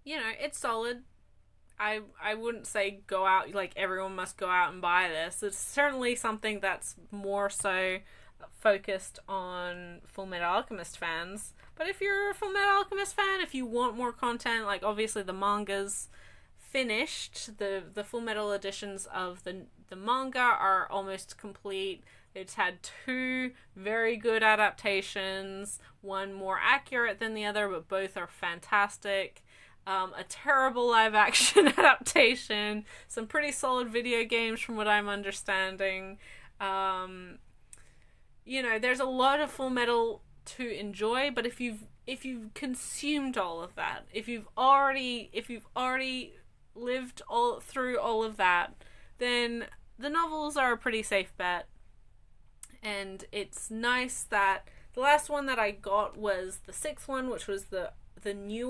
You know, it's solid. I wouldn't say go out, like, everyone must go out and buy this. It's certainly something that's more so focused on Fullmetal Alchemist fans. But if you're a Fullmetal Alchemist fan, if you want more content, like, obviously the manga's finished. The Fullmetal editions of the manga are almost complete. It's had 2 very good adaptations, one more accurate than the other, but both are fantastic. A terrible live-action adaptation, some pretty solid video games from what I'm understanding. You know, there's a lot of Fullmetal to enjoy, but if you've consumed all of that, if you've already lived through all of that, then the novels are a pretty safe bet. And it's nice that the last one that I got was the 6th one, which was the new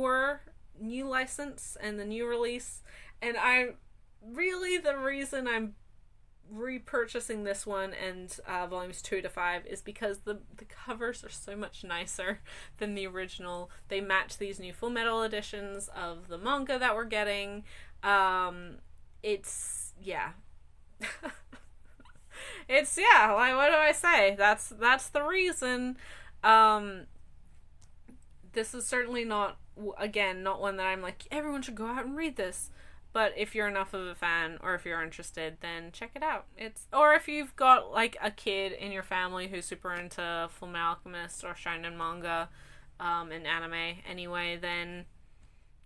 license and the new release. And the reason I'm repurchasing this one and volumes 2 to 5 is because the covers are so much nicer than the original. They match these new Fullmetal editions of the manga that we're getting. It's like, what do I say? That's the reason. This is certainly not one that I'm like, everyone should go out and read this. But if you're enough of a fan, or if you're interested, then check it out. Or if you've got like a kid in your family who's super into Fullmetal Alchemist or shonen manga, and anime anyway, then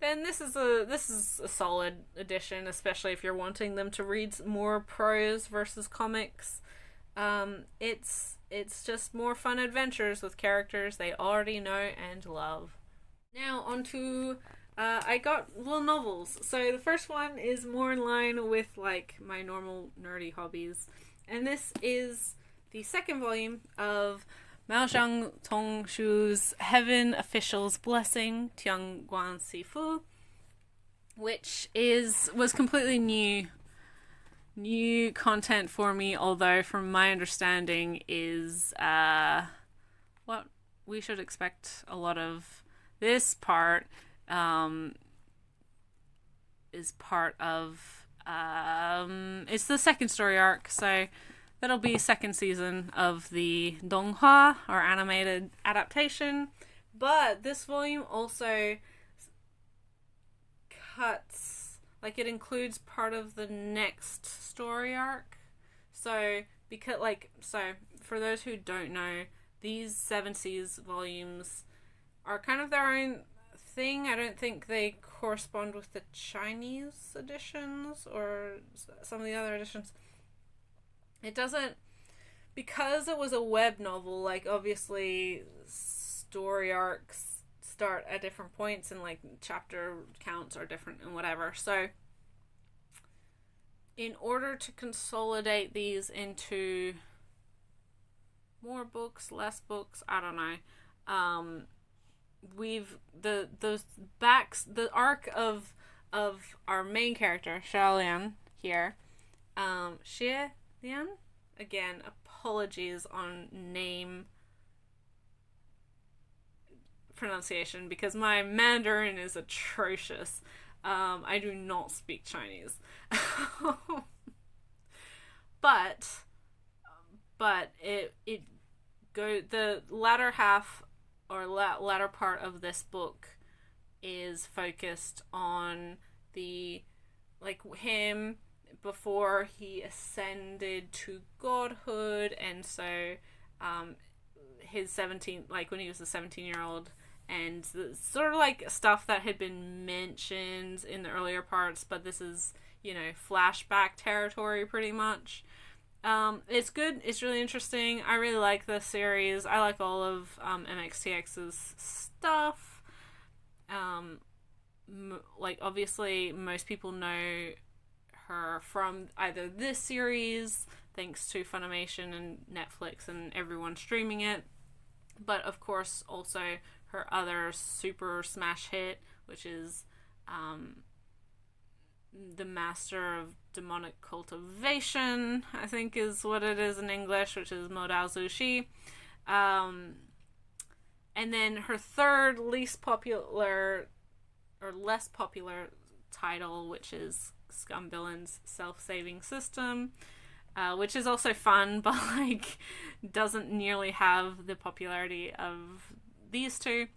this is a solid addition, especially if you're wanting them to read more prose versus comics. It's just more fun adventures with characters they already know and love. Now on to I got little novels. So the first one is more in line with like my normal nerdy hobbies, and this is the second volume of Maozhang Tongshu's Heaven Official's Blessing, Tiangguan Sifu, which was completely new content for me, although from my understanding is what we should expect a lot of. This part is part of it's the second story arc, so that'll be second season of the donghua or animated adaptation. But this volume also it includes part of the next story arc. So for those who don't know, these Seven Seas volumes are kind of their own thing. I don't think they correspond with the Chinese editions or some of the other editions. It doesn't, because it was a web novel, like obviously story arcs start at different points and like chapter counts are different and whatever. So in order to consolidate these into more books, less books, I don't know, the arc of our main character, Xiaolian here, Xie Lian, again, apologies on name pronunciation because my Mandarin is atrocious. I do not speak Chinese. but the latter half or latter part of this book is focused on him before he ascended to godhood, and so his 17, when he was a 17-year-old, and the sort of like stuff that had been mentioned in the earlier parts, but this is, flashback territory pretty much. It's good. It's really interesting. I really like this series. I like all of MXTX's stuff. Obviously, most people know her from either this series, thanks to Funimation and Netflix and everyone streaming it, but of course also her other super smash hit, which is The Master of Demonic Cultivation, I think is what it is in English, which is Modao Zushi. And then her third least popular or less popular title, which is Scumvillain's Self-Saving System, which is also fun, but doesn't nearly have the popularity of these two.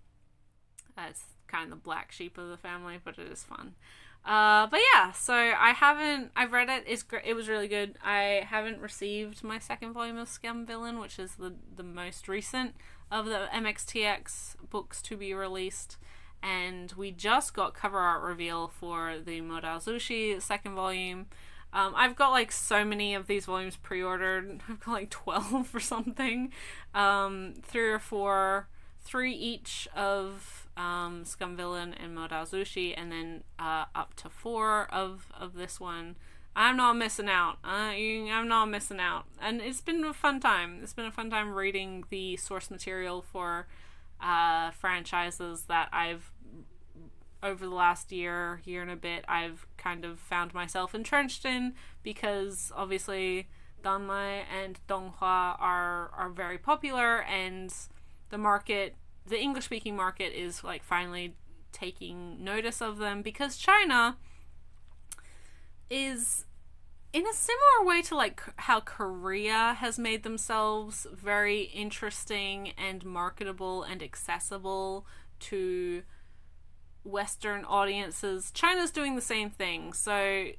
It's kind of the black sheep of the family, but it is fun. But yeah, so I've read it. It was really good. I haven't received my second volume of Scumvillain, which is the most recent of the MXTX books to be released. And we just got cover art reveal for the Modao Zushi second volume. I've got so many of these volumes pre-ordered. I've got 12 or something. 3 or 4, 3 each of Scumvillain and Modao Zushi, and then up to 4 of this one. I'm not missing out. I'm not missing out. And it's been a fun time. It's been a fun time reading the source material for franchises that I've, over the last year and a bit, I've kind of found myself entrenched in, because obviously Danmai and Donghua are very popular, and the English-speaking market is finally taking notice of them, because China is in a similar way to how Korea has made themselves very interesting and marketable and accessible to Western audiences, China's doing the same thing. So,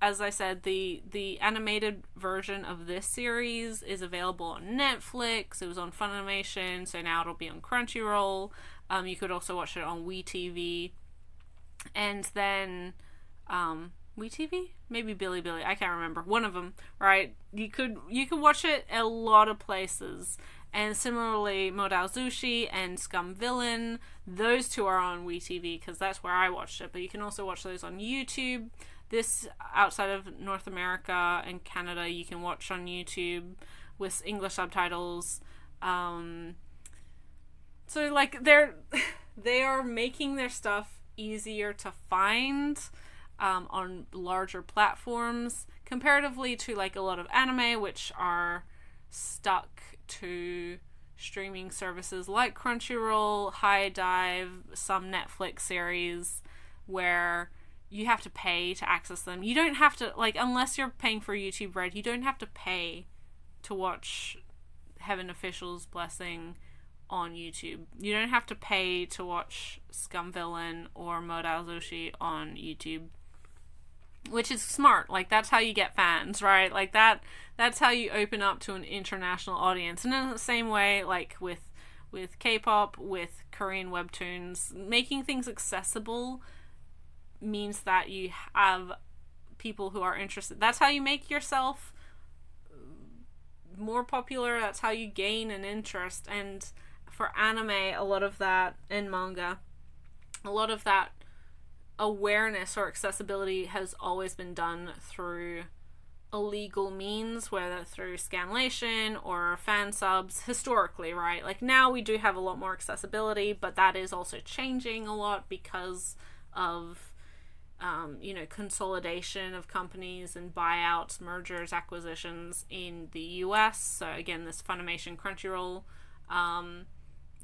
as I said, the animated version of this series is available on Netflix. It was on Funimation, so now it'll be on Crunchyroll. You could also watch it on WeTV. And then, WeTV? Maybe Bilibili. I can't remember. One of them, right? You could watch it a lot of places. And similarly, Modal Zushi and Scum Villain, those two are on WeTV because that's where I watched it. But you can also watch those on YouTube. This, outside of North America and Canada, you can watch on YouTube with English subtitles. So, like, they are making their stuff easier to find on larger platforms, comparatively to, like, a lot of anime, which are stuck to streaming services like Crunchyroll, High Dive, some Netflix series, where you have to pay to access them. You don't have to, like, unless you're paying for YouTube Red, you don't have to pay to watch Heaven Official's Blessing on YouTube. You don't have to pay to watch Scum Villain or Modal Zushi on YouTube. Which is smart. Like, that's how you get fans, right? Like, that's how you open up to an international audience. And in the same way, like, with K-pop, with Korean webtoons, making things accessible means that you have people who are interested. That's how you make yourself more popular. That's how you gain an interest. And for anime, a lot of that, and manga, a lot of that awareness or accessibility has always been done through illegal means, whether through scanlation or fan subs, historically, right? Like, now we do have a lot more accessibility, but that is also changing a lot because of consolidation of companies and buyouts, mergers, acquisitions in the US. So again, this Funimation, Crunchyroll,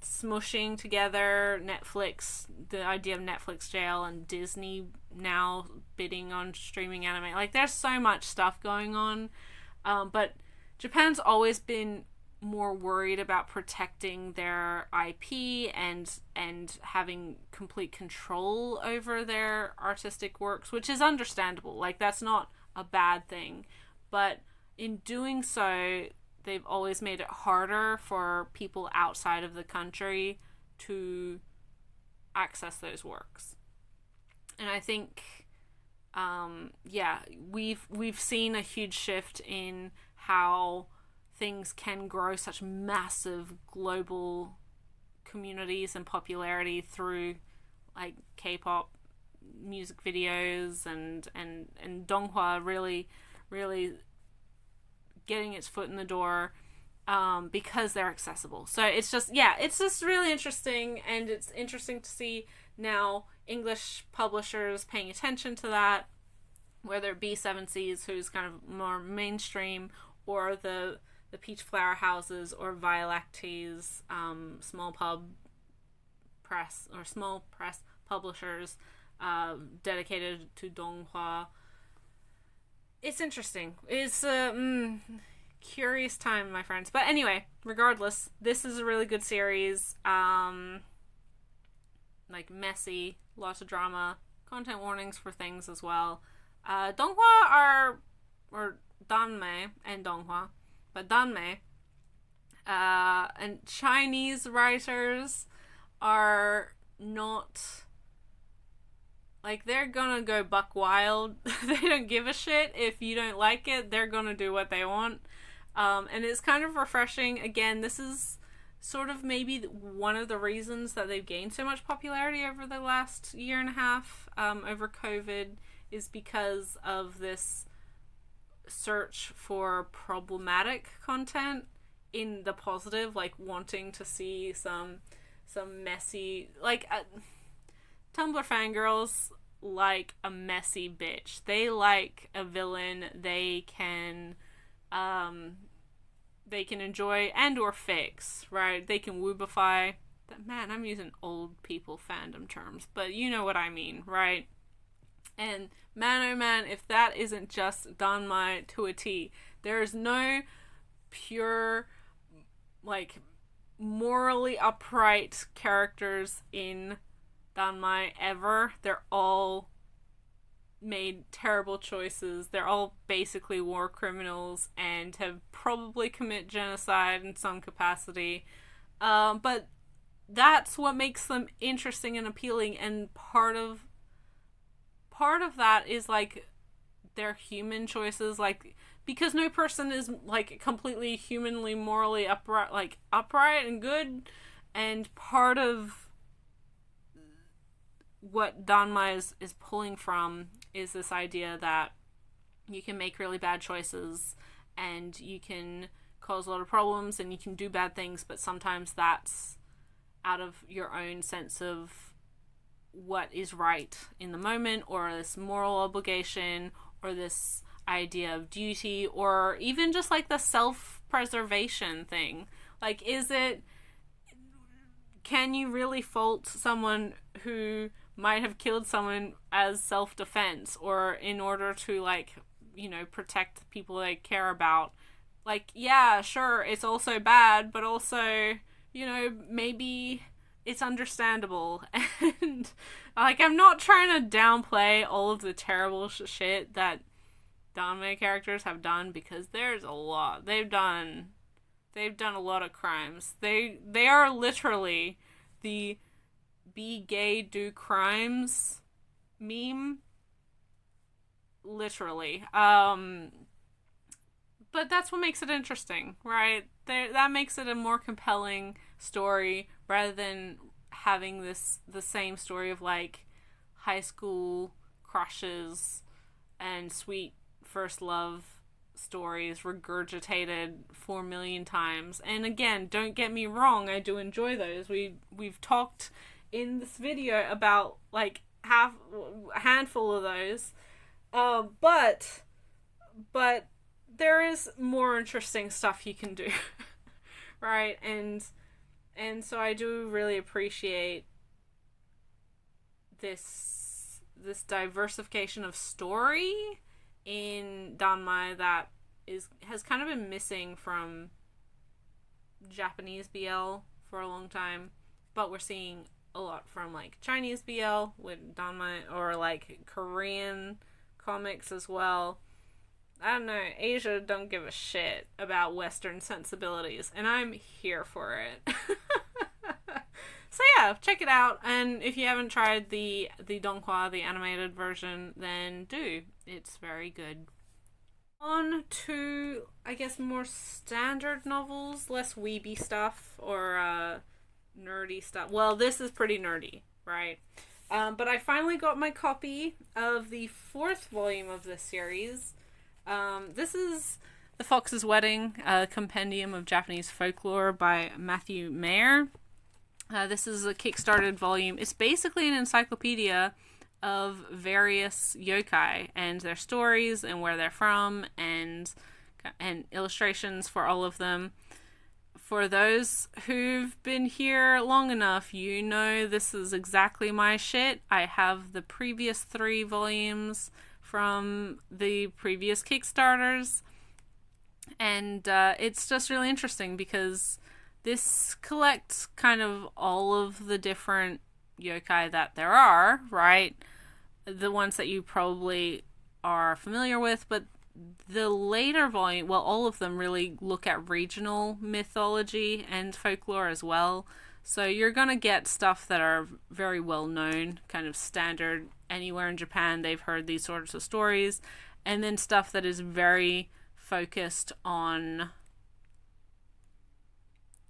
smushing together, Netflix, the idea of Netflix jail, and Disney now bidding on streaming anime. Like, there's so much stuff going on, but Japan's always been more worried about protecting their IP and having complete control over their artistic works, which is understandable. Like, that's not a bad thing, but in doing so, they've always made it harder for people outside of the country to access those works. And I think, we've seen a huge shift in how things can grow such massive global communities and popularity through, like, K-pop music videos and donghua really getting its foot in the door because they're accessible. So it's just really interesting, and it's interesting to see now English publishers paying attention to that, whether it be Seven Seas, who's kind of more mainstream, or the Peach Flower Houses, or Violactes, small press publishers dedicated to donghua. It's interesting. It's a curious time, my friends. But anyway, regardless, this is a really good series. Like, messy, lots of drama, content warnings for things as well. Donghua or danmei and donghua, but danmei and Chinese writers are not, like, they're gonna go buck wild. They don't give a shit if you don't like it. They're gonna do what they want. And it's kind of refreshing. Again, this is sort of maybe one of the reasons that they've gained so much popularity over the last year and a half, over COVID, is because of this search for problematic content in the positive, like wanting to see some messy, like, Tumblr fangirls like a messy bitch. They like a villain they can enjoy and or fix, right? They can woobify. Man, I'm using old people fandom terms, but you know what I mean, right? And man, oh man, if that isn't just danmei to a T. There's no pure, like, morally upright characters in Danmai ever. They're all made terrible choices. They're all basically war criminals and have probably commit genocide in some capacity. But that's what makes them interesting and appealing, and part of that is like their human choices, like, because no person is like completely humanly morally upright and good, and part of what Danmai is pulling from is this idea that you can make really bad choices and you can cause a lot of problems and you can do bad things, but sometimes that's out of your own sense of what is right in the moment, or this moral obligation, or this idea of duty, or even just like the self-preservation thing. Like, can you really fault someone who might have killed someone as self-defense, or in order to, like, you know, protect the people they care about? Like, yeah, sure, it's also bad, but also, you know, maybe it's understandable. And, like, I'm not trying to downplay all of the terrible shit that Danmei characters have done, because there's a lot. They've done a lot of crimes. They are literally the be gay, do crimes meme. Literally. But that's what makes it interesting, right? That makes it a more compelling story, rather than having the same story of, like, high school crushes and sweet first love stories regurgitated 4 million times. And again, don't get me wrong, I do enjoy those. We've talked in this video about, like, a handful of those. But there is more interesting stuff you can do. Right? And so I do really appreciate this diversification of story in Danmai that has kind of been missing from Japanese BL for a long time, but we're seeing a lot from, like, Chinese BL with Danmai, or like Korean comics as well. I don't know, Asia don't give a shit about Western sensibilities, and I'm here for it. So yeah, check it out, and if you haven't tried the Donghua, the animated version, then do. It's very good. On to, I guess, more standard novels, less weeby stuff, or nerdy stuff. Well, this is pretty nerdy, right? But I finally got my copy of the 4th volume of this series. This is The Fox's Wedding, a compendium of Japanese folklore by Matthew Mayer. This is a kickstarted volume. It's basically an encyclopedia of various yokai and their stories and where they're from, and illustrations for all of them. For those who've been here long enough, you know this is exactly my shit. I have the previous 3 volumes from the previous Kickstarters, and it's just really interesting because this collects kind of all of the different yokai that there are, right? The ones that you probably are familiar with, but the later volume, well, all of them really look at regional mythology and folklore as well. So you're gonna get stuff that are very well known, kind of standard anywhere in Japan. They've heard these sorts of stories, and then stuff that is very focused on,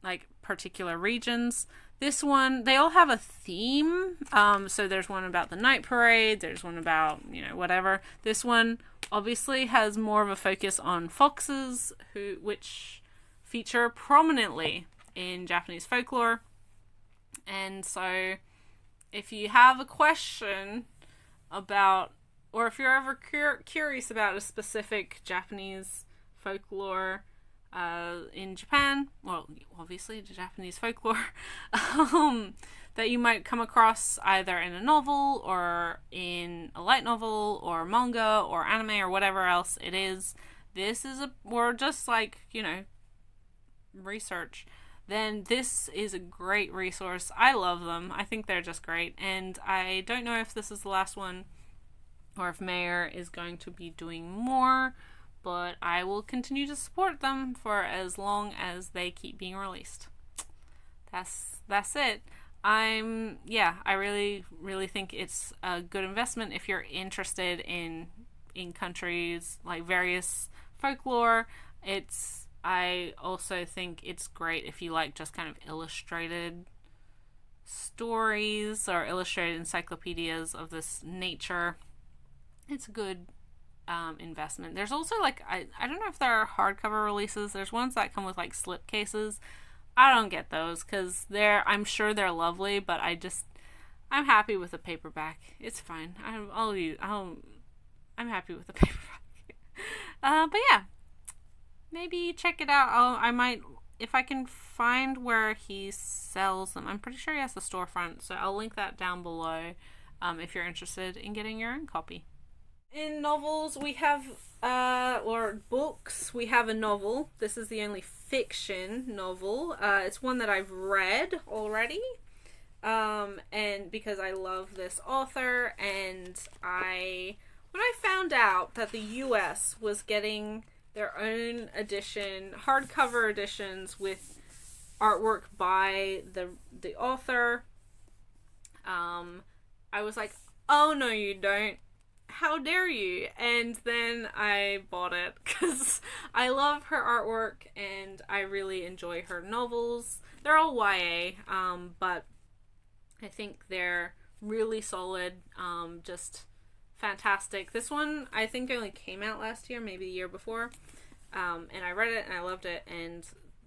like, particular regions. This one, they all have a theme. So there's one about the night parade, there's one about, you know, whatever. This one obviously has more of a focus on foxes, which feature prominently in Japanese folklore. And so if you have a question about, or if you're ever curious about a specific Japanese folklore in Japan, well, obviously the Japanese folklore, that you might come across either in a novel or in a light novel or manga or anime or whatever else it is, or just, like, you know, research. then this is a great resource. I love them. I think they're just great. And I don't know if this is the last one or if Mayer is going to be doing more, but I will continue to support them for as long as they keep being released. That's it. I really think it's a good investment if you're interested in countries like various folklore. I also think it's great if you like just kind of illustrated stories or illustrated encyclopedias of this nature. It's a good investment. There's also like I don't know if there are hardcover releases. There's ones that come with like slip cases. I don't get those because I'm sure they're lovely, but I'm happy with the paperback. It's fine. I'm happy with the paperback. But yeah, maybe check it out. I might, if I can find where he sells them. I'm pretty sure he has a storefront, so I'll link that down below if you're interested in getting your own copy. In novels, we have, or books, we have a novel. This is the only fiction novel. It's one that I've read already. And because I love this author, and when I found out that the US was getting their own edition, hardcover editions with artwork by the author, I was like, oh no you don't. How dare you? And then I bought it because I love her artwork and I really enjoy her novels. They're all YA, but I think they're really solid, just fantastic. This one I think only came out last year, maybe the year before, and I read it and I loved it. And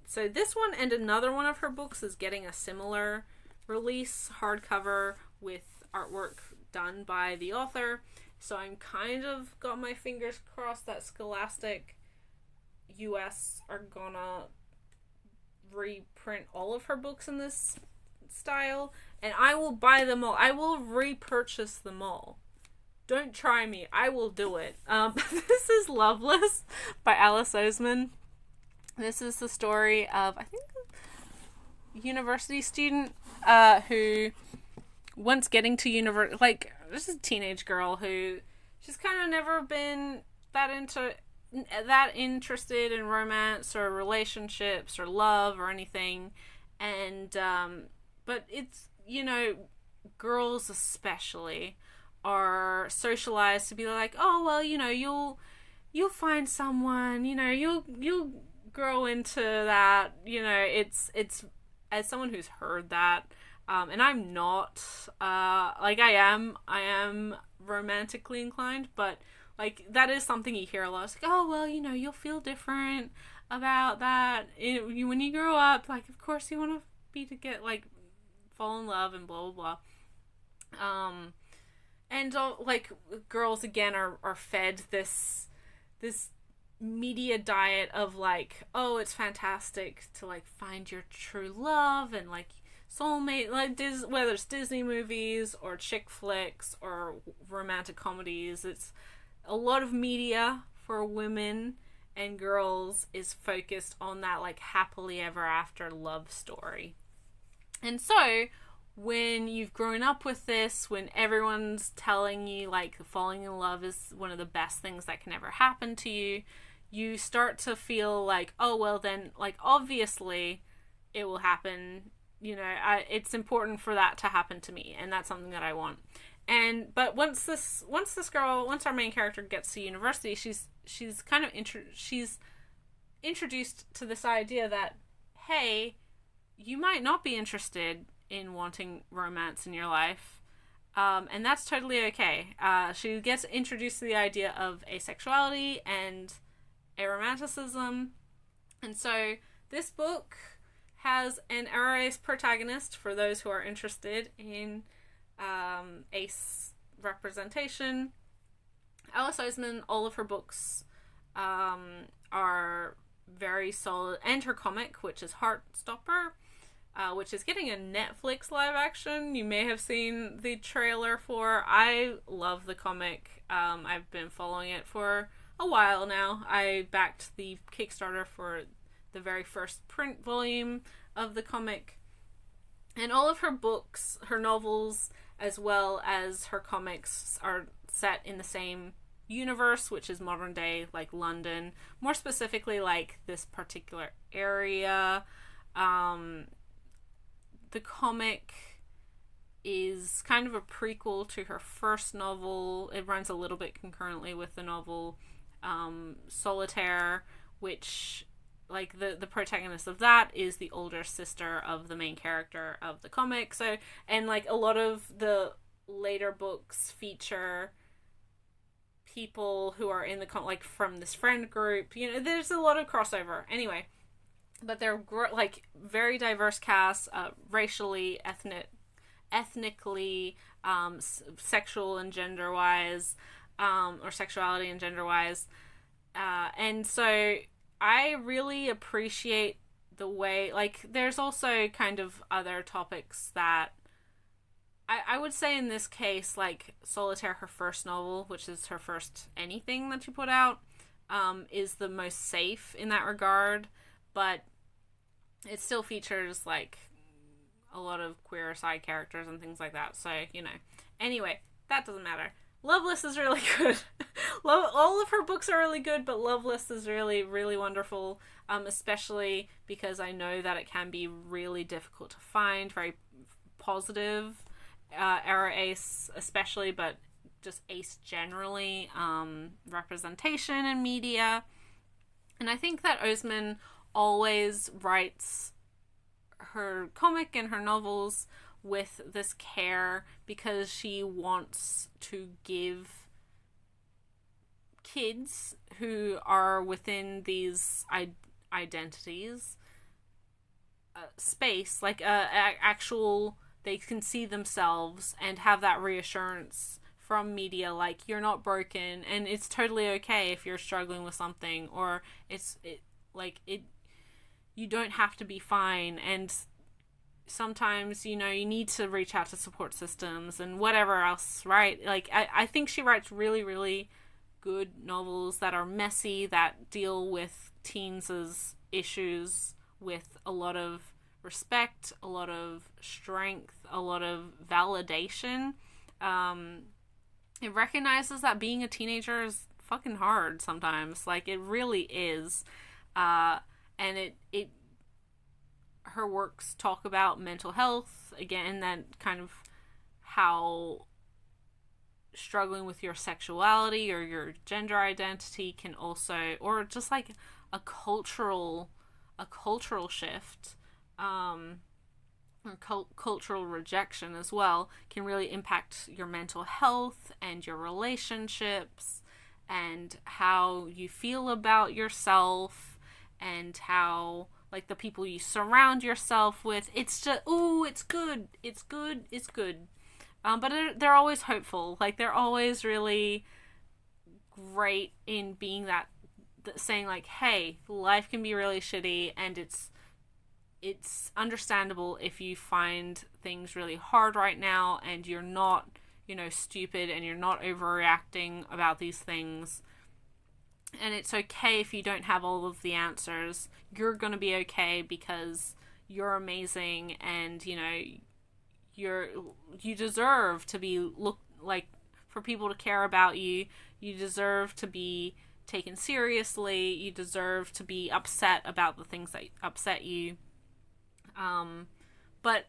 so this one and another one of her books is getting a similar release, hardcover with artwork done by the author. So I'm kind of got my fingers crossed that Scholastic US are gonna reprint all of her books in this style, and I will buy them all. I will repurchase them all. Don't try me. I will do it. This is Loveless by Alice Oseman. This is the story of, I think, a university student who once getting to university, like, this is a teenage girl who she's kind of never been that interested in romance or relationships or love or anything, and but it's, girls especially are socialized to be like, oh well, you'll find someone, you'll grow into that, it's as someone who's heard that. And I'm not, I am romantically inclined, but, that is something you hear a lot. It's like, oh, well, you'll feel different about that when you grow up. Of course you want to fall in love and blah, blah, blah. And, girls, again, are fed this media diet of, oh, it's fantastic to, find your true love and, soulmate, whether it's Disney movies or chick flicks or romantic comedies. It's a lot of media for women and girls is focused on that happily ever after love story. And so when you've grown up with this, when everyone's telling you falling in love is one of the best things that can ever happen to you, you start to feel oh well, then obviously it will happen. It's important for that to happen to me, and that's something that I want. But once our main character gets to university, she's kind of she's introduced to this idea that, hey, you might not be interested in wanting romance in your life, and that's totally okay. She gets introduced to the idea of asexuality and aromanticism, and so this book has an ace protagonist for those who are interested in ace representation. Alice Oseman, all of her books are very solid, and her comic, which is Heartstopper, which is getting a Netflix live action. You may have seen the trailer for. I love the comic. I've been following it for a while now. I backed the Kickstarter for the very first print volume of the comic. And all of her books, her novels, as well as her comics are set in the same universe, which is modern day, like London. More specifically, like this particular area. The comic is kind of a prequel to her first novel. It runs a little bit concurrently with the novel Solitaire, which, like, the protagonist of that is the older sister of the main character of the comic. So, and like a lot of the later books feature people who are in the like from this friend group. You know, there's a lot of crossover. Anyway, but they're like very diverse casts, racially, ethnically, sexual and gender wise, or sexuality and gender wise, and so I really appreciate the way, like, there's also kind of other topics that I would say in this case, like Solitaire, her first novel, which is her first anything that she put out, is the most safe in that regard, but it still features like a lot of queer side characters and things like that. So, you know, anyway, that doesn't matter. Loveless is really good. All of her books are really good, but Loveless is really, really wonderful, especially because I know that it can be really difficult to find, very positive, era ace especially, but just ace generally, representation in media. And I think that Osman always writes her comic and her novels with this care, because she wants to give kids who are within these identities space, like actual, they can see themselves and have that reassurance from media, like, you're not broken and it's totally okay if you're struggling with something, or you don't have to be fine, and sometimes, you know, you need to reach out to support systems and whatever else, right? Like, I think she writes really, really good novels that are messy, that deal with teens' issues with a lot of respect, a lot of strength, a lot of validation. It recognizes that being a teenager is fucking hard sometimes. Like, it really is. And it her works talk about mental health, again, that kind of how struggling with your sexuality or your gender identity can also, or just like a cultural shift, or cultural rejection as well, can really impact your mental health and your relationships and how you feel about yourself and how, like, the people you surround yourself with. It's just, ooh, it's good. But they're always hopeful. Like, they're always really great in being that, saying like, hey, life can be really shitty, and it's understandable if you find things really hard right now, and you're not, you know, stupid, and you're not overreacting about these things. And it's okay if you don't have all of the answers. You're going to be okay because you're amazing, and, you know, you deserve to be for people to care about you. You deserve to be taken seriously. You deserve to be upset about the things that upset you. But,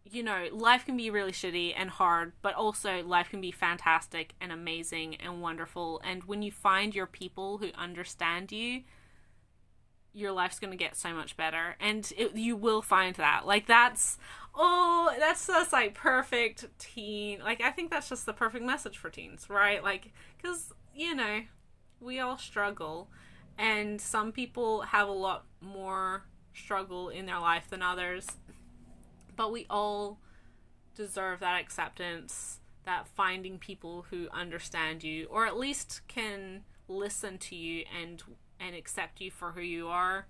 you know, life can be really shitty and hard, but also life can be fantastic and amazing and wonderful. And when you find your people who understand you, your life's going to get so much better. And you will find that. Like, that's just, like, perfect teen. Like, I think that's just the perfect message for teens, right? Like, because, you know, we all struggle. And some people have a lot more struggle in their life than others. But we all deserve that acceptance, that finding people who understand you, or at least can listen to you and accept you for who you are.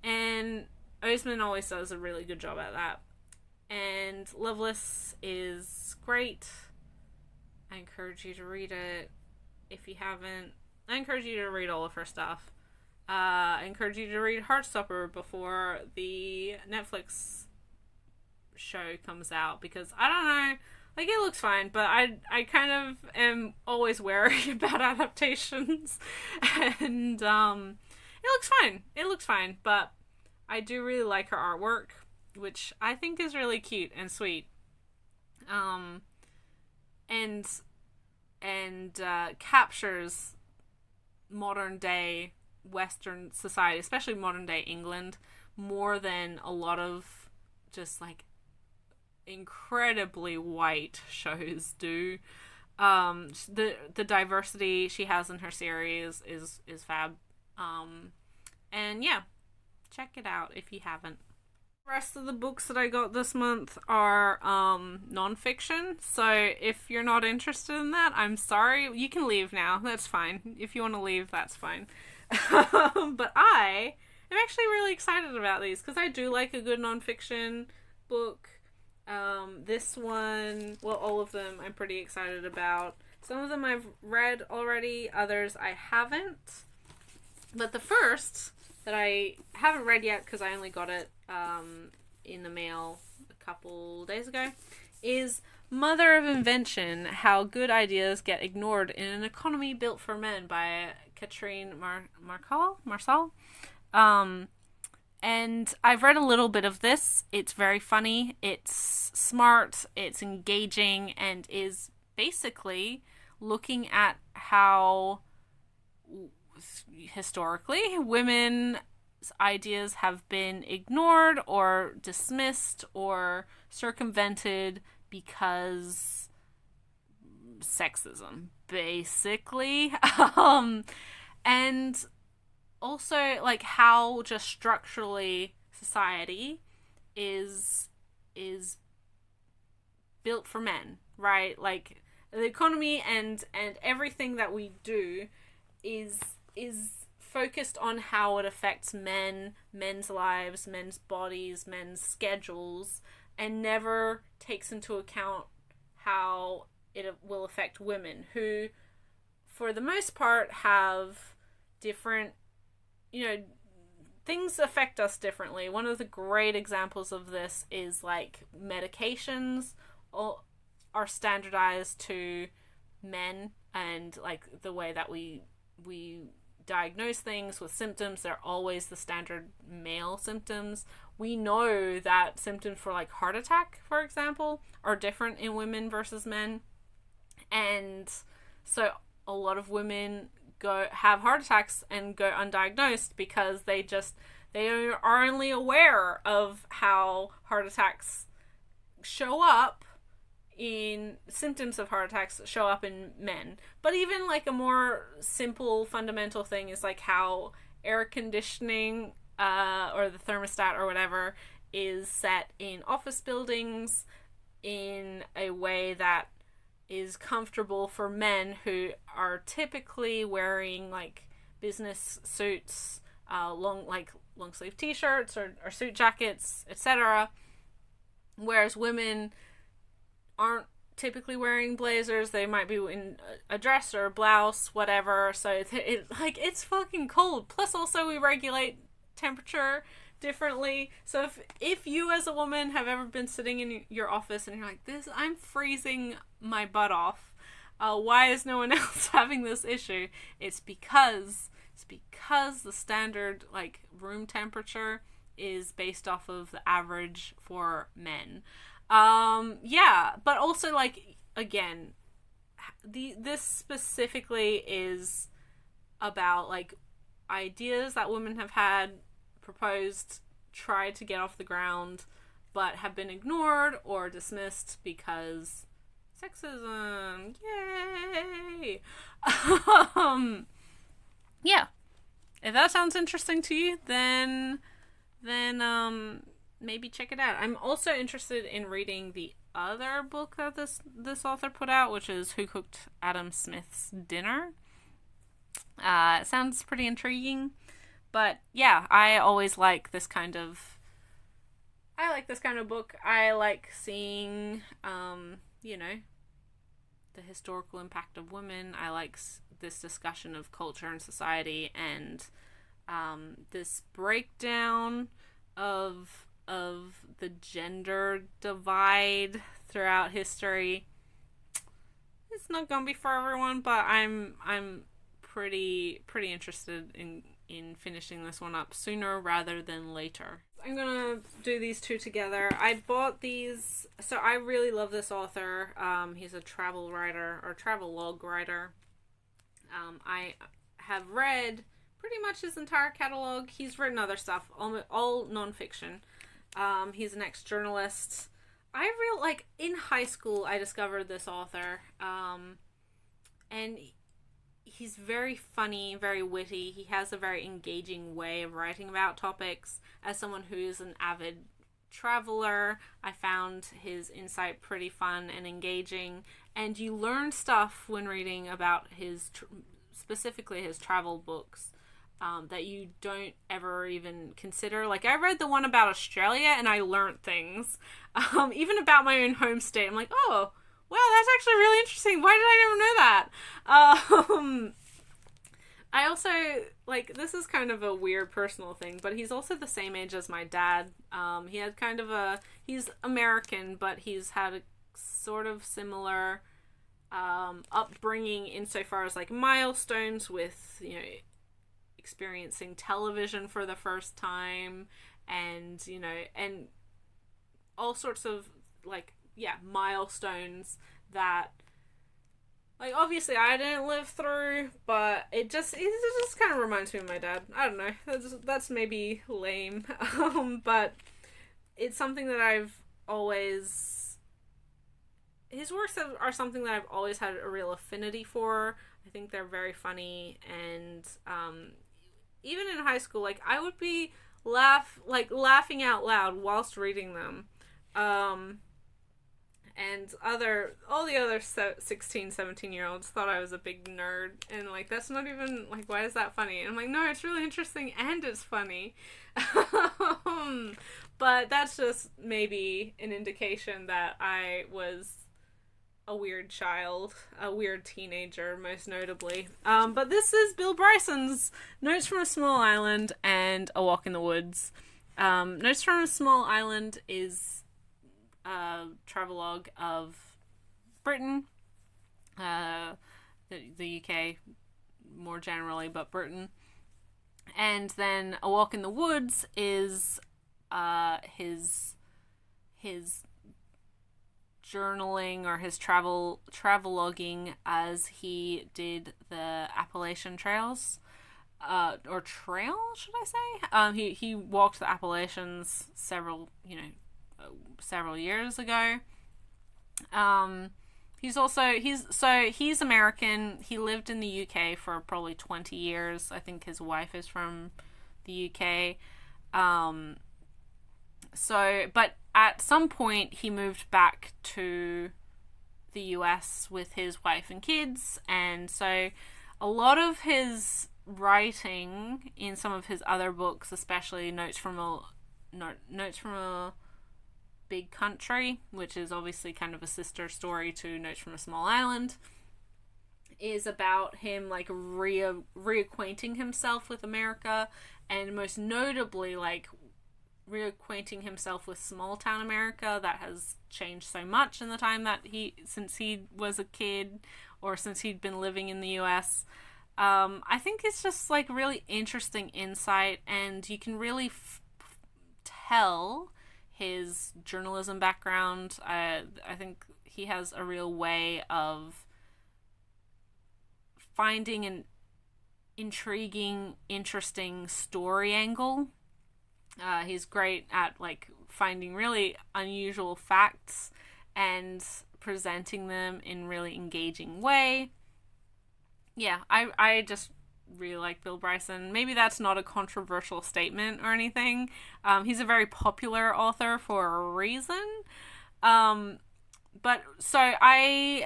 And Osman always does a really good job at that. And Loveless is great. I encourage you to read it. If you haven't, I encourage you to read all of her stuff. I encourage you to read Heartstopper before the Netflix show comes out, because I don't know, like, it looks fine, but I kind of am always wary about adaptations. And it looks fine, but I do really like her artwork, which I think is really cute and sweet. And captures modern day Western society, especially modern day England, more than a lot of just like incredibly white shows do. The diversity she has in her series is fab. And yeah, check it out if you haven't. The rest of the books that I got this month are non-fiction, so if you're not interested in that, I'm sorry. You can leave now. That's fine. If you want to leave, that's fine. But I am actually really excited about these because I do like a good non-fiction book. This one, well, all of them I'm pretty excited about. Some of them I've read already, others I haven't. But the first that I haven't read yet because I only got it in the mail a couple days ago is Mother of Invention: How Good Ideas Get Ignored in an Economy Built for Men by Katrine Marsal. And I've read a little bit of this. It's very funny, it's smart, it's engaging, and is basically looking at how historically women's ideas have been ignored or dismissed or circumvented because sexism, basically. And also like how just structurally society is built for men, right? Like the economy and everything that we do is focused on how it affects men's lives, men's bodies, men's schedules, and never takes into account how it will affect women, who for the most part have different, things affect us differently. One of the great examples of this is like medications are standardized to men, and like the way that we diagnose things with symptoms, they're always the standard male symptoms. We know that symptoms for like heart attack, for example, are different in women versus men. And so a lot of women have heart attacks and go undiagnosed because they are only aware of how heart attacks show up, in symptoms of heart attacks show up in men. But even like a more simple fundamental thing is like how air conditioning or the thermostat or whatever is set in office buildings in a way that is comfortable for men who are typically wearing like business suits, long sleeve t-shirts or suit jackets, etc. Whereas women aren't typically wearing blazers. They might be in a dress or a blouse, whatever. So it's fucking cold. Plus also we regulate temperature differently. So if you as a woman have ever been sitting in your office and you're like, I'm freezing my butt off, why is no one else having this issue? It's because the standard like room temperature is based off of the average for men. But also like, again, this specifically is about like ideas that women have had, proposed, tried to get off the ground, but have been ignored or dismissed because sexism. Yay! Yeah. If that sounds interesting to you, then maybe check it out. I'm also interested in reading the other book that this author put out, which is Who Cooked Adam Smith's Dinner. It sounds pretty intriguing, but yeah, I always like this kind of book. I like seeing, the historical impact of women. I like this discussion of culture and society, and this breakdown of the gender divide throughout history. It's not gonna be for everyone, but I'm pretty interested in finishing this one up sooner rather than later. I'm gonna do these two together. I bought these, so I really love this author. He's a travel writer or travel log writer. I have read pretty much his entire catalog. He's written other stuff, all nonfiction. He's an ex-journalist. I really, like, in high school, I discovered this author, and he's very funny, very witty. He has a very engaging way of writing about topics. As someone who's an avid traveler, I found his insight pretty fun and engaging, and you learn stuff when reading about his, specifically his travel books, that you don't ever even consider. Like, I read the one about Australia and I learned things, even about my own home state. I'm like, oh, wow, that's actually really interesting. Why did I never know that? I also, like, this is kind of a weird personal thing, but he's also the same age as my dad. He had kind of he's American, but he's had a sort of similar upbringing insofar as, like, milestones with, you know, experiencing television for the first time, and, you know, and all sorts of, like, yeah, milestones that, like, obviously I didn't live through, but it just kind of reminds me of my dad. I don't know, that's maybe lame, but it's something that I've always, his works are something that I've always had a real affinity for. I think they're very funny, and even in high school, like, I would be laughing out loud whilst reading them. And all the other 16, 17-year-olds thought I was a big nerd, and, like, that's not even, like, why is that funny? And I'm like, no, it's really interesting, and it's funny. But that's just maybe an indication that I was a weird child, a weird teenager, most notably. But this is Bill Bryson's Notes from a Small Island and A Walk in the Woods. Notes from a Small Island is a travelogue of Britain, the UK more generally, but Britain. And then A Walk in the Woods is his journaling or his traveloguing as he did the Appalachian Trails, or trail, should I say? He walked the Appalachians several years ago. He's American. He lived in the UK for probably 20 years. I think his wife is from the UK. But at some point he moved back to the US with his wife and kids, and so a lot of his writing in some of his other books, especially Notes from a Big Country, which is obviously kind of a sister story to Notes from a Small Island, is about him, like, reacquainting himself with America, and most notably, like, reacquainting himself with small town America that has changed so much in the time that since he was a kid, or since he'd been living in the US. I think it's just, like, really interesting insight, and you can really tell his journalism background. I think he has a real way of finding an intriguing, interesting story angle. He's great at, like, finding really unusual facts and presenting them in really engaging way. Yeah, I just really like Bill Bryson. Maybe that's not a controversial statement or anything. He's a very popular author for a reason. But so I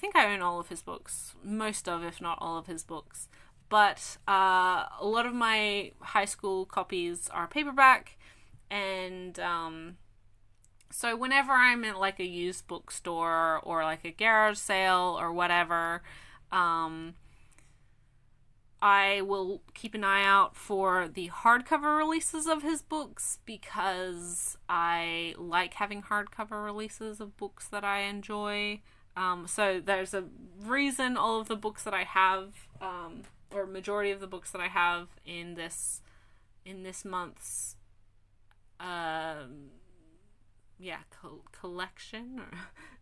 think I own all of his books, most of, if not all of his books. But a lot of my high school copies are paperback, and so whenever I'm at, like, a used bookstore, or, like, a garage sale or whatever, I will keep an eye out for the hardcover releases of his books because I like having hardcover releases of books that I enjoy. So there's a reason all of the books that I have, or majority of the books that I have in this month's, collection, or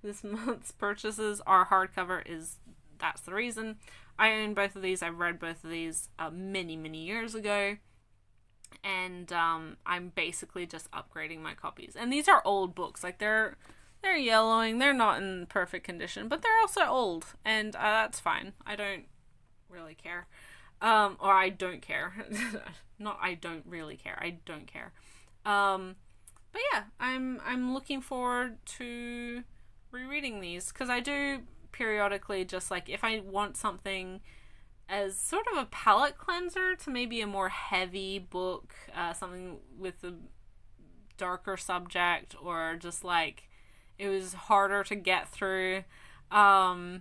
this month's purchases are hardcover. That's the reason. I own both of these. I've read both of these many, many years ago. And I'm basically just upgrading my copies. And these are old books. Like, they're yellowing. They're not in perfect condition. But they're also old. And that's fine. I don't really care. Or I don't care. Not I don't really care. I don't care. But yeah, I'm looking forward to rereading these. Because I do periodically, just like if I want something as sort of a palate cleanser to maybe a more heavy book, something with a darker subject, or just like it was harder to get through, I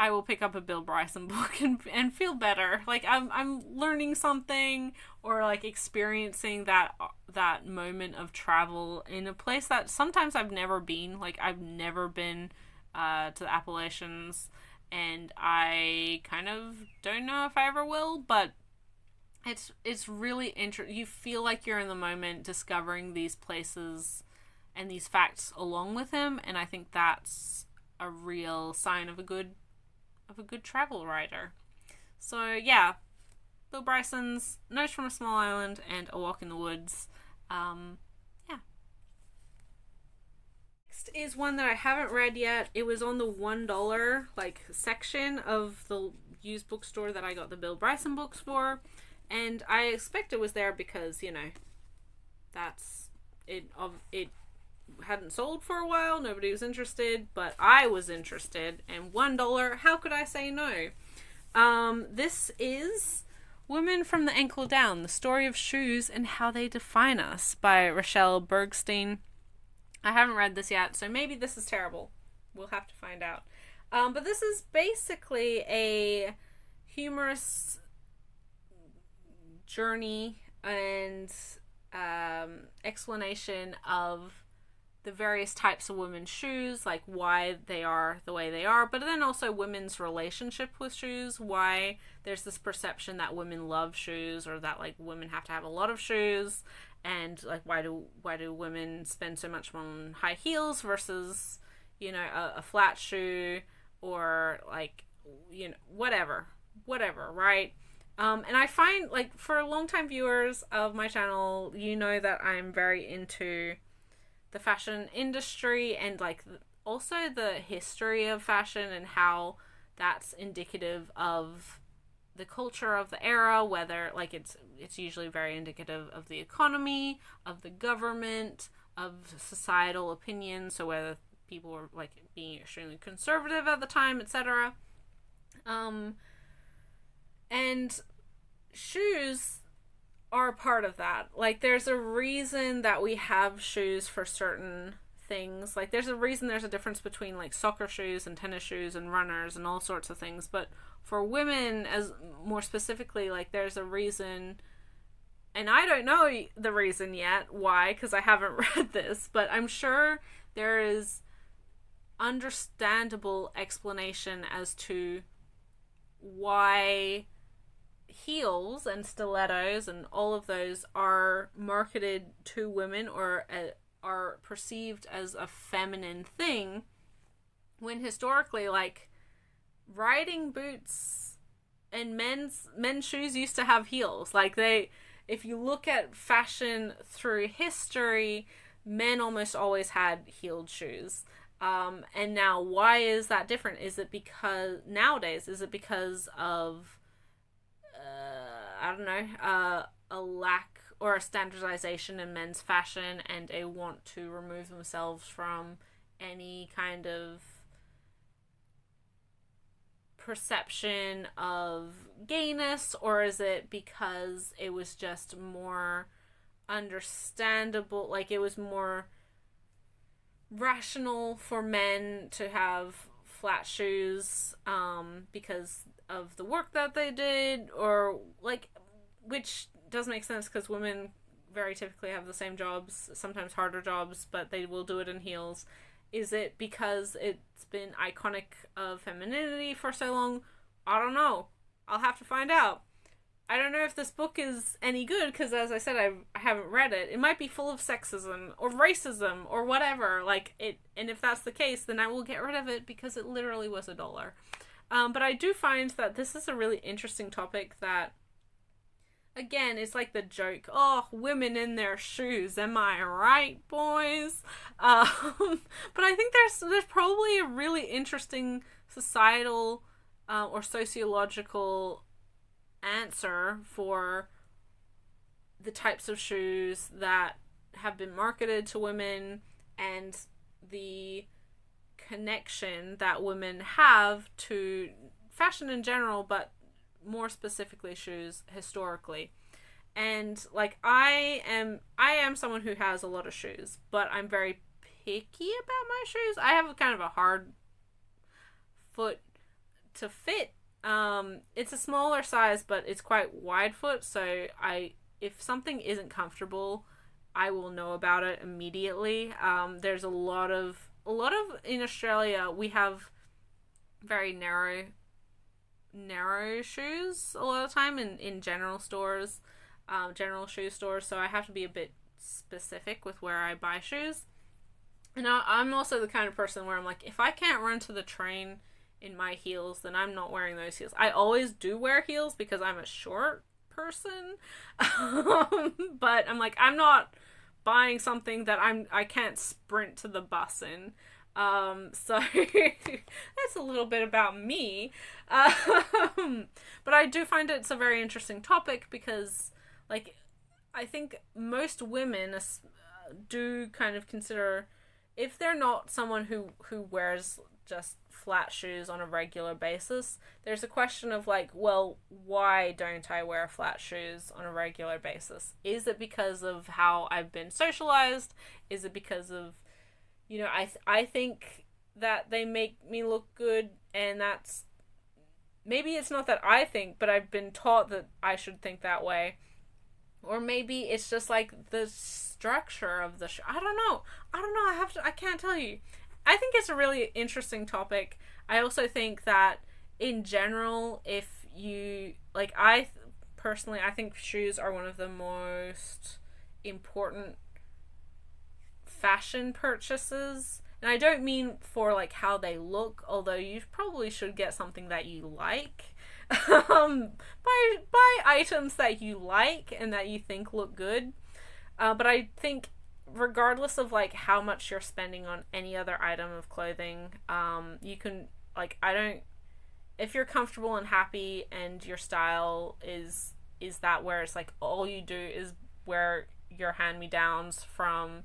will pick up a Bill Bryson book and feel better. Like I'm learning something, or like experiencing that moment of travel in a place that sometimes I've never been. Like I've never been to the Appalachians, and I kind of don't know if I ever will, but it's really interesting. You feel like you're in the moment discovering these places and these facts along with him, and I think that's a real sign of a good travel writer. So yeah, Bill Bryson's Notes from a Small Island and A Walk in the Woods. Is one that I haven't read yet. It was on the $1 section of the used bookstore that I got the Bill Bryson books for, and I expect it was there because that's it. It hadn't sold for a while. Nobody was interested, but I was interested, and $1. How could I say no? This is Women from the Ankle Down: The Story of Shoes and How They Define Us by Rochelle Bergstein. I haven't read this yet, so maybe this is terrible. We'll have to find out. But this is basically a humorous journey and explanation of the various types of women's shoes, like why they are the way they are, but then also women's relationship with shoes, why there's this perception that women love shoes, or that like women have to have a lot of shoes. And like why do women spend so much on high heels versus a flat shoe, or like whatever, right? And I find, like, for longtime viewers of my channel, that I'm very into the fashion industry, and like also the history of fashion and how that's indicative of the culture of the era, whether like it's usually very indicative of the economy, of the government, of societal opinion, so whether people were like being extremely conservative at the time, etc. And shoes are a part of that. Like there's a reason that we have shoes for certain things. Like there's a reason there's a difference between like soccer shoes and tennis shoes and runners and all sorts of things, but for women, as more specifically, like there's a reason, and I don't know the reason yet why, because I haven't read this, but I'm sure there is understandable explanation as to why heels and stilettos and all of those are marketed to women, or are perceived as a feminine thing, when historically, like, riding boots and men's shoes used to have heels. Like if you look at fashion through history, men almost always had heeled shoes. And now, why is that different? Is it because of I don't know, a lack or a standardization in men's fashion, and a want to remove themselves from any kind of perception of gayness? Or is it because it was just more understandable, like it was more rational for men to have flat shoes, because of the work that they did, or like, which does make sense because women very typically have the same jobs, sometimes harder jobs, but they will do it in heels. Is it because it's been iconic of femininity for so long? I don't know. I'll have to find out. I don't know if this book is any good because, as I said, I haven't read it. It might be full of sexism or racism or whatever. Like it, and if that's the case, then I will get rid of it because it literally was $1. But I do find that this is a really interesting topic that, again, it's like the joke, oh, women in their shoes, am I right, boys? But I think there's probably a really interesting societal or sociological answer for the types of shoes that have been marketed to women and the connection that women have to fashion in general, but more specifically shoes historically. And like I am someone who has a lot of shoes, but I'm very picky about my shoes. I have kind of a hard foot to fit. It's a smaller size, but it's quite wide foot, so if something isn't comfortable, I will know about it immediately. There's a lot of in Australia, we have very narrow shoes a lot of the time in general stores, general shoe stores, so I have to be a bit specific with where I buy shoes. And I'm also the kind of person where I'm like, if I can't run to the train in my heels, then I'm not wearing those heels. I always do wear heels because I'm a short person, but I'm like, I'm not buying something that I can't sprint to the bus in. So that's a little bit about me. But I do find it's a very interesting topic because, like, I think most women do kind of consider, if they're not someone who wears just flat shoes on a regular basis, there's a question of like, well, why don't I wear flat shoes on a regular basis? Is it because of how I've been socialized? Is it because of, I think that they make me look good, and that's, maybe it's not that I think, but I've been taught that I should think that way. Or maybe it's just like the structure of the shoe. I don't know. I can't tell you. I think it's a really interesting topic. I also think that in general, if you, like, personally, I think shoes are one of the most important fashion purchases. And I don't mean for, like, how they look, although you probably should get something that you like. Buy items that you like and that you think look good. But I think regardless of like how much you're spending on any other item of clothing, you can, like, if you're comfortable and happy and your style is that where it's like all you do is wear your hand-me-downs from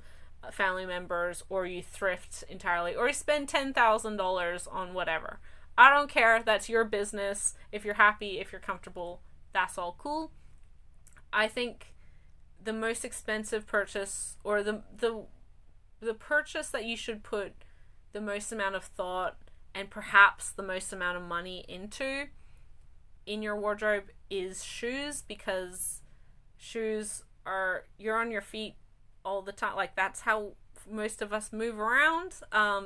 family members, or you thrift entirely, or you spend $10,000 on whatever. I don't care. That's your business. If you're happy, if you're comfortable, that's all cool. I think the most expensive purchase, or the purchase that you should put the most amount of thought and perhaps the most amount of money into in your wardrobe, is shoes, because shoes you're on your feet all the time. Like, that's how most of us move around.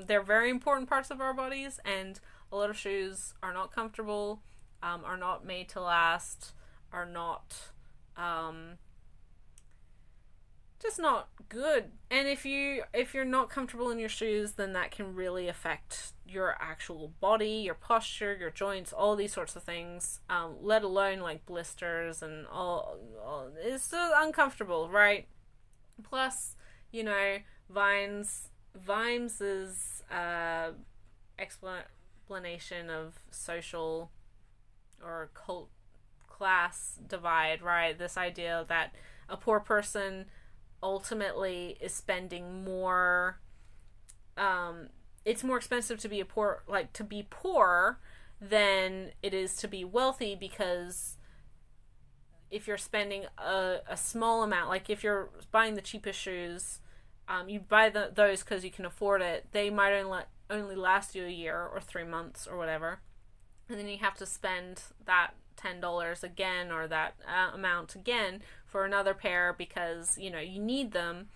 They're very important parts of our bodies, and a lot of shoes are not comfortable, are not made to last, are not just not good. And if you're not comfortable in your shoes, then that can really affect your actual body, your posture, your joints, all these sorts of things, let alone like blisters and all. It's so uncomfortable, right? Plus, Vimes' explanation of social or cult class divide, right? This idea that a poor person ultimately is spending more, it's more expensive to be poor than it is to be wealthy, because if you're spending a small amount, like if you're buying the cheapest shoes, you buy those because you can afford it. They might only last you a year or 3 months or whatever. and then you have to spend that $10 again, or that amount again for another pair because, you need them,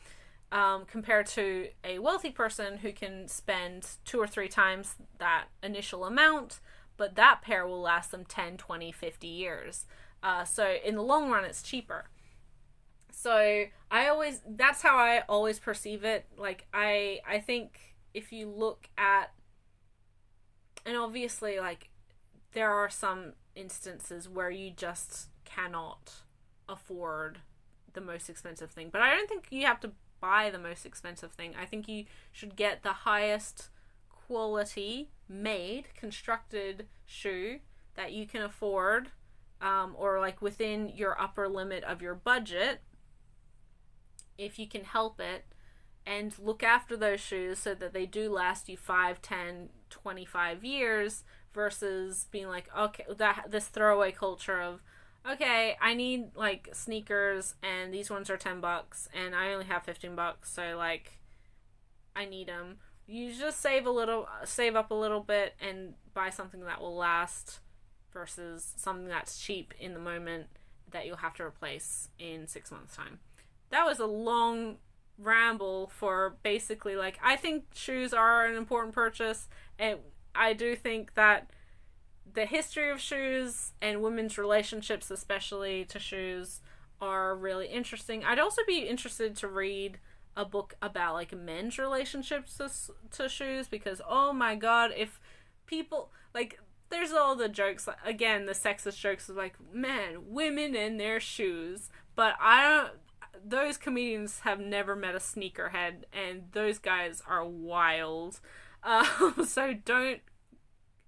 compared to a wealthy person who can spend 2 or 3 times that initial amount, but that pair will last them 10, 20, 50 years. So in the long run, it's cheaper. So that's how I always perceive it. Like, I think if you look at, and obviously, like, there are some instances where you just cannot afford the most expensive thing, but I don't think you have to buy the most expensive thing. I think you should get the highest quality made, constructed shoe that you can afford, or like within your upper limit of your budget, if you can help it, and look after those shoes so that they do last you 5, 10, 25 years, versus being like, okay, this throwaway culture of, okay, I need like sneakers and these ones are $10 and I only have $15, so like I need them. You just save up a little bit and buy something that will last, versus something that's cheap in the moment that you'll have to replace in 6 months' time. That was a long ramble for basically, like, I think shoes are an important purchase, and I do think that the history of shoes and women's relationships, especially to shoes, are really interesting. I'd also be interested to read a book about like men's relationships to shoes, because oh my god, if people, like, there's all the jokes, again, the sexist jokes of like, man, women and their shoes, but those comedians have never met a sneakerhead, and those guys are wild. So don't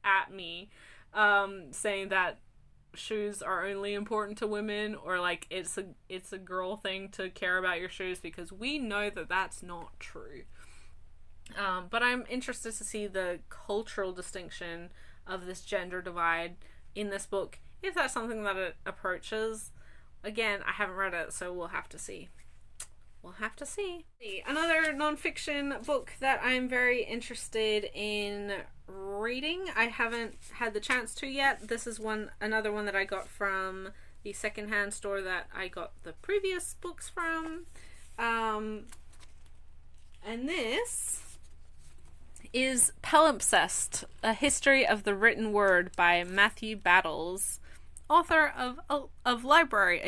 at me saying that shoes are only important to women, or like it's a girl thing to care about your shoes, because we know that that's not true. But I'm interested to see the cultural distinction of this gender divide in this book, if that's something that it approaches. Again, I haven't read it, so we'll have to see. Another nonfiction book that I'm very interested in reading. I haven't had the chance to yet. This is another one that I got from the secondhand store that I got the previous books from. And this is Palimpsest, A History of the Written Word by Matthew Battles, author of Library,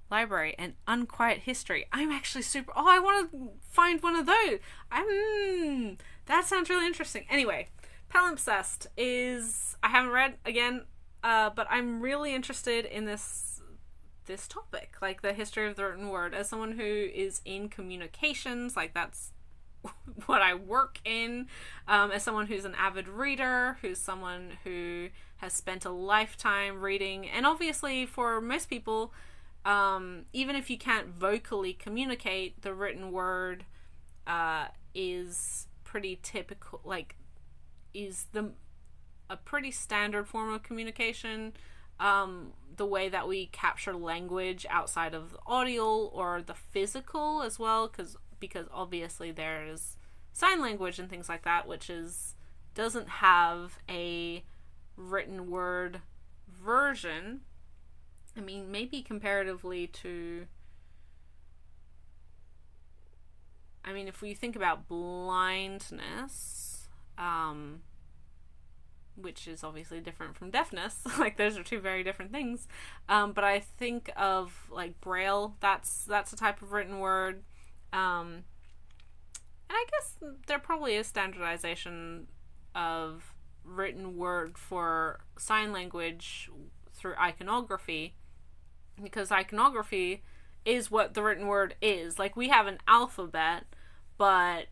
Library and Unquiet History. I'm actually I want to find one of those. That sounds really interesting. Anyway, Palimpsest is, I haven't read, again, but I'm really interested in this topic, like the history of the written word. As someone who is in communications, like that's what I work in, as someone who's an avid reader, who's someone who has spent a lifetime reading, and obviously for most people, even if you can't vocally communicate, the written word is pretty typical, like is a pretty standard form of communication. The way that we capture language outside of the audio or the physical as well, because obviously there's sign language and things like that, which doesn't have a written word version. I mean, maybe comparatively to, I mean, if we think about blindness, which is obviously different from deafness, like those are two very different things, but I think of like Braille, that's a type of written word, and I guess there probably is standardization of written word for sign language through iconography, because iconography is what the written word is. Like, we have an alphabet, but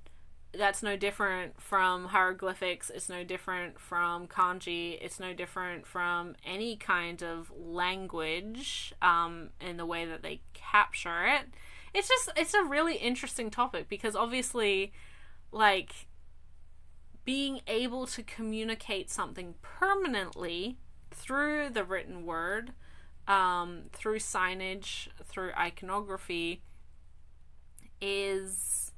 that's no different from hieroglyphics, it's no different from kanji, it's no different from any kind of language, in the way that they capture it. It's a really interesting topic, because obviously, like, being able to communicate something permanently through the written word, through signage, through iconography, is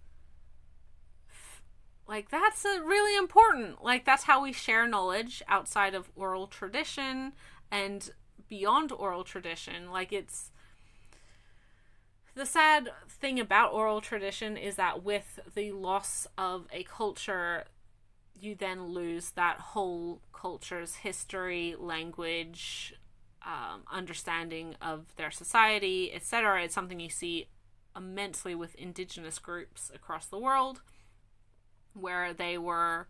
like, that's really important. Like, that's how we share knowledge outside of oral tradition and beyond oral tradition. Like, it's the sad thing about oral tradition is that with the loss of a culture, you then lose that whole culture's history, language, understanding of their society, etc. It's something you see immensely with indigenous groups across the world, where they were,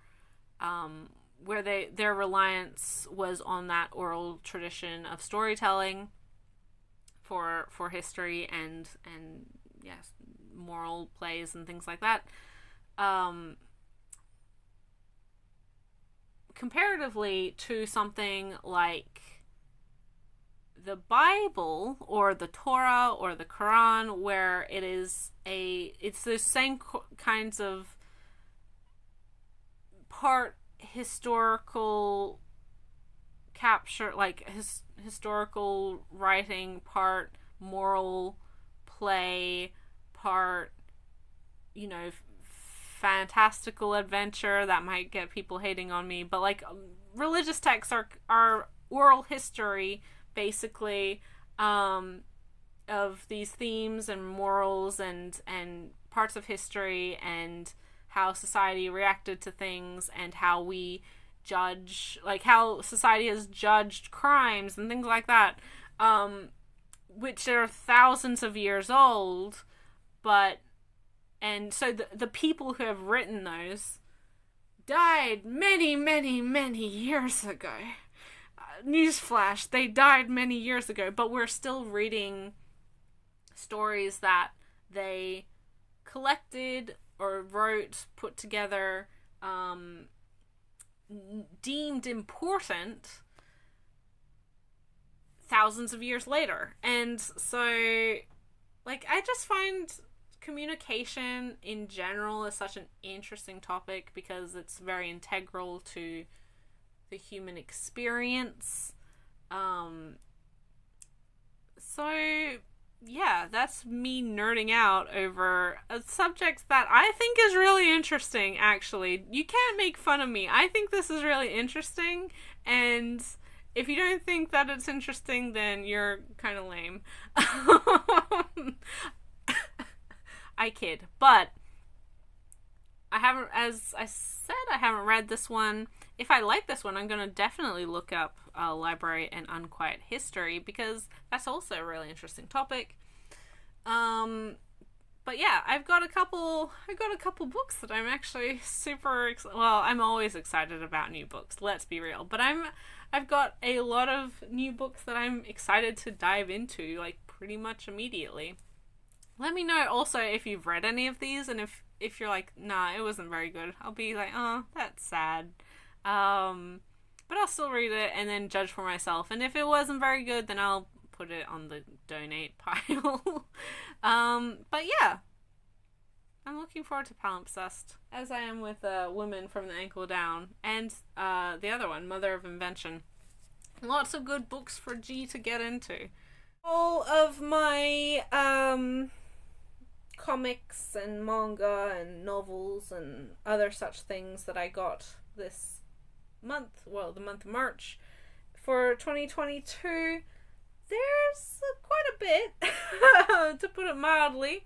their reliance was on that oral tradition of storytelling for history and yes, moral plays and things like that. Comparatively to something like the Bible or the Torah or the Quran, where it's those same kinds of part historical capture, like historical writing, part moral play, part, you know, fantastical adventure. That might get people hating on me, but like, religious texts are oral history, basically, of these themes and morals and parts of history and how society reacted to things and how we judge, like how society has judged crimes and things like that, which are thousands of years old, and so the people who have written those died many, many, many years ago. Newsflash, they died many years ago, but we're still reading stories that they collected or wrote, put together, deemed important thousands of years later. And so, like, I just find communication in general is such an interesting topic because it's very integral to the human experience. So yeah, that's me nerding out over a subject that I think is really interesting, actually. You can't make fun of me. I think this is really interesting, and if you don't think that it's interesting, then you're kind of lame. I kid. But I haven't, as I said, I haven't read this one. If I like this one, I'm going to definitely look up Library and Unquiet History, because that's also a really interesting topic. But yeah, I've got a couple books that I'm actually super I'm always excited about new books, let's be real. But I've got a lot of new books that I'm excited to dive into, like, pretty much immediately. Let me know also if you've read any of these, and if you're like, nah, it wasn't very good, I'll be like, oh, that's sad. But I'll still read it and then judge for myself. And if it wasn't very good, then I'll put it on the donate pile. But yeah, I'm looking forward to Palimpsest, as I am with Women from the Ankle Down, and the other one, Mother of Invention. Lots of good books for G to get into. All of my comics and manga and novels and other such things that I got this month, well, the month of March for 2022, there's quite a bit, to put it mildly.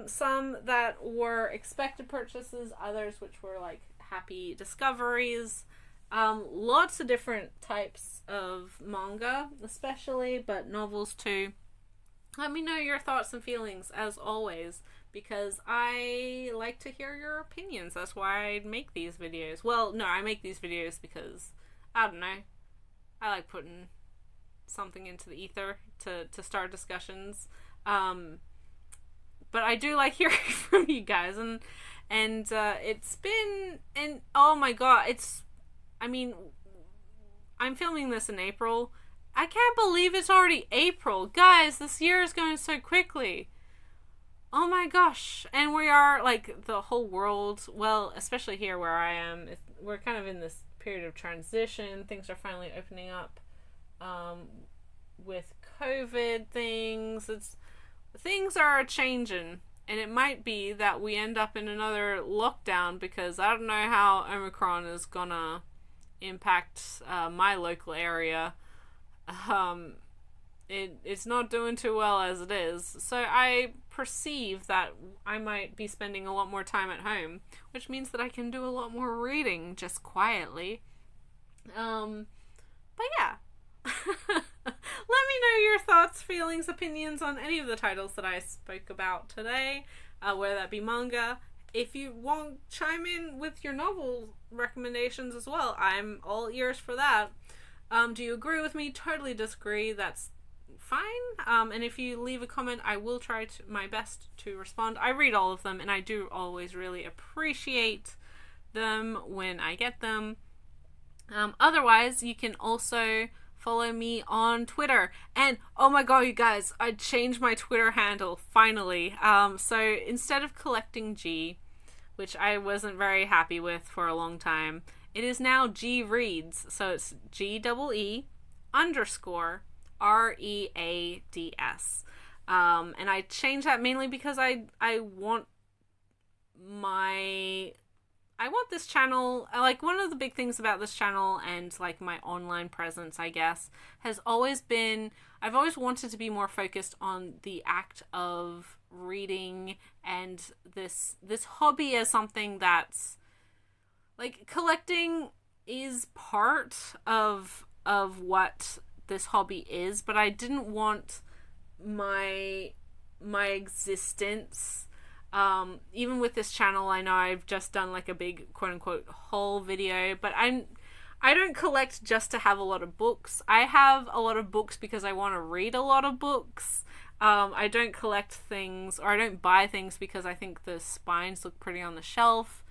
Some that were expected purchases, others which were like happy discoveries. Lots of different types of manga, especially, but novels too. Let me know your thoughts and feelings, as always, because I like to hear your opinions. That's why I make these videos. Well, no, I make these videos because, I don't know, I like putting something into the ether to start discussions. But I do like hearing from you guys, and it's been, and oh my god, I'm filming this in April. I can't believe it's already April. Guys, this year is going so quickly. Oh my gosh. And we are, like, the whole world, well, especially here where I am, we're kind of in this period of transition. Things are finally opening up with COVID things. Things are changing. And it might be that we end up in another lockdown, because I don't know how Omicron is gonna impact my local area. It's not doing too well as it is. So I perceive that I might be spending a lot more time at home, which means that I can do a lot more reading just quietly. But yeah. Let me know your thoughts, feelings, opinions on any of the titles that I spoke about today, whether that be manga. If you want, chime in with your novel recommendations as well. I'm all ears for that. Do you agree with me? Totally disagree? That's fine. And if you leave a comment, I will try my best to respond. I read all of them, and I do always really appreciate them when I get them. Otherwise, you can also follow me on Twitter. And oh my god, you guys, I changed my Twitter handle finally. So instead of collecting G, which I wasn't very happy with for a long time, it is now G Reads. So it's GEE_READS. And I changed that mainly because I want this channel, like, one of the big things about this channel and, like, my online presence, I guess, has always been, I've always wanted to be more focused on the act of reading and this hobby as something that's, like, collecting is part of what this hobby is, but I didn't want my existence, even with this channel. I know I've just done like a big quote-unquote haul video, but I don't collect just to have a lot of books. I have a lot of books because I want to read a lot of books. I don't collect things, or I don't buy things because I think the spines look pretty on the shelf.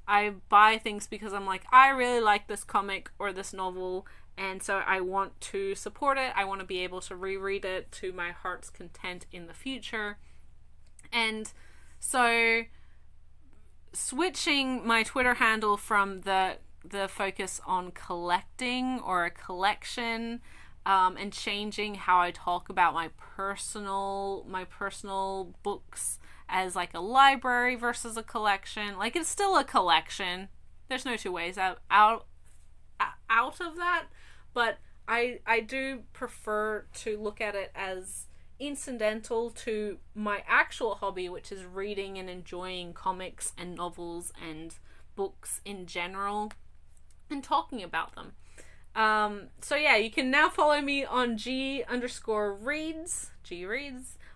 I buy things because I'm like, I really like this comic or this novel, and so I want to support it. I want to be able to reread it to my heart's content in the future. And so switching my Twitter handle from the focus on collecting or a collection, and changing how I talk about my personal books as like a library versus a collection. Like, it's still a collection. There's no two ways out of that, but I do prefer to look at it as incidental to my actual hobby, which is reading and enjoying comics and novels and books in general and talking about them. So yeah, you can now follow me on G_Reads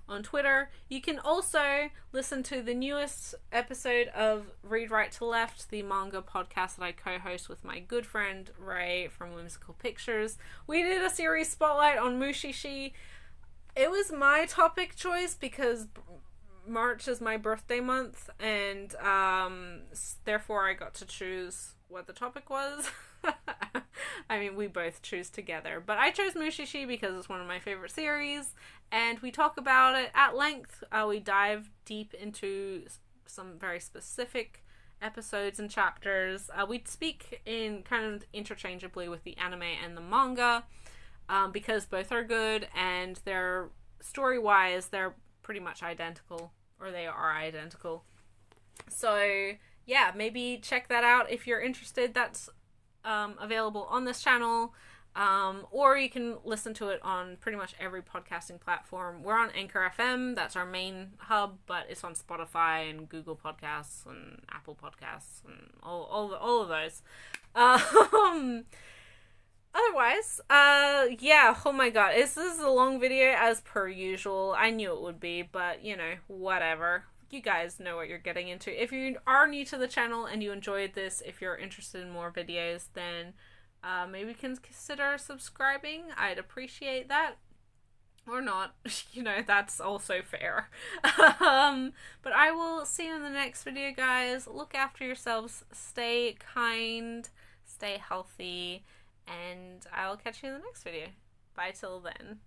on Twitter. You can also listen to the newest episode of Read Right to Left, the manga podcast that I co-host with my good friend Ray from Whimsical Pictures. We did a series spotlight on Mushishi. It was my topic choice because March is my birthday month, and therefore I got to choose what the topic was. I mean, we both choose together, but I chose Mushishi because it's one of my favorite series, and we talk about it at length. We dive deep into some very specific episodes and chapters. We speak in kind of interchangeably with the anime and the manga, because both are good, and they're story-wise, they're pretty much identical, or they are identical. So yeah, maybe check that out if you're interested. That's available on this channel, or you can listen to it on pretty much every podcasting platform. We're on Anchor FM, that's our main hub, but it's on Spotify and Google Podcasts and Apple Podcasts and all of those. Otherwise, yeah, oh my god, this is a long video as per usual. I knew it would be, but, you know, whatever. You guys know what you're getting into. If you are new to the channel and you enjoyed this, if you're interested in more videos, then maybe consider subscribing. I'd appreciate that. Or not. You know, that's also fair. But I will see you in the next video, guys. Look after yourselves. Stay kind. Stay healthy. And I'll catch you in the next video. Bye till then.